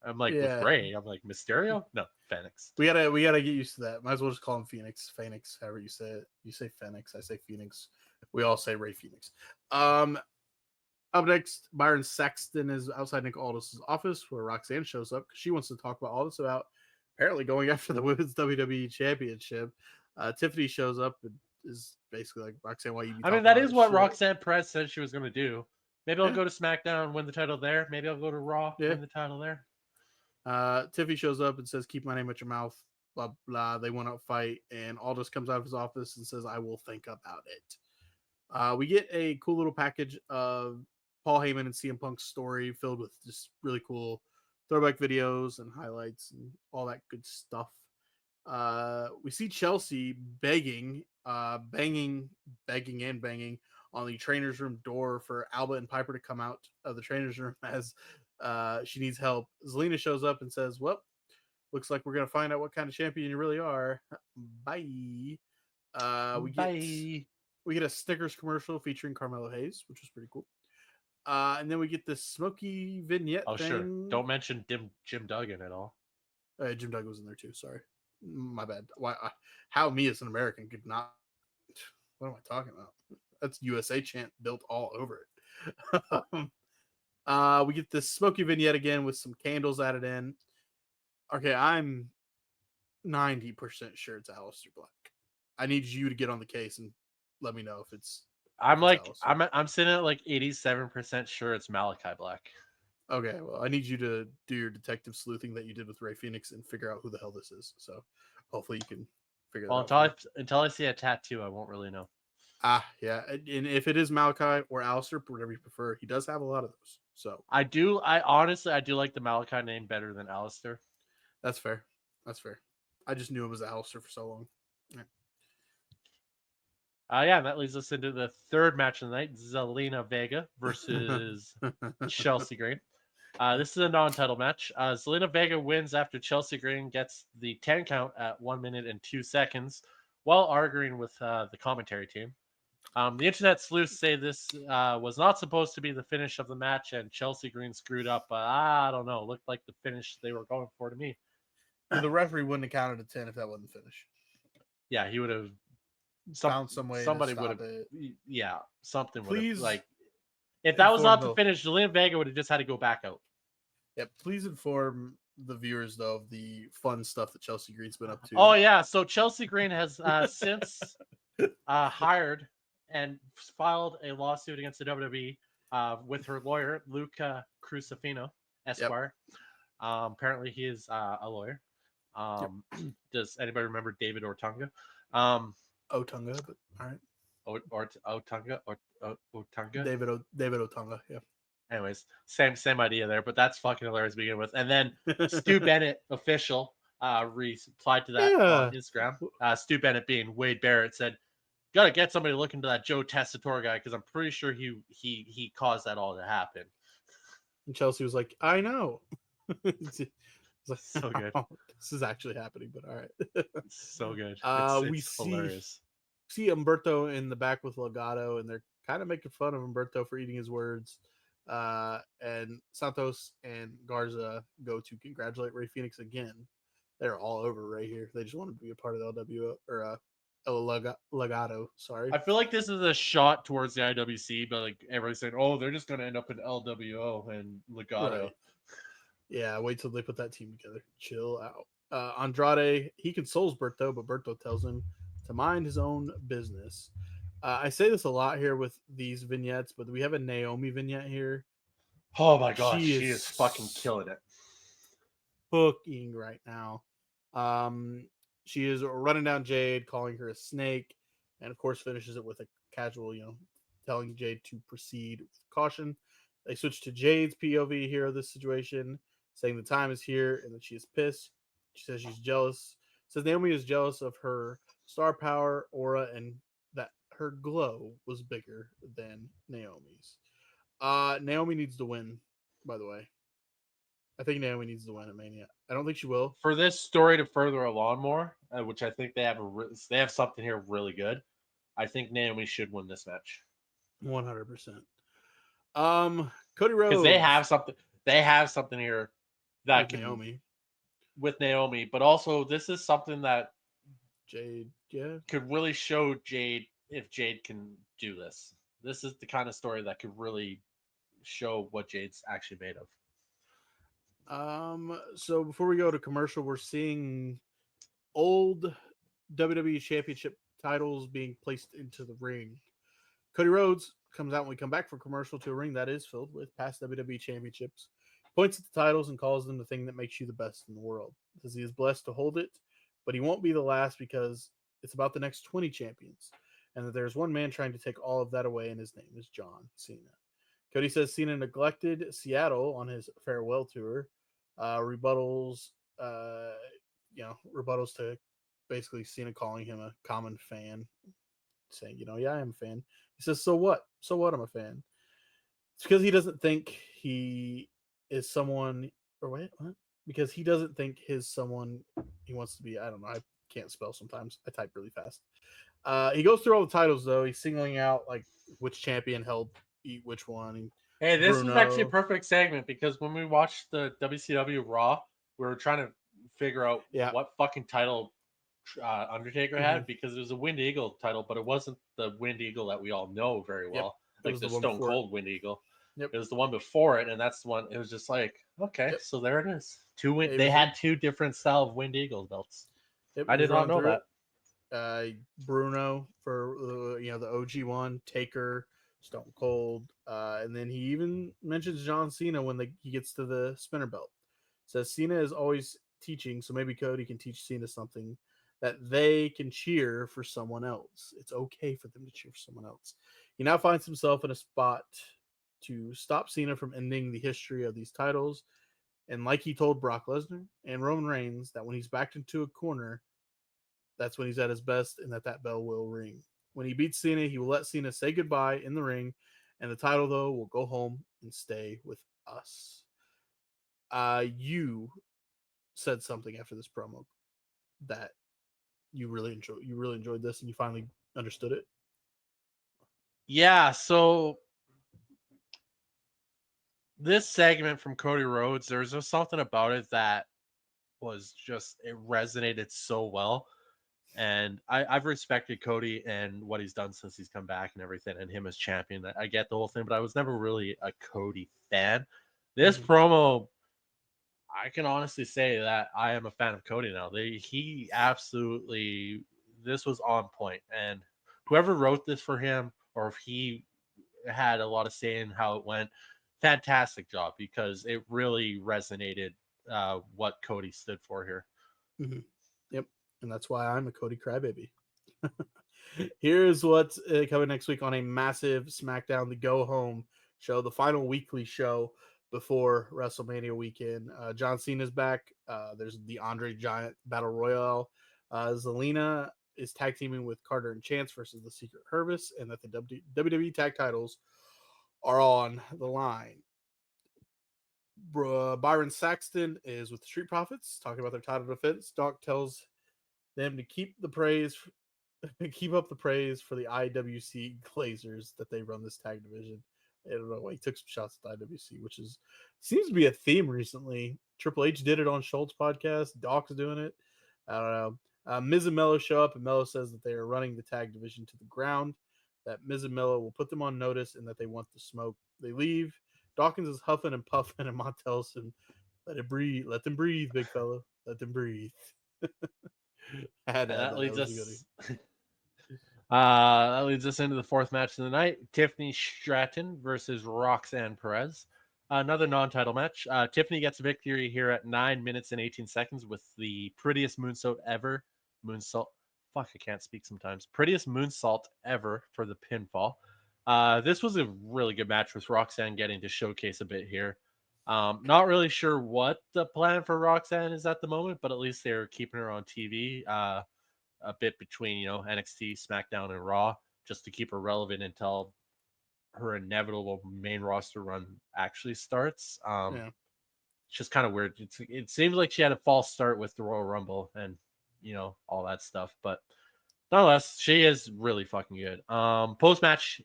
I'm like, with Rey. I'm like, Mysterio? No, Phoenix. We gotta get used to that. Might as well just call him Phoenix, however you say it. You say Phoenix, I say Phoenix. We all say Rey Fenix. Up next, Byron Saxton is outside Nick Aldis' office where Roxanne shows up because she wants to talk about Aldis about apparently going after the Women's WWE Championship. Tiffany shows up and is basically like, Roxanne, why you be talking that about is this what shit? Roxanne Perez said she was going to do. Maybe I'll go to SmackDown, win the title there. Maybe I'll go to Raw, win the title there. Tiffany shows up and says, keep my name at your mouth, blah, blah. They want to fight, and Aldis comes out of his office and says, I will think about it. We get a cool little package of Paul Heyman and CM Punk's story filled with just really cool throwback videos and highlights and all that good stuff. We see Chelsea banging on the trainer's room door for Alba and Piper to come out of the trainer's room as she needs help. Zelina shows up and says, well, looks like we're going to find out what kind of champion you really are. Bye. We get a Snickers commercial featuring Carmelo Hayes, which was pretty cool. And then we get this smoky vignette thing. Sure. Don't mention Jim Duggan at all. Jim Duggan was in there too. Sorry. My bad. Why? How me as an American could not... What am I talking about? That's USA chant built all over it. We get this smoky vignette again with some candles added in. Okay, I'm 90% sure it's Aleister Black. I need you to get on the case and let me know if it's... I'm sitting at like 87% sure it's Malachi Black. Okay, well, I need you to do your detective sleuthing that you did with Rey Fenix and figure out who the hell this is. So hopefully you can figure that out. Until I see a tattoo, I won't really know. Yeah. And if it is Malachi or Aleister, whatever you prefer, he does have a lot of those. So I honestly like the Malachi name better than Aleister. That's fair. I just knew it was Aleister for so long. Yeah, and that leads us into the third match of the night: Zelina Vega versus Chelsea Green. This is a non-title match. Zelina Vega wins after Chelsea Green gets the 10 count at 1 minute and 2 seconds while arguing with the commentary team. The internet sleuths say this was not supposed to be the finish of the match, and Chelsea Green screwed up. I don't know. It looked like the finish they were going for to me. The referee wouldn't have counted a 10 if that wasn't finished. Yeah, he would have found some way. Somebody would have. Yeah, something would Please, have, like, if that was not the finish, Zelina Vega would have just had to go back out. Yeah, please inform the viewers though of the fun stuff that Chelsea Green's been up to. Oh yeah, so Chelsea Green has since hired and filed a lawsuit against the WWE with her lawyer Luca Crucifino Esquire. Yep. Apparently he is a lawyer. Does anybody remember David Ortunga? Otunga, but all right. Otunga. David Otunga, yeah. Anyways, same idea there, but that's fucking hilarious to begin with. And then Stu Bennett, official, replied to that on Instagram. Stu Bennett, being Wade Barrett, said, "Gotta get somebody to look into that Joe Tessitore guy because I'm pretty sure he caused that all to happen." And Chelsea was like, I know. It's like, So good. This is actually happening, but all right. So good. We It's hilarious. see Umberto in the back with Legato, and they're kind of making fun of Umberto for eating his words. And Santos and Garza go to congratulate Ray Phoenix again. They're all over right here. They just want to be a part of the LWO or El Legato. Sorry. I feel like this is a shot towards the IWC, but like everybody's saying, oh, they're just going to end up in LWO and Legato. Right. Yeah, wait till they put that team together. Chill out. Andrade, he consoles Berto, but Berto tells him to mind his own business. I say this a lot here with these vignettes, but we have a Naomi vignette here. Oh my gosh, She she is is fucking killing it. Booking right now. She is running down Jade, calling her a snake, and of course finishes it with a casual, telling Jade to proceed with caution. They switch to Jade's POV here of this situation, saying the time is here and that she is pissed. She says she's jealous. Says Naomi is jealous of her star power, aura, and that her glow was bigger than Naomi's. Naomi needs to win, by the way. I think Naomi needs to win at Mania. I don't think she will. For this story to further along more, which I think they have something here really good. I think Naomi should win this match 100%. Cody Rhodes because they have something. They have something here that with can Naomi. with Naomi, but also this is something that Jade, yeah. could really show Jade if Jade can do this. This is the kind of story that could really show what Jade's actually made of. So before we go to commercial, we're seeing old WWE Championship titles being placed into the ring. Cody Rhodes comes out when we come back from commercial to a ring that is filled with past WWE Championships. Points at the titles and calls them the thing that makes you the best in the world. Says he is blessed to hold it, but he won't be the last because it's about the next 20 champions, and that there's one man trying to take all of that away, and his name is John Cena. Cody says Cena neglected Seattle on his farewell tour. Rebuttals to basically Cena calling him a common fan, saying, yeah, I am a fan. He says, so what? So what? I'm a fan. It's because he doesn't think he is someone, or wait, what? Because he doesn't think his someone he wants to be. I don't know. I can't spell sometimes. I type really fast. He goes through all the titles though. He's singling out like which champion held which one. Hey, this Bruno. is actually a perfect segment because when we watched the WCW Raw, we were trying to figure out what fucking title Undertaker had because it was a Wind Eagle title, but it wasn't the Wind Eagle that we all know very well, like the Stone Cold Wind Eagle. Yep. It was the one before it, and that's the one. It was just like, okay, so there it is. They had two different style of Wind Eagle belts. Yep, I did not know that. Bruno for the OG one, Taker, Stone Cold, and then he even mentions John Cena when he gets to the spinner belt. Says Cena is always teaching, so maybe Cody can teach Cena something that they can cheer for someone else. It's okay for them to cheer for someone else. He now finds himself in a spot to stop Cena from ending the history of these titles. And like he told Brock Lesnar and Roman Reigns, that when he's backed into a corner, that's when he's at his best and that bell will ring. When he beats Cena, he will let Cena say goodbye in the ring, and the title, though, will go home and stay with us. You said something after this promo that you really enjoyed this, and you finally understood it. Yeah, so this segment from Cody Rhodes, there's just something about it that was just, it resonated so well. And I've respected Cody and what he's done since he's come back and everything, and him as champion. I get the whole thing, but I was never really a Cody fan. This promo, I can honestly say that I am a fan of Cody now. He absolutely, this was on point. And whoever wrote this for him, or if he had a lot of say in how it went, fantastic job, because it really resonated what Cody stood for here. Mm-hmm. Yep. And that's why I'm a Cody crybaby. Here's what's coming next week on a massive SmackDown, the Go Home show, the final weekly show before WrestleMania weekend. John Cena's back. There's the Andre Giant Battle Royale. Zelina is tag teaming with Carter and Chance versus the Secret Service, and that the WWE tag titles are on the line. Byron Saxton is with the Street Profits, talking about their title defense. Doc tells them to keep up the praise for the IWC Glazers that they run this tag division. I don't know why he took some shots at the IWC, which seems to be a theme recently. Triple H did it on Schultz podcast. Doc's doing it. I don't know. Miz and Mello show up, and Mello says that they are running the tag division to the ground, that Miz and Mello will put them on notice, and that they want the smoke. They leave. Dawkins is huffing and puffing, and Mont tells him, let it breathe. Let them breathe, big fella. Let them breathe. I had to And add that leads That was us. That leads us into the fourth match of the night: Tiffany Stratton versus Roxanne Perez. Another non-title match. Tiffany gets a victory here at 9 minutes and 18 seconds with the prettiest moonsault ever. Moonsault. Fuck, I can't speak sometimes. Prettiest moonsault ever for the pinfall. This was a really good match with Roxanne getting to showcase a bit here. Not really sure what the plan for Roxanne is at the moment, but at least they're keeping her on TV a bit between, NXT, SmackDown, and Raw, just to keep her relevant until her inevitable main roster run actually starts. Yeah. It's just kind of weird. It seems like she had a false start with the Royal Rumble and all that stuff, but nonetheless, she is really fucking good. Post match,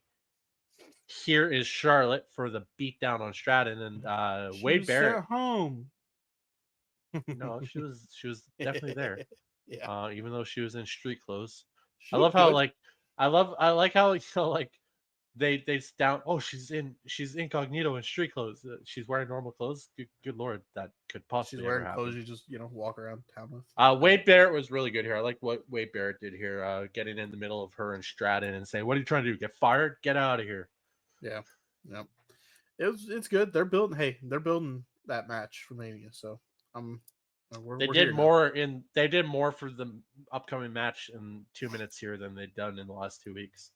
here is Charlotte for the beatdown on Stratton, and She Wade was Barrett. at home. No, she was definitely there. Yeah. Even though she was in street clothes. She I love looked how good. I like how like they down. Oh, she's incognito in street clothes. She's wearing normal clothes. Good lord, that could She's possibly wearing ever clothes happen. you just walk around town with. Wade Barrett was really good here. I like what Wade Barrett did here, getting in the middle of her and Stratton and saying, "What are you trying to do? Get fired? Get out of here." Yeah. Yep. It's good. They're building that match for Mania. So we're They here now. did more for the upcoming match in 2 minutes here than they've done in the last 2 weeks.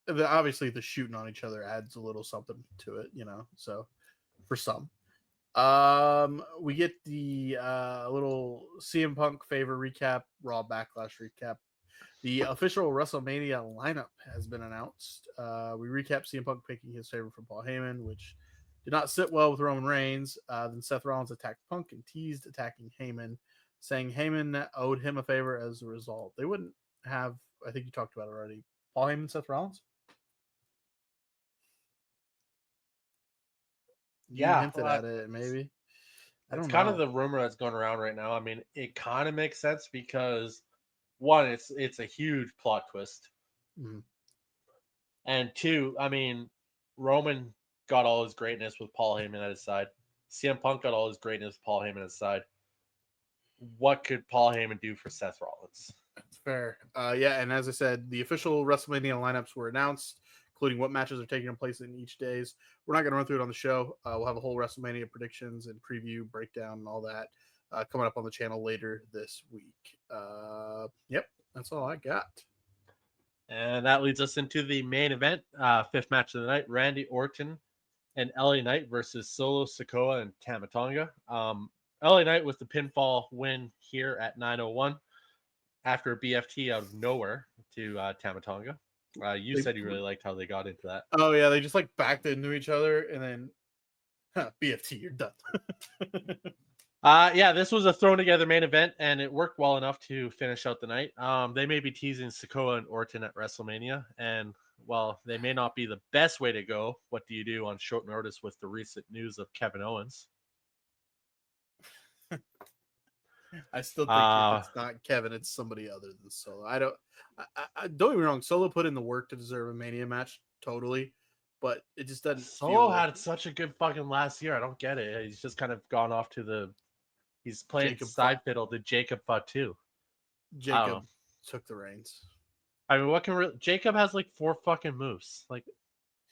Obviously the shooting on each other adds a little something to it, so for some. We get the little CM Punk favor recap, Raw Backlash recap. The official WrestleMania lineup has been announced. We recap CM Punk picking his favorite from Paul Heyman, which did not sit well with Roman Reigns. Then Seth Rollins attacked Punk and teased attacking Heyman, saying Heyman owed him a favor as a result. They wouldn't have, I think you talked about it already, Paul Heyman, Seth Rollins? You Yeah, hinted at it, maybe. I it's don't kind of know. the rumor that's going around right now. I mean, it kind of makes sense because one, it's a huge plot twist, Mhm. and two, I mean, Roman got all his greatness with Paul Heyman at his side. CM Punk got all his greatness with Paul Heyman at his side. What could Paul Heyman do for Seth Rollins? That's fair. Yeah, and as I said, the official WrestleMania lineups were announced, including what matches are taking place in each days. We're not going to run through it on the show. We'll have a whole WrestleMania predictions and preview, breakdown, and all that coming up on the channel later this week. Yep, that's all I got. And that leads us into the main event, fifth match of the night: Randy Orton and LA Knight versus Solo Sikoa and Tama Tonga. LA Knight with the pinfall win here at 9:01 after a BFT out of nowhere to Tama Tonga. You said you really liked how they got into that. Oh yeah, they just backed into each other and then BFT, you're done. Yeah, this was a thrown together main event, and it worked well enough to finish out the night. They may be teasing Sikoa and Orton at WrestleMania, and while they may not be the best way to go, what do you do on short notice with the recent news of Kevin Owens? I still think if it's not Kevin, it's somebody other than Solo. I don't get me wrong. Solo put in the work to deserve a Mania match, totally, but it just doesn't Solo feel. had such a good fucking last year. I don't get it. He's just kind of gone off to the. He's playing side fiddle to Jacob Fatu. Jacob took the reins. I mean, what can Jacob has like 4 fucking moves. Like,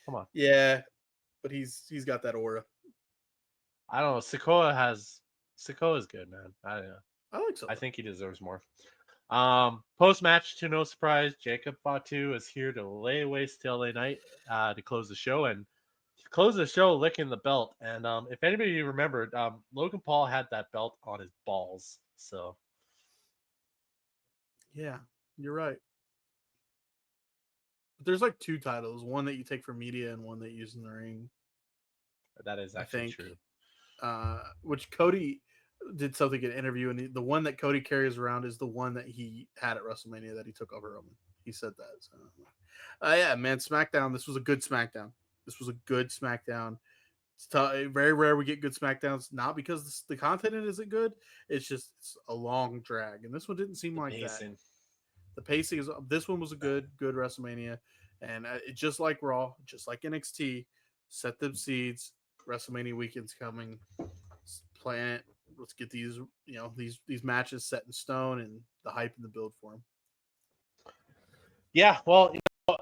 come on. Yeah, but he's got that aura. I don't know. Sikoa is good, man. I don't know. I like Solo. I think he deserves more. Post match, to no surprise, Jacob Fatu is here to lay waste to LA Knight to close the show and close the show licking the belt. And if anybody remembered, Logan Paul had that belt on his balls. So yeah, you're right. But there's 2 titles: one that you take for media and one that you use in the ring. that is actually true. which Cody did something in an interview, and the one that Cody carries around is the one that he had at WrestleMania that he took over Roman. He said that. So, yeah, man, SmackDown. This was a good SmackDown. This was a good SmackDown. Very rare we get good SmackDowns, not because the content in it isn't good. It's a long drag, and this one didn't seem like that. The pacing is. This one was a good WrestleMania, and it just like Raw, just like NXT, set them seeds. WrestleMania weekend's coming. Plan it. Let's get these these matches set in stone and the hype and the build for them. Yeah, well,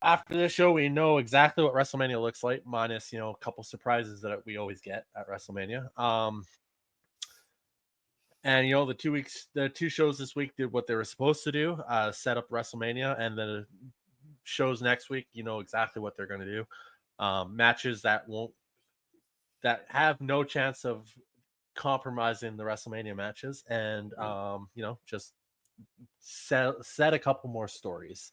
after this show, we know exactly what WrestleMania looks like, minus a couple surprises that we always get at WrestleMania. And the 2 shows this week did what they were supposed to do, set up WrestleMania, and the shows next week, exactly what they're going to do. Matches that have no chance of compromising the WrestleMania matches, and just set a couple more stories.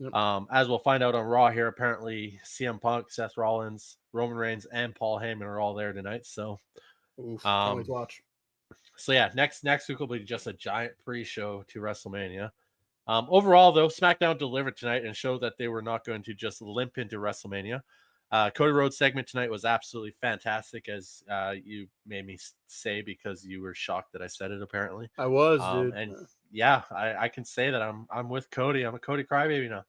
Yep. As we'll find out on Raw here, apparently CM Punk, Seth Rollins, Roman Reigns, and Paul Heyman are all there tonight. So, can't wait to watch. So yeah, next week will be just a giant pre-show to WrestleMania. Overall, though, SmackDown delivered tonight and showed that they were not going to just limp into WrestleMania. Cody Rhodes' segment tonight was absolutely fantastic, as you made me say because you were shocked that I said it. Apparently, I was, dude. And yeah, I can say that I'm with Cody. I'm a Cody crybaby now.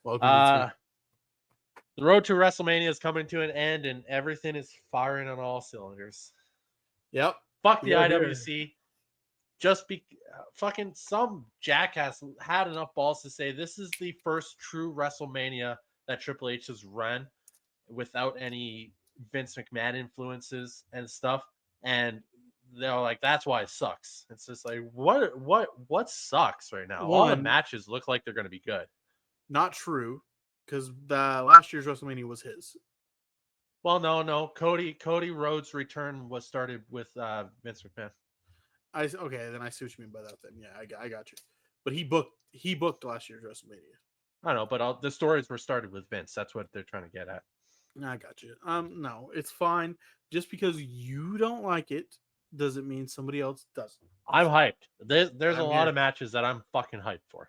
Welcome to the road to WrestleMania is coming to an end, and everything is firing on all cylinders. Yep. Fuck the IWC. Just fucking some jackass had enough balls to say this is the first true WrestleMania that Triple H has run without any Vince McMahon influences and stuff, and they're like, that's why it sucks. It's just like, what sucks right now? All the matches look like they're going to be good. Not true, because the last year's WrestleMania was his. Well, no. Cody Rhodes' return was started with Vince McMahon. Okay, then I see what you mean by that. Then yeah, I got you. But he booked last year's WrestleMania. I know, but the stories were started with Vince. That's what they're trying to get at. I got you. No, it's fine. Just because you don't like it doesn't mean somebody else doesn't. I'm hyped. There's a lot of matches that I'm fucking hyped for.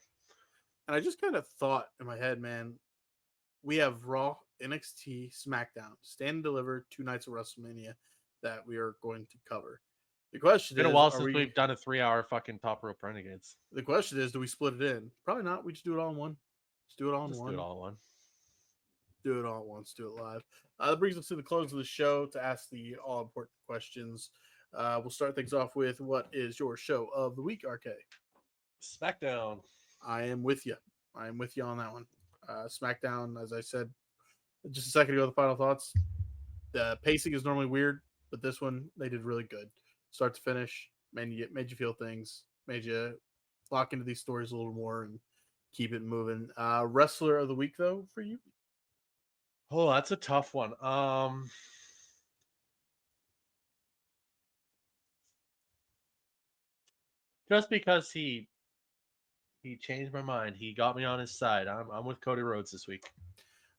And I just kind of thought in my head, man, we have Raw, NXT, SmackDown, Stand and Deliver, 2 nights of WrestleMania that we are going to cover. The question is, it's been a while since we've done a 3-hour fucking top rope renegades. The question is, do we split it in? Probably not. We just do it all in one. Just do it all in one. Do it all in one. Do it all at once. Do it live. That brings us to the close of the show to ask the all important questions. We'll start things off with, what is your show of the week, RK? SmackDown. I am with you. I am with you on that one. SmackDown, as I said just a second ago, the final thoughts. The pacing is normally weird, but this one they did really good. Start to finish, made you feel things, made you lock into these stories a little more and keep it moving. Wrestler of the week, though, for you? Oh, that's a tough one. Just because he changed my mind, he got me on his side. I'm with Cody Rhodes this week.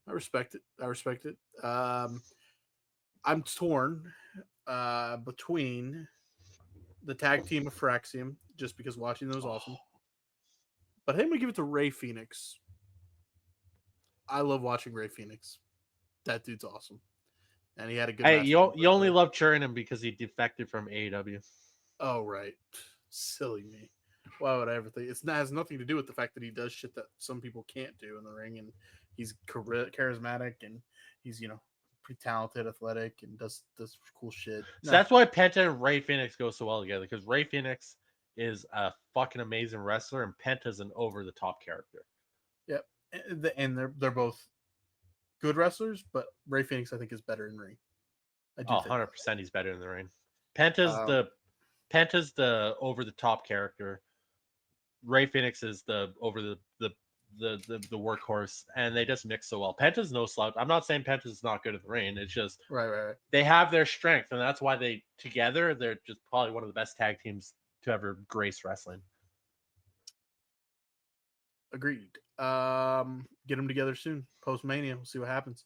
I respect it. I'm torn between the tag team of Fraxium, just because watching them was awesome. But I'm gonna give it to Ray Phoenix. I love watching Ray Phoenix. That dude's awesome, and he had a good. Hey, you only love cheering him because he defected from AEW. Oh right, silly me. Why would I ever think? It has nothing to do with the fact that he does shit that some people can't do in the ring, and he's charismatic, and he's pretty talented, athletic, and does cool shit. So that's why Penta and Ray Phoenix go so well together, because Ray Phoenix is a fucking amazing wrestler, and Penta's an over the top character. Yep, and they're both good wrestlers, but Ray Phoenix I think is better in ring. 100% he's better in the ring. Penta's the over the top character. Ray Phoenix is the over the workhorse, and they just mix so well. Penta's no slouch. I'm not saying Penta's not good at the ring. It's just right. They have their strength, and that's why they're just probably one of the best tag teams to ever grace wrestling. Agreed. Get them together soon. Post Mania, we'll see what happens.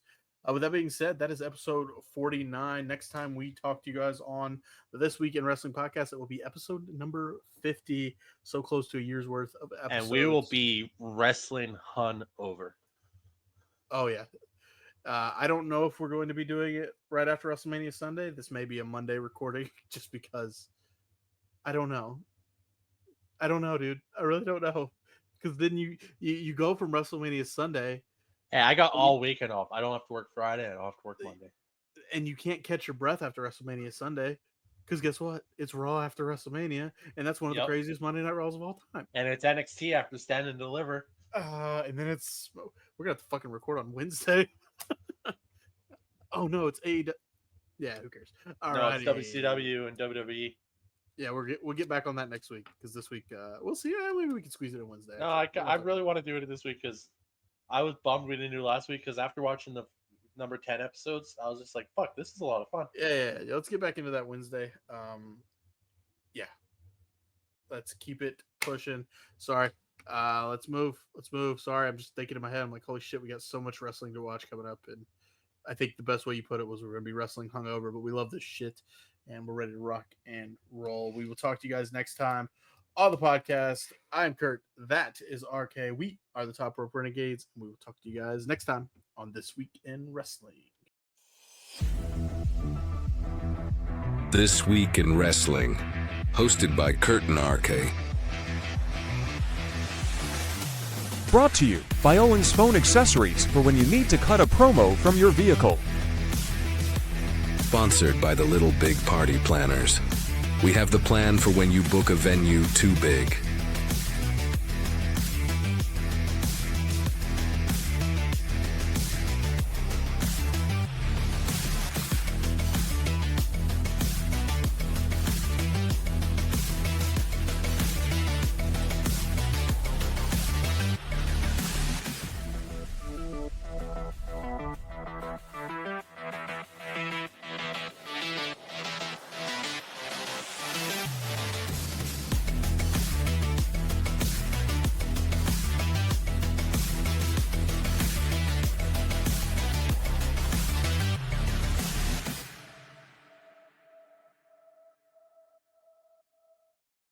With that being said, that is episode 49. Next time we talk to you guys on the This Week in Wrestling podcast, it will be episode number 50. So close to a year's worth of episodes. And we will be wrestling hun over. Oh, yeah. I don't know if we're going to be doing it right after WrestleMania Sunday. This may be a Monday recording just because I don't know. I don't know, dude. I really don't know. Because then you go from WrestleMania Sunday. Hey, I got all weekend off. I don't have to work Friday. I don't have to work Monday. And you can't catch your breath after WrestleMania Sunday. Because guess what? It's Raw after WrestleMania. And that's one of the craziest Monday Night Raws of all time. And it's NXT after Stand and Deliver. And then we're going to have to fucking record on Wednesday. Oh, no, it's AEW. Yeah, who cares? No, it's WCW and WWE. Yeah, we'll get back on that next week because this week we'll see. Maybe we can squeeze it in Wednesday. No, I really want to do it this week because I was bummed we didn't do last week because after watching the number 10 episodes, I was just like, "Fuck, this is a lot of fun." Yeah. Let's get back into that Wednesday. Yeah, let's keep it pushing. Sorry, let's move. Sorry, I'm just thinking in my head. I'm like, holy shit, we got so much wrestling to watch coming up, and I think the best way you put it was we're gonna be wrestling hungover, but we love this shit. And we're ready to rock and roll. We will talk to you guys next time on the podcast. I'm Kurt. That is RK. We are the Top Rope Renegades. And we will talk to you guys next time on This Week in Wrestling. This Week in Wrestling, hosted by Kurt and RK. Brought to you by Owens Phone Accessories for when you need to cut a promo from your vehicle. Sponsored by the Little Big Party Planners. We have the plan for when you book a venue too big.